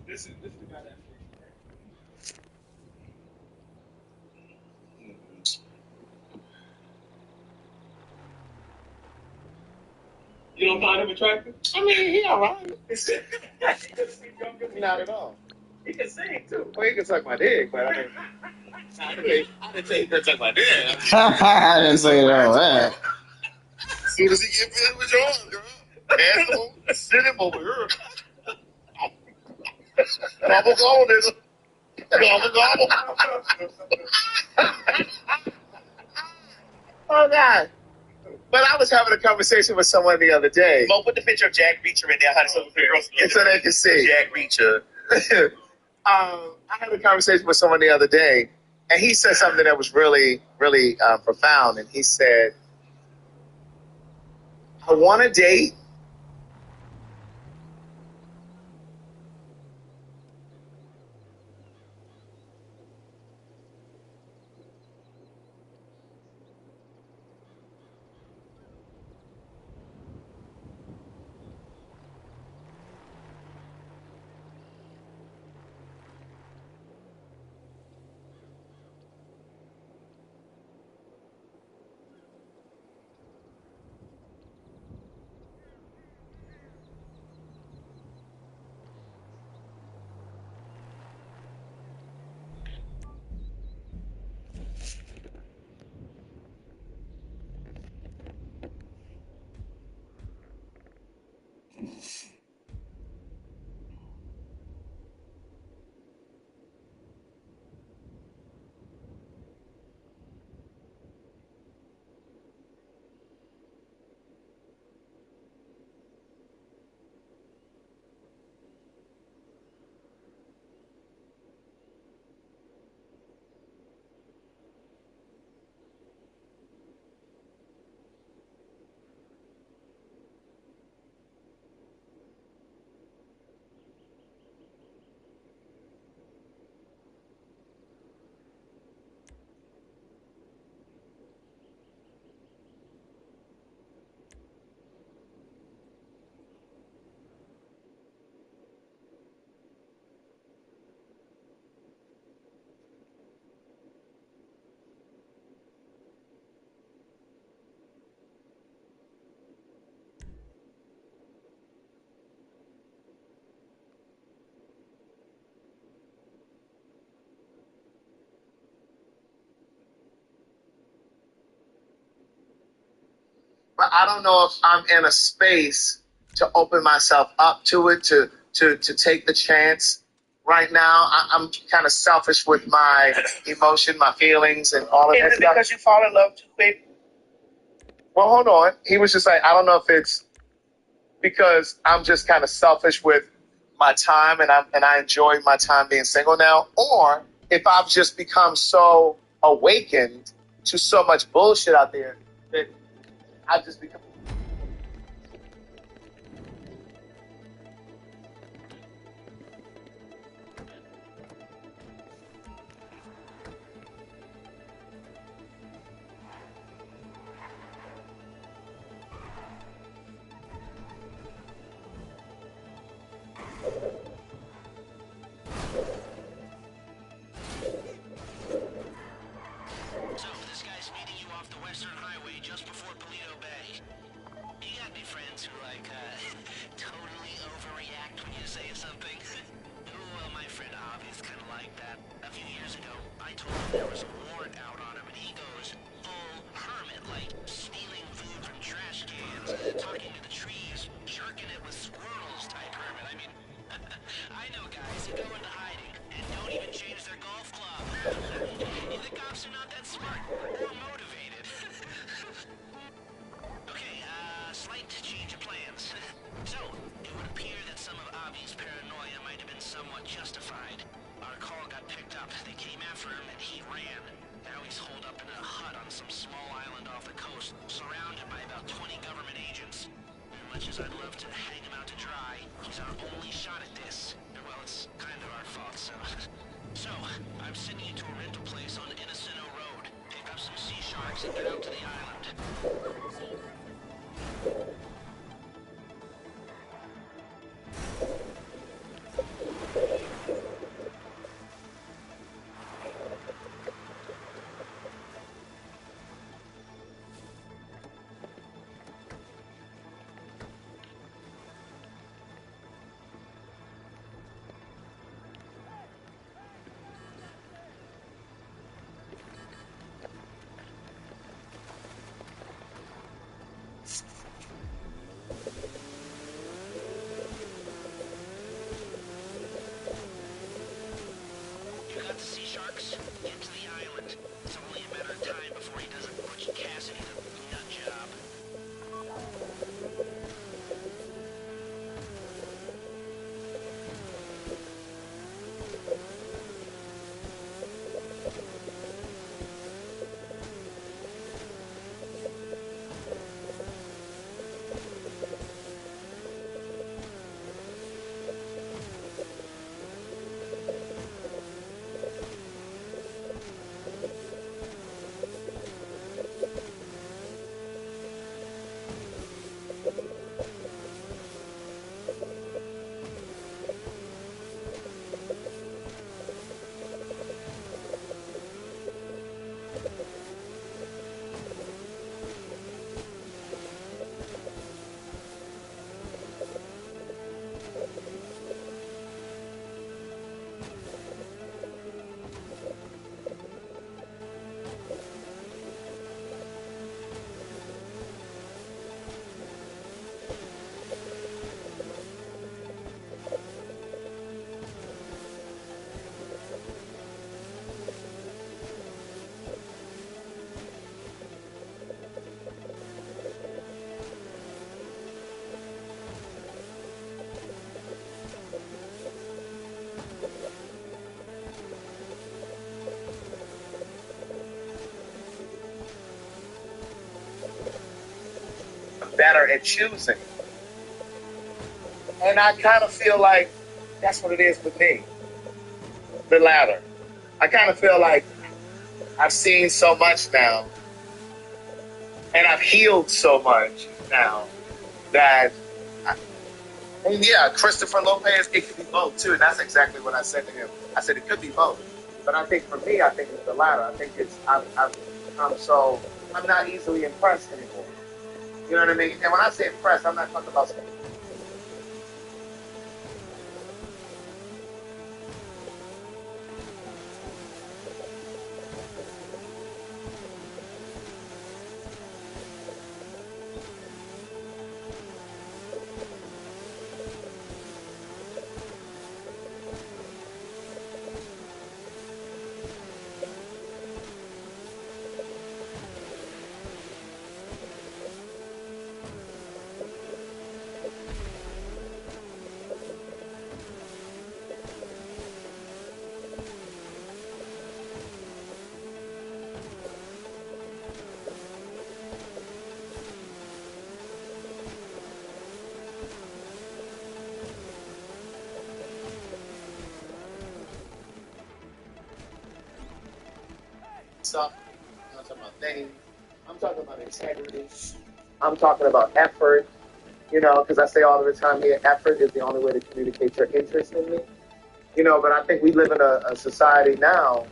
This is the guy that. You don't find him attractive? I mean, he all right. Not Not at all. He can sing too. Well, he can suck my dick, but I mean, I didn't say he could suck my dick. I didn't say that. As soon as he get finished with yours, girl, asshole, send him over here. Gobble, gobble, nigga. Gobble, gobble. Oh God! But I was having a conversation with someone the other day. Mo, put the picture of Jack Reacher in there, honey, so the girls so they can see. Jack Reacher. I had a conversation with someone the other day, and he said something that was really, really profound. And he said, I want to date. But I don't know if I'm in a space to open myself up to it, to take the chance. Right now, I'm kind of selfish with my emotion, my feelings, and all of that Is it stuff. because you fall in love too quick? Well, hold on. He was just like, I don't know if it's because I'm just kind of selfish with my time, and I enjoy my time being single now, or if I've just become so awakened to so much bullshit out there that I've just become. So, this guy's meeting you off the Western Highway just before Polito Bay. You got any friends who, totally overreact when you say something? Well, my friend Avi is kind of like that. A few years ago, I told him there was a warrant out on him, and he goes full hermit, like stealing food from trash cans, talking to the trees, jerking it with squirrels type hermit. I mean, I know guys who go into hiding and don't even change their golf club. The cops are not that smart or motivated. Okay, slight change of plans. So, it would appear that some of Avi's paranoia might have been somewhat justified. Our call got picked up. They came after him and he ran. Now he's holed up in a hut on some small island off the coast, surrounded by about 20 government agents. As much as I'd love to hang him out to dry, he's our only shot at this. And well, it's kind of our fault, so... So, I'm sending you to a rental place on Innocento Road. Pick up some sea sharks and get out to the island. works. Get to the island. It's only a matter of time before he doesn't Butch Cassidy the nut job. Better at choosing. And I kind of feel like that's what it is with me. The latter. I kind of feel like I've seen so much now, and I've healed so much now that, and yeah, Christopher Lopez, it could be both too, and that's exactly what I said to him. I said it could be both, but I think for me, I think it's the latter. I think it's I'm not easily impressed anymore. You know what I mean? And when I say impressed, I'm not talking about stuff. I'm not talking about things. I'm talking about integrity. I'm talking about effort. You know, because I say all of the time here, effort is the only way to communicate your interest in me. You know, but I think we live in a society now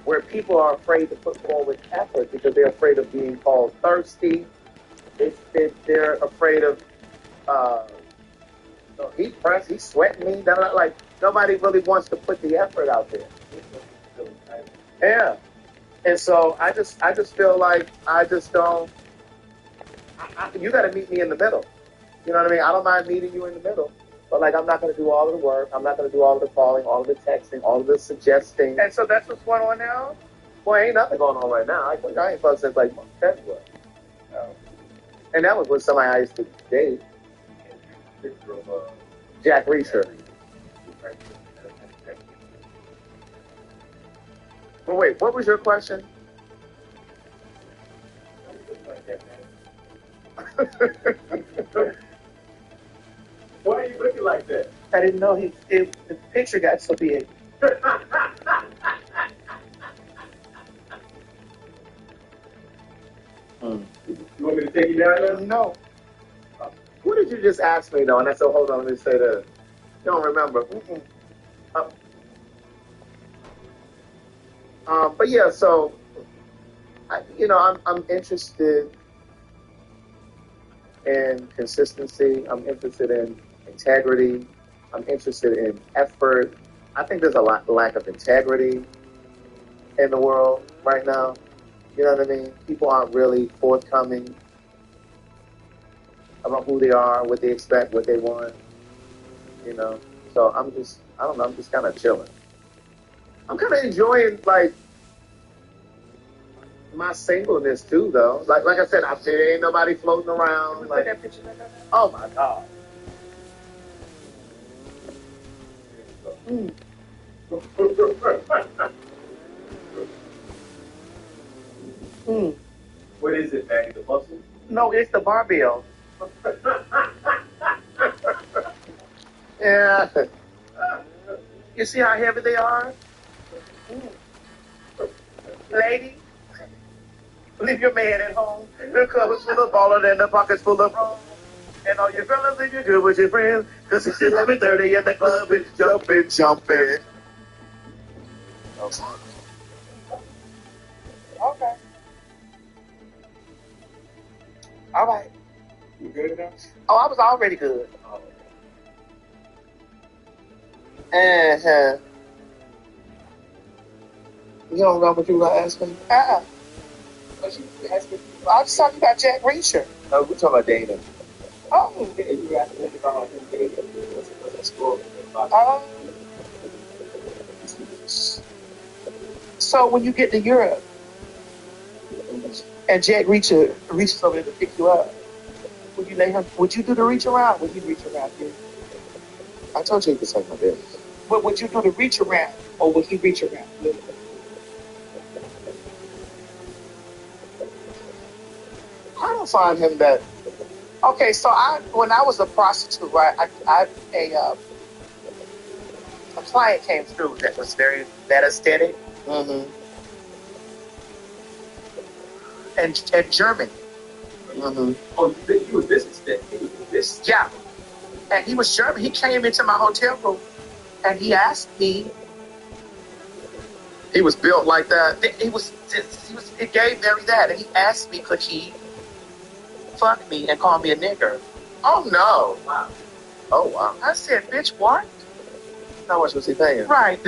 where people are afraid to put forward effort because they're afraid of being called thirsty. They're afraid of, he's pressed, he's sweating me. They're not like, nobody really wants to put the effort out there. Yeah. And so I just feel like I just don't, you got to meet me in the middle. You know what I mean? I don't mind meeting you in the middle. But, like, I'm not going to do all of the work. I'm not going to do all of the calling, all of the texting, all of the suggesting. And so that's what's going on now? Boy, ain't nothing going on right now. I ain't fucked since, like, February. And that was with somebody I used to date. Jack Reeser. Well, wait, what was your question? Why are you looking like that? I didn't know the picture got so big. You want me to take you down now? No. What did you just ask me, though? And I said, hold on, let me say that. Don't remember. But yeah, so, I'm interested in consistency. I'm interested in integrity. I'm interested in effort. I think there's a lack of integrity in the world right now. You know what I mean? People aren't really forthcoming about who they are, what they expect, what they want. You know? So I'm just kind of chilling. I'm kind of enjoying like my singleness too, though. Like I said, there ain't nobody floating around. Like, that picture back up? Oh my god. What is it, Maggie? The muscles? No, it's the barbell. Yeah. You see how heavy they are? Lady, leave your man at home. The cupboard's full of baller and the pocket's full of rum. And all your fellas think you're good with your friends. Cause it's 11:30 and the club is jumping. Okay. All right. You good now? Oh, I was already good. Uh-huh. You don't know what you were asking? What you asking? I was talking about Jack Reacher. Oh, we're talking about dating. Oh. You asked me about him dating. What's that story? So when you get to Europe and Jack Reacher reaches over there to pick you up, would you lay him? Would you do the reach around? Would you reach around you? I told you he could suck my dick. But would you do the reach around, or would he reach around? I don't find him that. Okay, so when I was a prostitute, right, a client came through that was that aesthetic, and German. Oh, you were this extent. He was this. Yeah, and he was German. He came into my hotel room, and he asked me. He was built like that. He was gay, very that, and he asked me, could he fuck me and call me a nigger? Oh no! Wow. Oh wow! I said, bitch, what? How much was he paying? Right.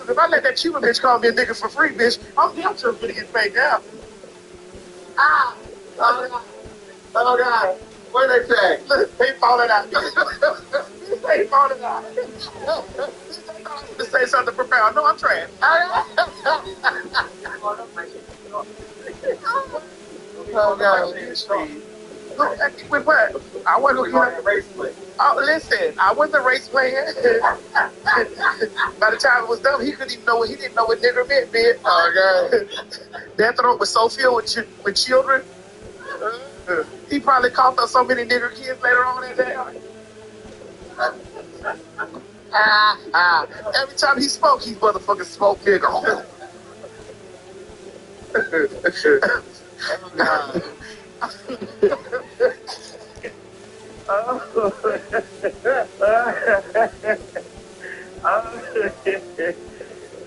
If I let that Cuban bitch call me a nigga for free, bitch, I'm damn sure gonna get paid now. Oh God! What did they say? They falling out. They falling out. To say something profound. No, I'm trash. Oh God! With what? I wasn't gonna race play. Oh, listen, I wasn't a race player. By the time it was done, he couldn't even know what he didn't know what nigger meant, man. Oh God! That throat was so filled with children. He probably coughed up so many nigger kids later on that day. Every time he spoke, he motherfucking spoke nigger. Oh God!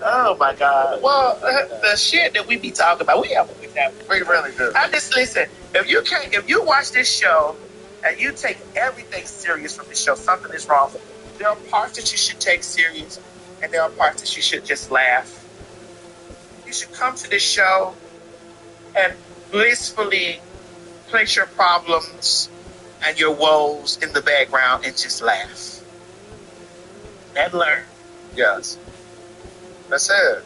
Oh my God. Well, the shit that we be talking about, we have a good time. We really do. I just listen. If you watch this show and you take everything serious from this show, something is wrong. There are parts that you should take serious, and there are parts that you should just laugh. You should come to this show and blissfully place your problems and your woes in the background and just laugh and learn. Yes. That's it.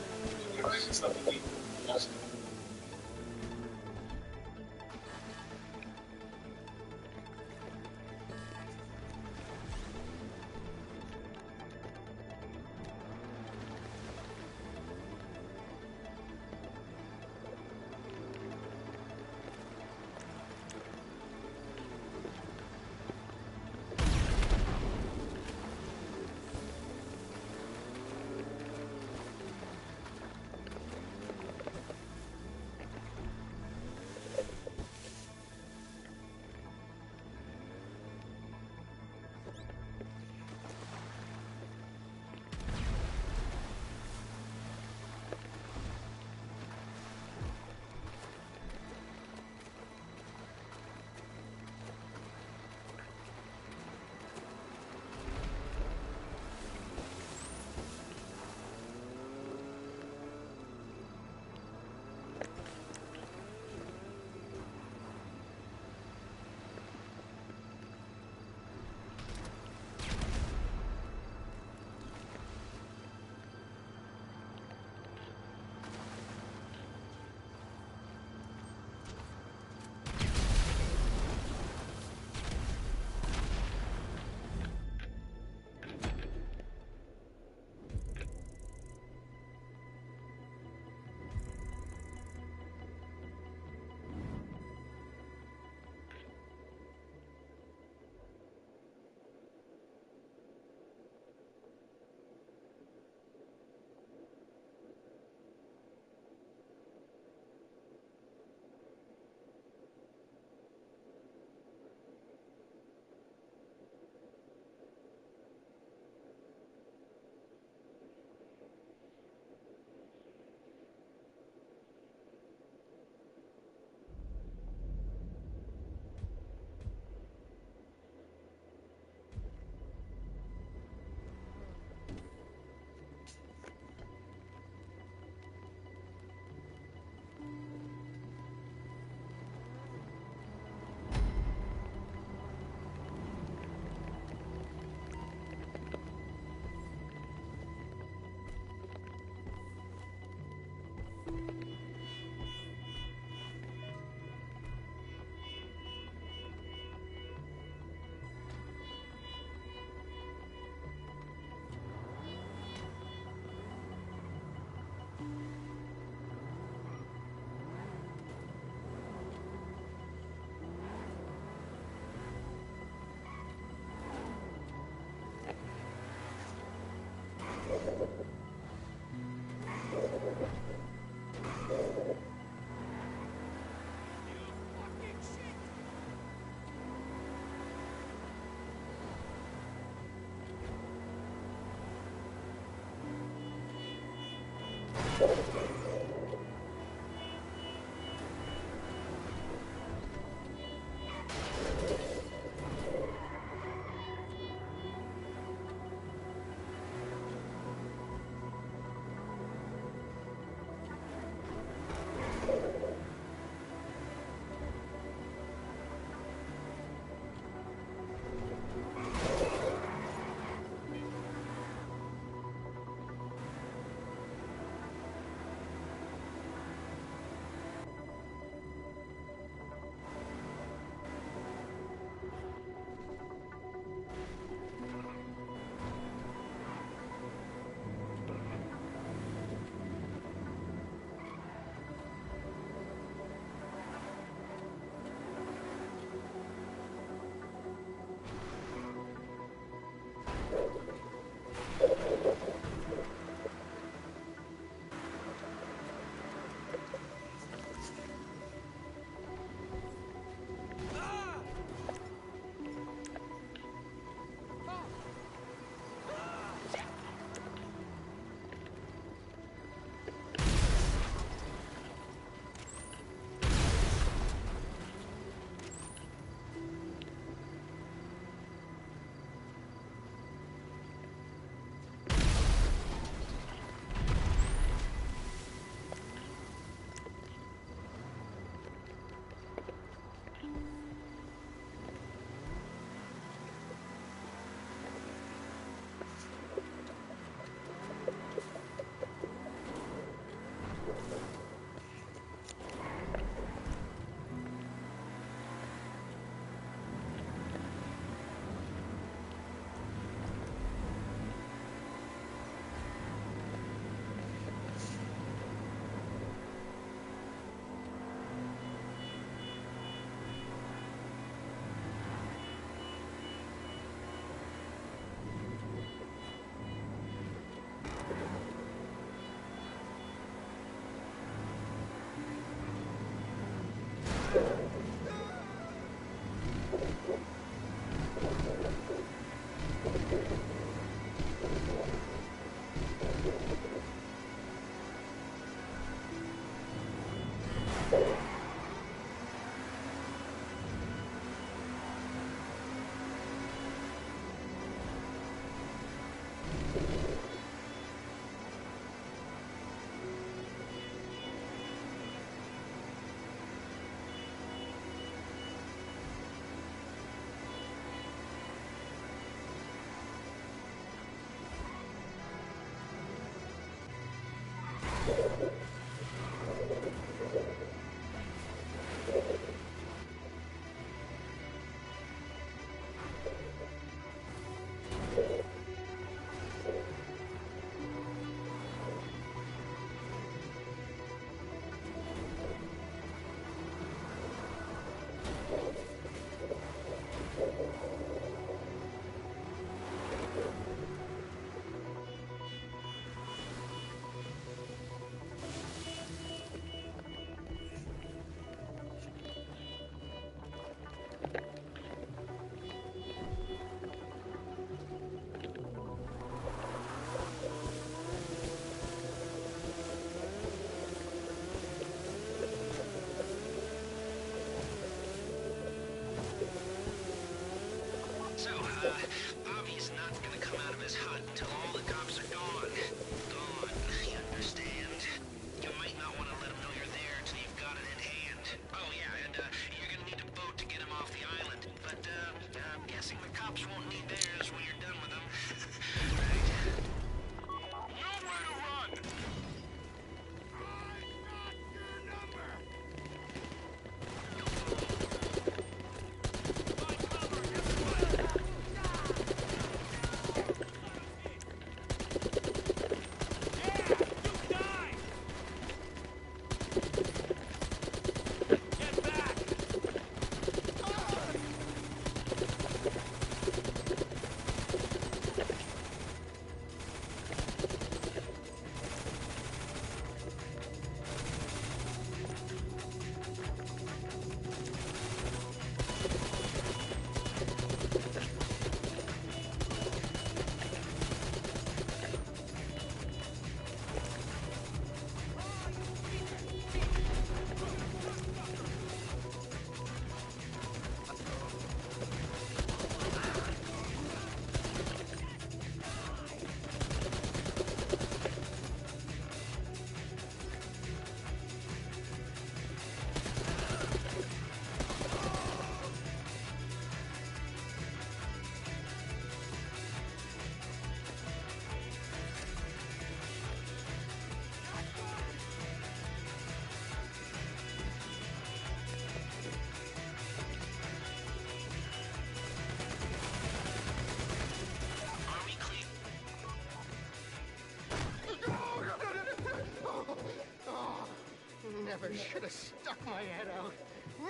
never should have stuck my head out. No,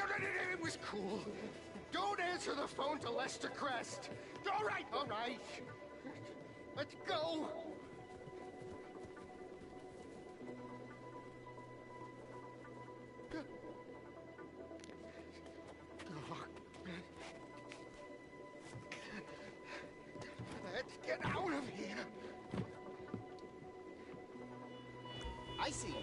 it was cool. Don't answer the phone to Lester Crest. All right. Let's go. Let's get out of here. I see.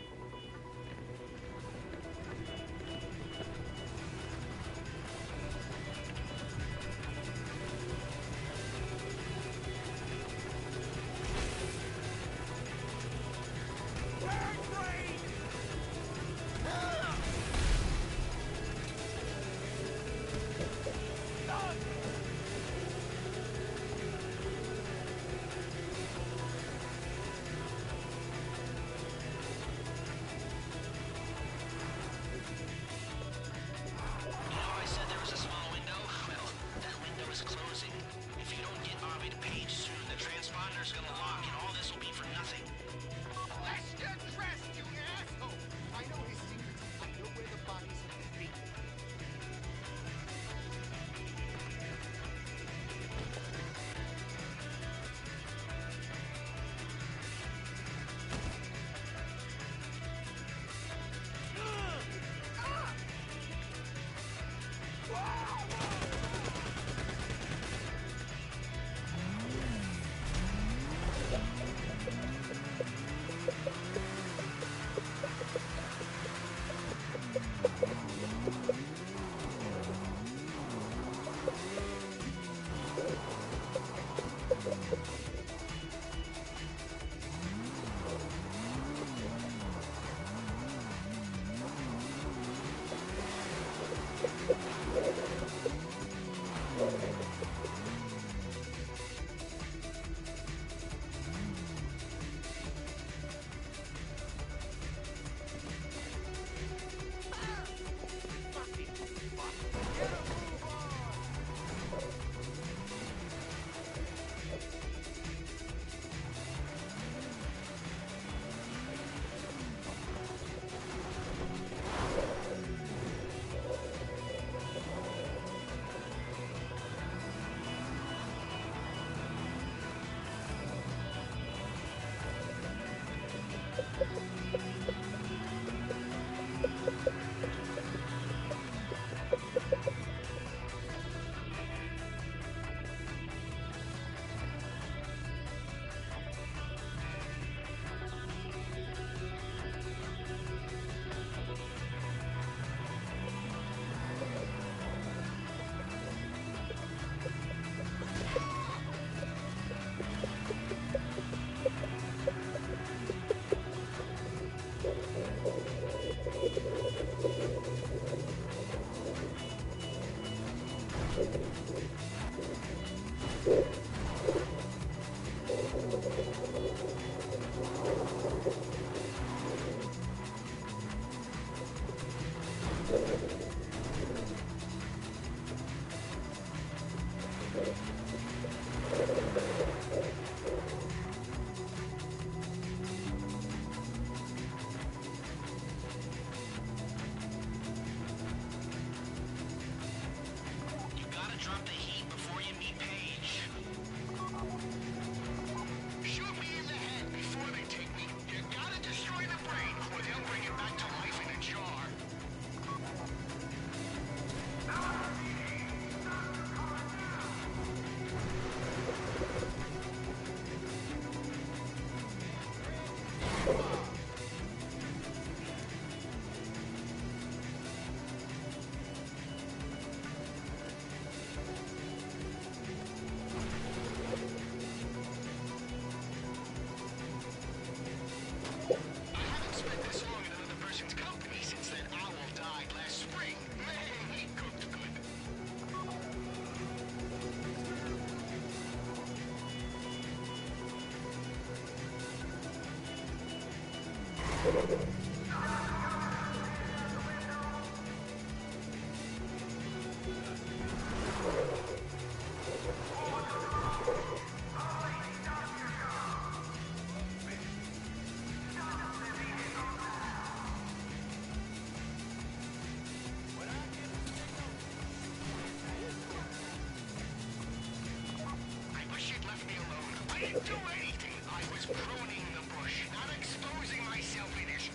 do anything. I was pruning the bush, not exposing myself in it.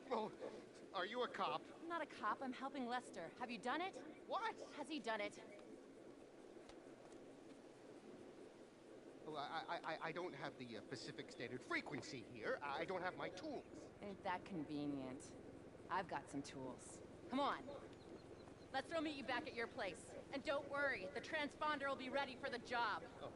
Oh, are you a cop? I'm not a cop, I'm helping Lester. Have you done it? What? Has he done it? Well, I don't have the Pacific Standard Frequency here. I don't have my tools. Ain't that convenient. I've got some tools. Come on. Lester will meet you back at your place. And don't worry, the transponder will be ready for the job. Oh.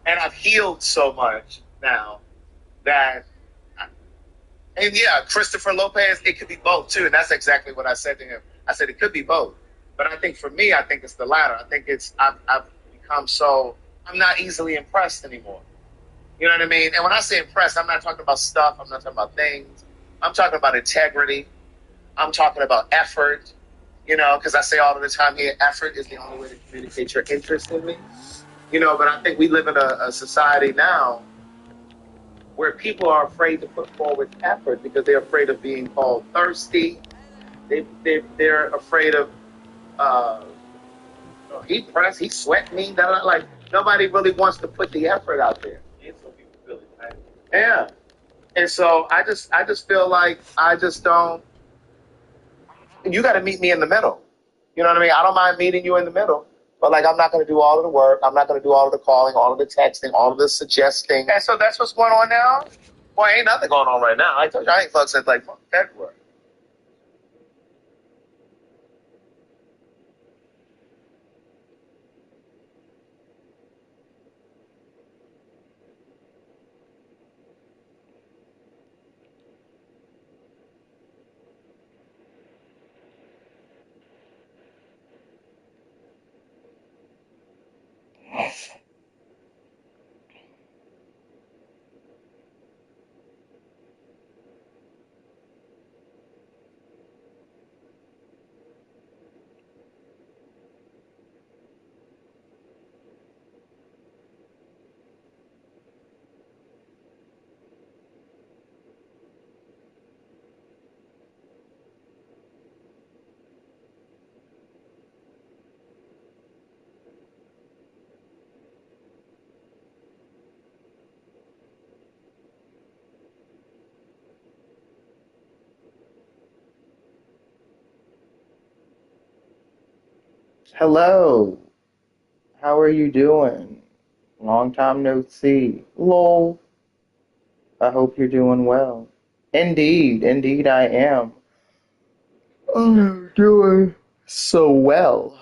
And I've healed so much now that, and yeah, Christopher Lopez, it could be both too. And that's exactly what I said to him. I said, it could be both. But I think for me, I think it's the latter. I think I've become so, I'm not easily impressed anymore. You know what I mean? And when I say impressed, I'm not talking about stuff. I'm not talking about things. I'm talking about integrity. I'm talking about effort. You know, because I say all of the time here, effort is the only way to communicate your interest in me. You know, but I think we live in a society now where people are afraid to put forward effort because they're afraid of being called thirsty. They're afraid of he pressed, he sweat me. Like nobody really wants to put the effort out there. And some people feel it, right? Yeah. And so I just feel like I just don't. You got to meet me in the middle. You know what I mean? I don't mind meeting you in the middle, but like I'm not going to do all of the work. I'm not going to do all of the calling, all of the texting, all of the suggesting. And so that's what's going on now. Boy, ain't nothing going on right now. I told you I ain't fucked since like February. Hello. How are you doing? Long time no see. Lol. I hope you're doing well. Indeed, indeed I am. I'm doing so well.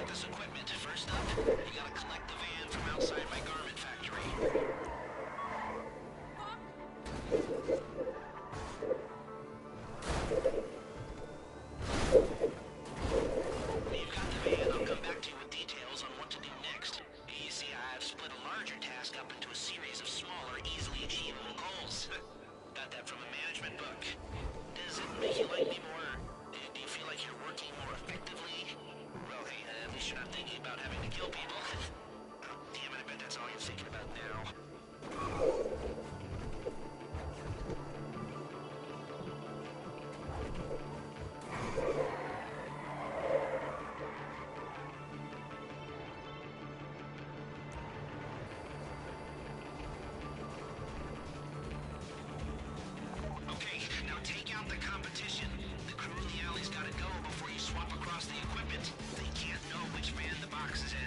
this equipment. First up, you gotta collect the van from outside my garment factory. You've got the van. I'll come back to you with details on what to do next. You see, I've split a larger task up into a series of smaller, easily achievable goals. Got that from a management book. Does it make you like me more? Do you feel like you're working more effectively? Well, hey, at least you're not thinking about having to kill people. Oh, damn it, I bet that's all you're thinking about now. Okay, now take out the competition. The crew in the alley's gotta go before you swap across the equipment. They can't know which van the box is in.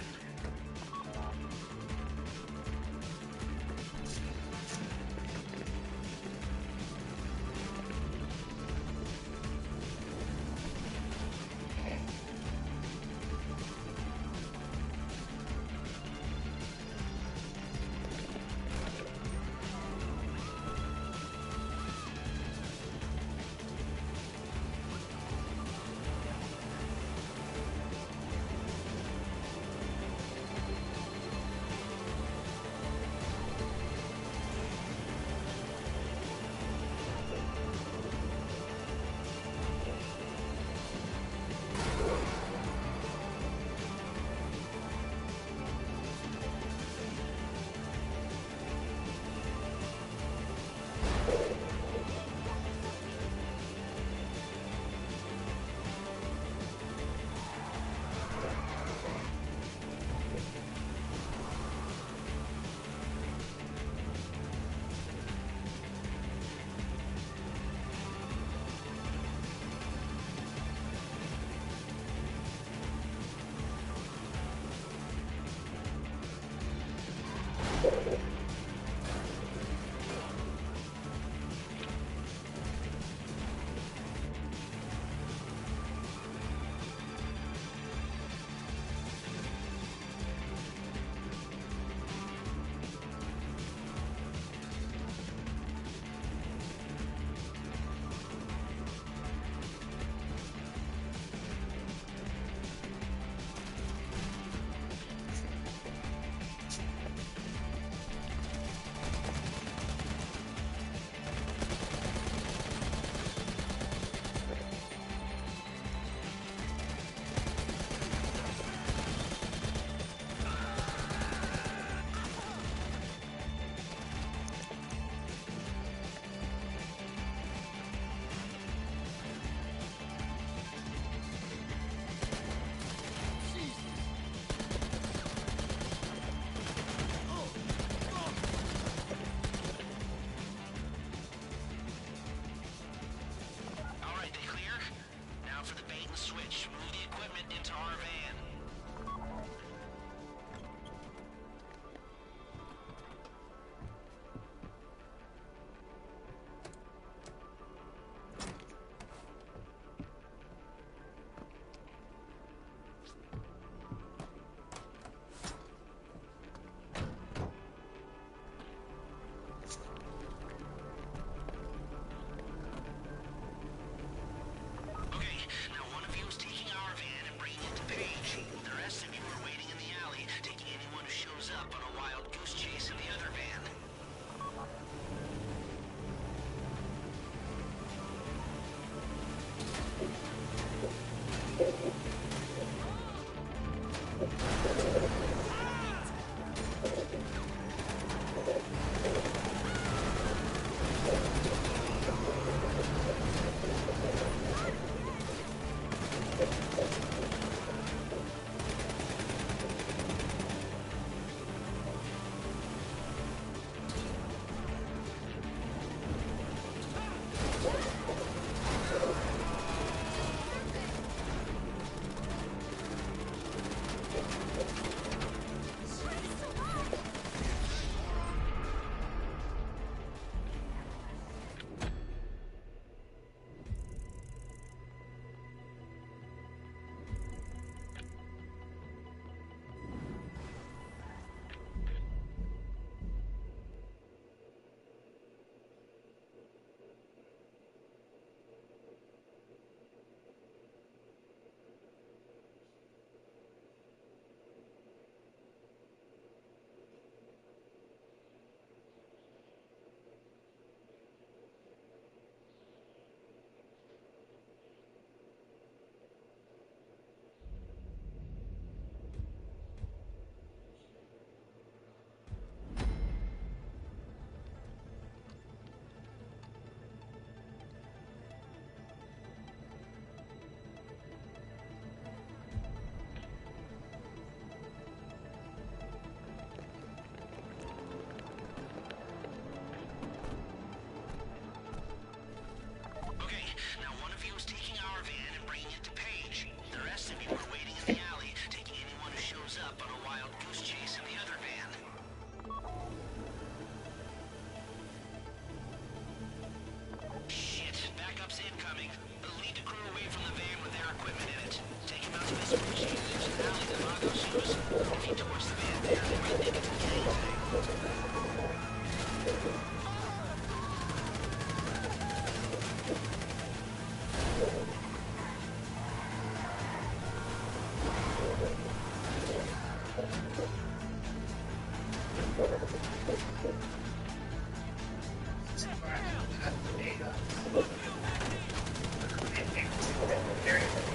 She torched the bandana right into the gangbang.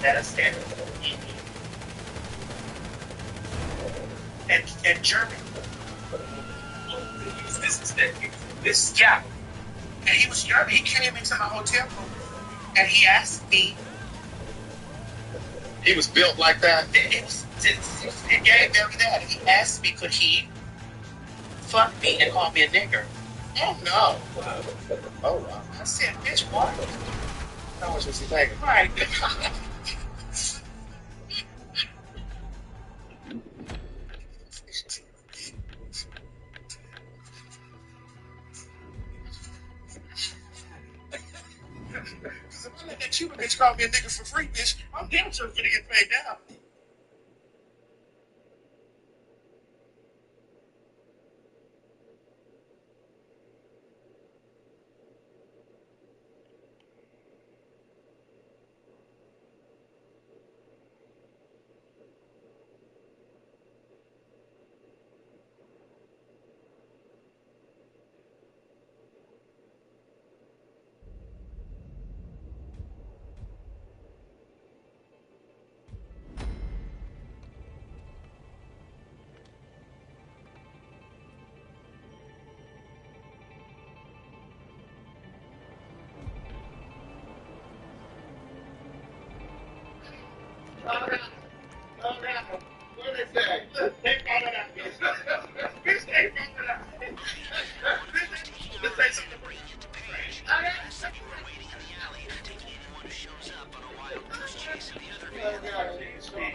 That is standard. And German. This yeah. And he was German. He came into my hotel room and he asked me. He was built like that. It gave me that. He asked me, could he fuck me and call me a nigger? Oh no. Oh wow. I said, bitch, what? How much was he taking? Right. Because if I let that Cuban bitch call me a nigga for free, bitch, I'm damn sure gonna get paid now. Oh, no. What did they say? Look, they found it out, bitch. Bitch, they found it out. Let's say something. Waiting in the alley, taking anyone who shows up on a wild goose chase in the other vehicle.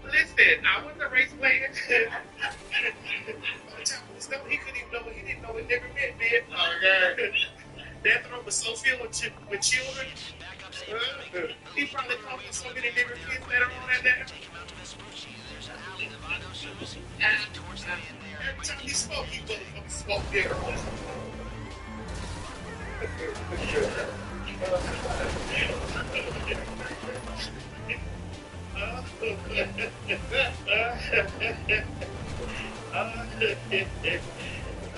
Listen, I wasn't a race player. He couldn't even know what he didn't know what nigger meant, man. Okay. That throat was so filled with children. He probably called me so many nigger kids later on that day. Every time he spoke, he would smoke nigger.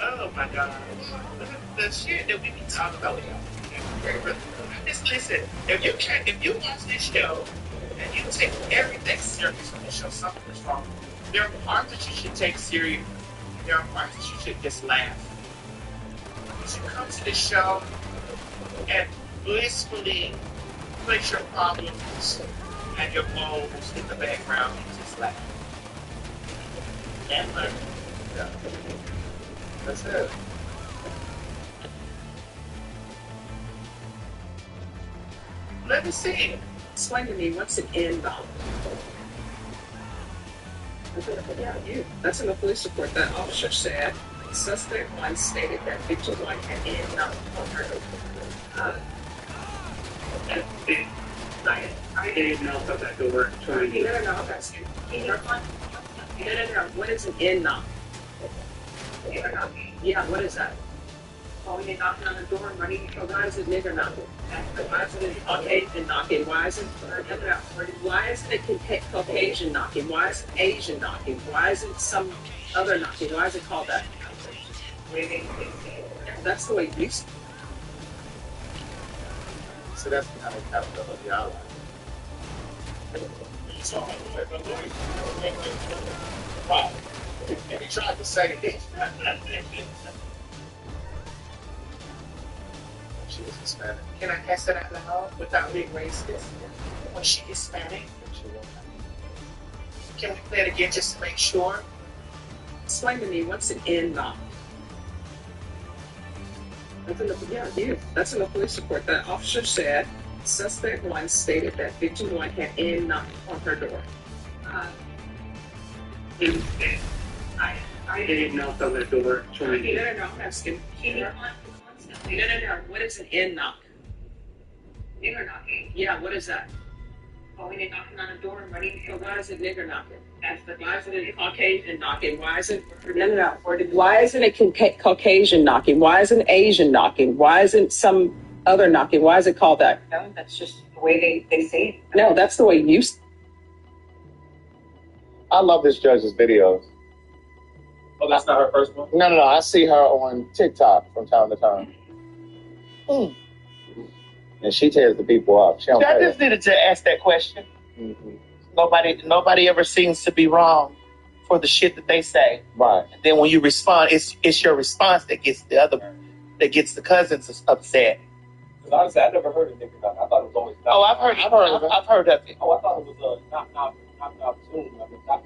Oh my God. The shit that we be talking about. Just listen, if you watch this show and you take everything serious on the show, something is wrong. There are parts that you should take serious. There are parts that you should just laugh. You should come to this show and blissfully place your problems and your woes in the background and just laugh. And learn. Yeah. That's it. Let me see. Explain to me what's an end-all. Yeah, you. That's in the police report. That officer said suspect one stated that victim one had ended up on her. I didn't know about that door. No, that's you. No. What is an end knock? Yeah, what is that? Oh, you're knocking on the door and running. Why is it nigger knocking? Why is it Caucasian knocking? Why isn't it Caucasian knocking? Why is it Asian knocking? Why isn't some other knocking? Why is it called that? That's the way it used to. So that's the kind of accountability I like. Wow. And he tried to say it. She was Hispanic. Can I ask that out loud without being racist? Was she Hispanic? Can we play it again just to make sure? Explain to me what's an end knock. That's in the police report. That officer said suspect one stated that victim one had end knocked on her door. I didn't knock on the door. No, I'm asking. No. What is an end knock? Nigger knocking. Yeah, what is that? going and knocking on a door and running. So why is it nigger knocking? Why isn't it Caucasian knocking? Why is it Why isn't it Caucasian knocking? Why isn't Asian knocking? Why isn't some other knocking? Why is it called that? No, that's just the way they say it. No, that's the way you. I love this judge's videos. Oh, that's not her first one? No. I see her on TikTok from time to time. And she tears the people up. I just needed to ask that question. Mm-hmm. Nobody ever seems to be wrong for the shit that they say. Right. And then when you respond, it's your response that gets the cousins upset. Because honestly, I never heard of nigger knock. I thought it was always knock. Oh, I've heard of it. Oh, I thought it was knock soon. I mean, knock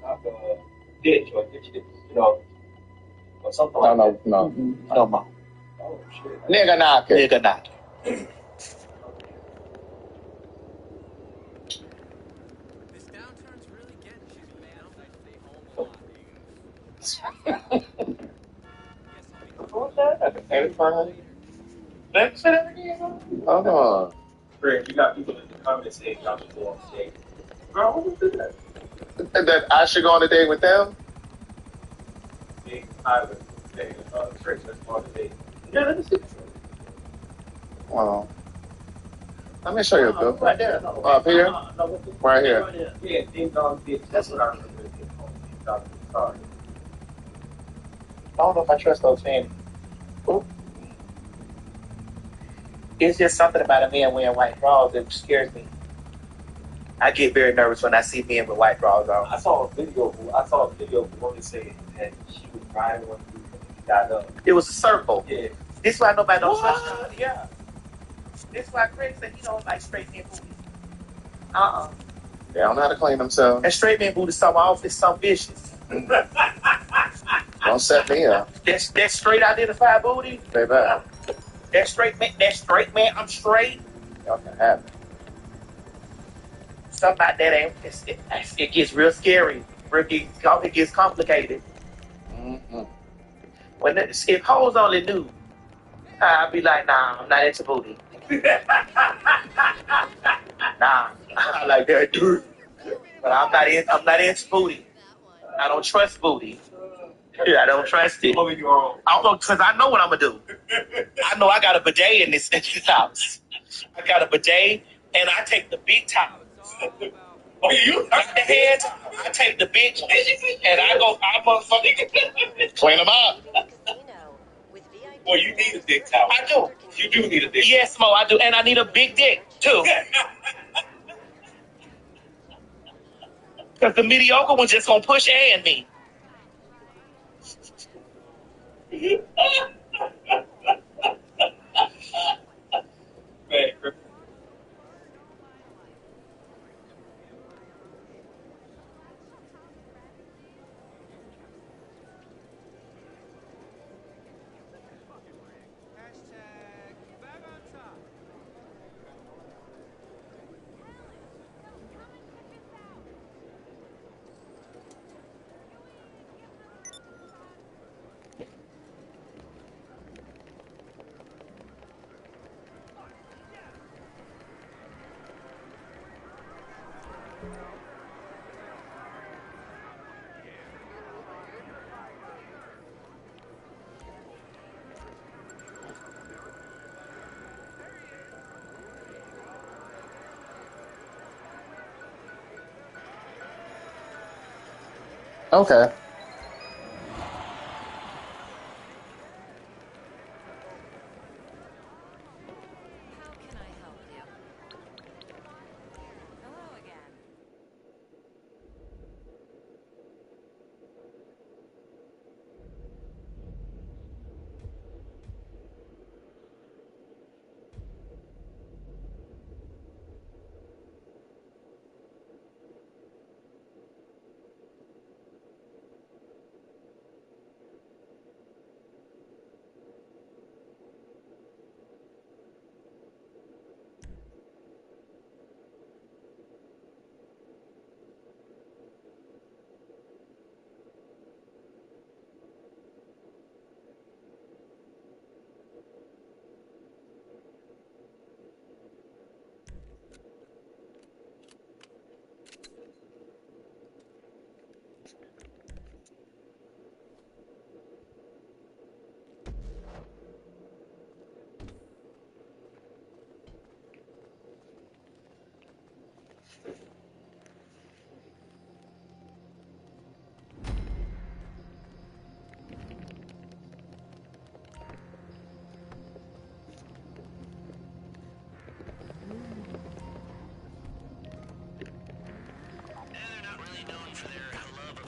ditch or ditch, or something like that. No. No more. Oh, shit. Nigga knocker. Nigga knocker. This downturn's really getting you, man. Hold on. Greg, you got people in the comments saying y'all should go on a date. Girl, who would do that? That I should go on a date with them? Me, Tyler, Trace, let's go on a date. Yeah, let me see. Well, let me show you a good. Right there. Up here? Right here. Yeah, ding dong ditch. That's what I remember. Ding dong ditch. Sorry. I don't know if I trust those things. It's just something about a man wearing white drawers that scares me. I get very nervous when I see men with white drawers on. I saw a video of a woman saying that she was riding one dude and he got up. It was a circle. Yeah. This why nobody don't trust her. Yeah. This why Craig said he don't like straight men booties. They don't know how to clean themselves. And straight man booty some off is some vicious. Don't set me up. That straight identified booty. Baby. That straight man, I'm straight. Y'all can have it. Something about that it gets real scary. It gets complicated. Mm-hmm. If hoes only knew, I'd be like, nah, I'm not into booty. Nah, I like that dude. But I'm not into booty. I don't trust booty. I don't trust it. Because I know what I'm gonna do. I know I got a bidet in this house. I got a bidet, and I take the big towels. Oh, you got the head? I take the big, and I motherfucking clean them up. Well, you need a dick towel. I do. You do need a dick. Yes, Mo, I do, and I need a big dick too. Because the mediocre one just gonna push and me. Okay.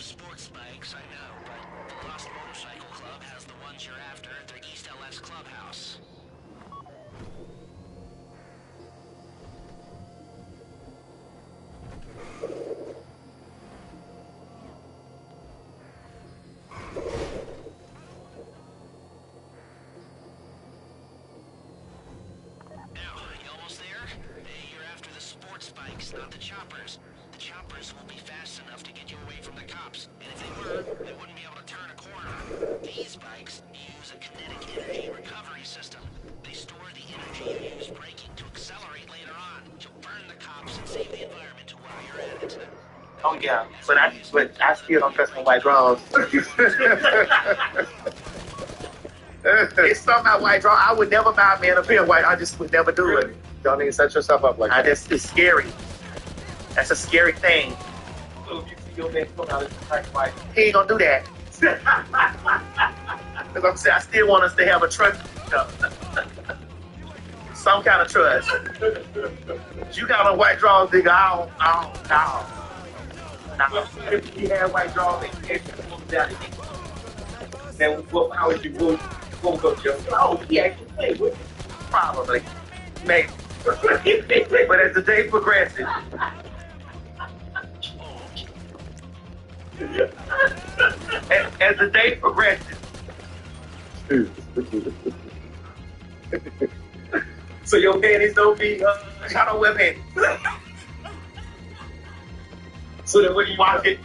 sports bikes, I know, but the Lost Motorcycle Club has the ones you're after at their East LS clubhouse. Now, you almost there? You're after the sports bikes, not the choppers. The choppers won't be fast enough to get you away from the cops. And if they were, they wouldn't be able to turn a corner. These bikes use a kinetic energy recovery system. They store the energy you use braking to accelerate later on. You'll burn the cops and save the environment while you're at it. Oh yeah, but I still don't trust my white draws. It's something about white draw. I would never buy a man a pair of white. I just would never do it. Don't even set yourself up like that. It's scary. That's a scary thing. So if you see your man come out of the white, he ain't gonna do that. Because I'm saying I still want us to have a trust. Some kind of trust. You got a white draws, nigga. I don't. If you had white draws and then how would you move? What would go, oh, he actually played with it. Probably. Maybe. But as the day progresses, as the day progresses, so your panties don't be, I don't wear panties. So then when you watch it,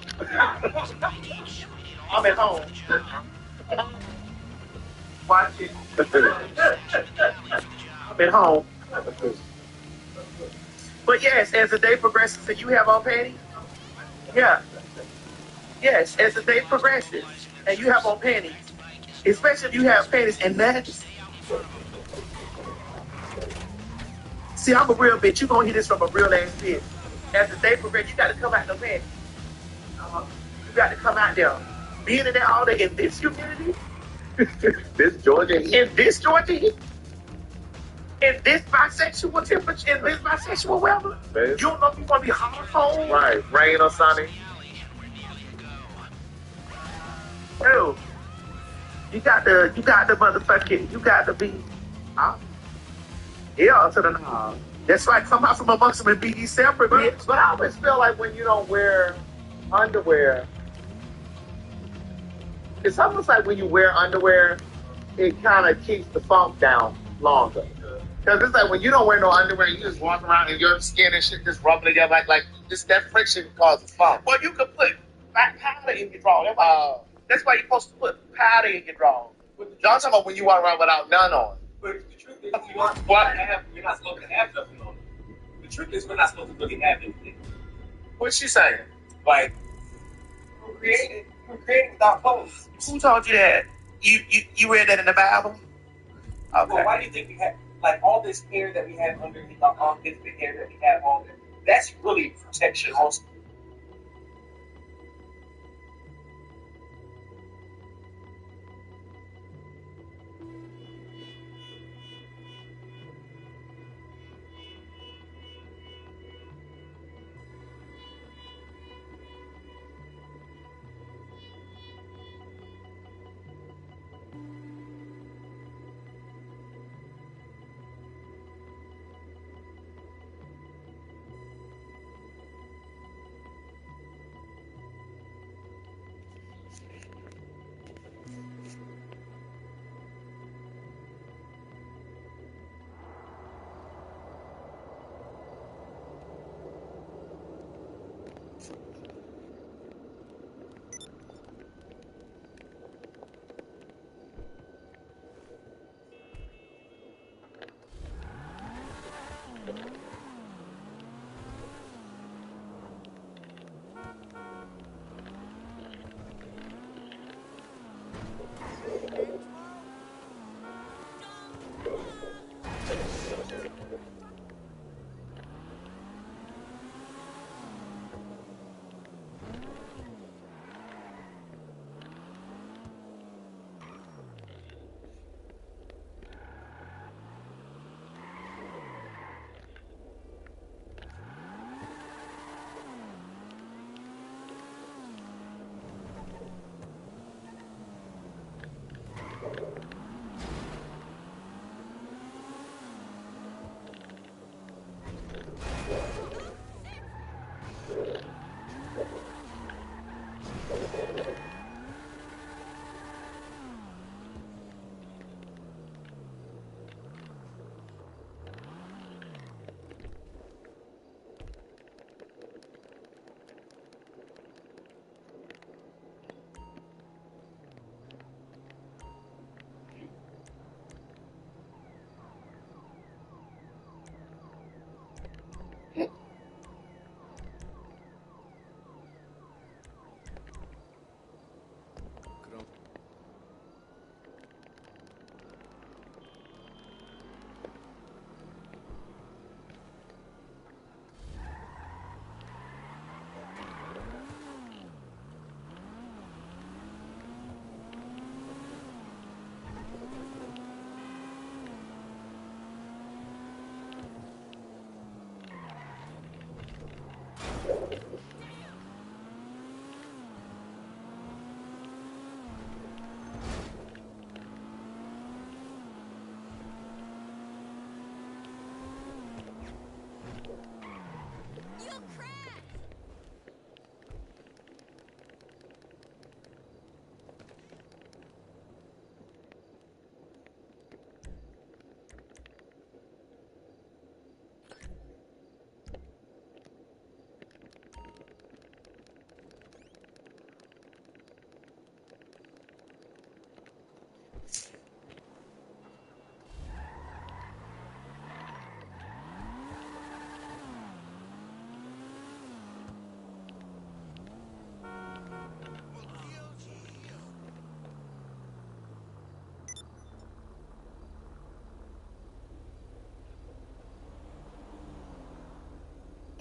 I'm at home. Watch it. I'm at home. But yes, as the day progresses and you have on panties, yeah. Yes, as the day progresses and you have on panties, especially if you have panties and nuts. See, I'm a real bitch. You gonna hear this from a real ass bitch. As the day progresses, you got to come out the panties. You got to come out there. Being in there all day in this humidity, This Georgia heat. in this Georgia heat, in this bisexual temperature, in this bisexual weather, you don't know if you want to be hot or cold. Right, rain or sunny. No, you got to motherfucking, you got to be, yeah, to the knob. That's right, come out from amongst them and be separate, bitch. But I always feel like when you don't wear underwear, it's almost like when you wear underwear, it kind of keeps the funk down longer. Because it's like when you don't wear no underwear, you just walk around and your skin and shit just rubbing together like just that friction causes funk. Well, you could put powder in your draw. That's why you're supposed to put powder in your draw. Y'all talking about when you walk around without none on. But the truth is, you're not supposed to have nothing on. The truth is, we're not supposed to really have anything. What's she saying? Like, we're created without clothes. Who told you that? You read that in the Bible? Okay. Well, why do you think we have, like, all this hair that we have underneath our armpits, the hair that we have on there? That's really protection also.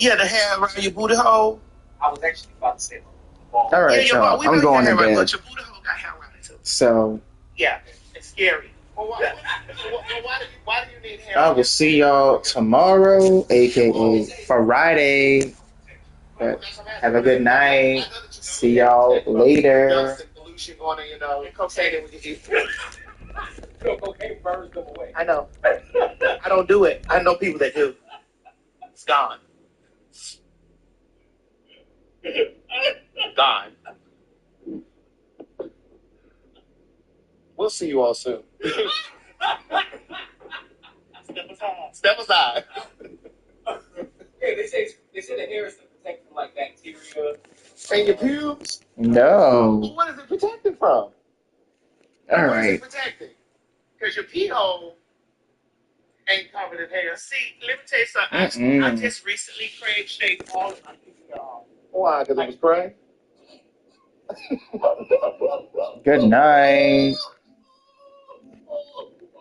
Yeah, the hair around your booty hole. I was actually about to say. All right, Yeah, y'all. we I'm know going you to got hair around, bed. but your booty hole got hair around it too. So Yeah, it's scary. Well, why do you need hair? I will see y'all tomorrow, aka Friday. But have a good night. See y'all later. Dust and pollution going on, you know, and cocaine when you eat. Cocaine burns them away. I know. I don't do it. I know people that do. It's gone. Gone. We'll see you all soon. Step aside. Hey, they say the hair is to protect from like bacteria. And your pubes? No. Well, what is it protected from? All What is right. it protecting? Because your pee hole ain't covered in hair. See, let me tell you something. I just recently crave shaved all of my pieces off. Why? Because it was cray? Good night.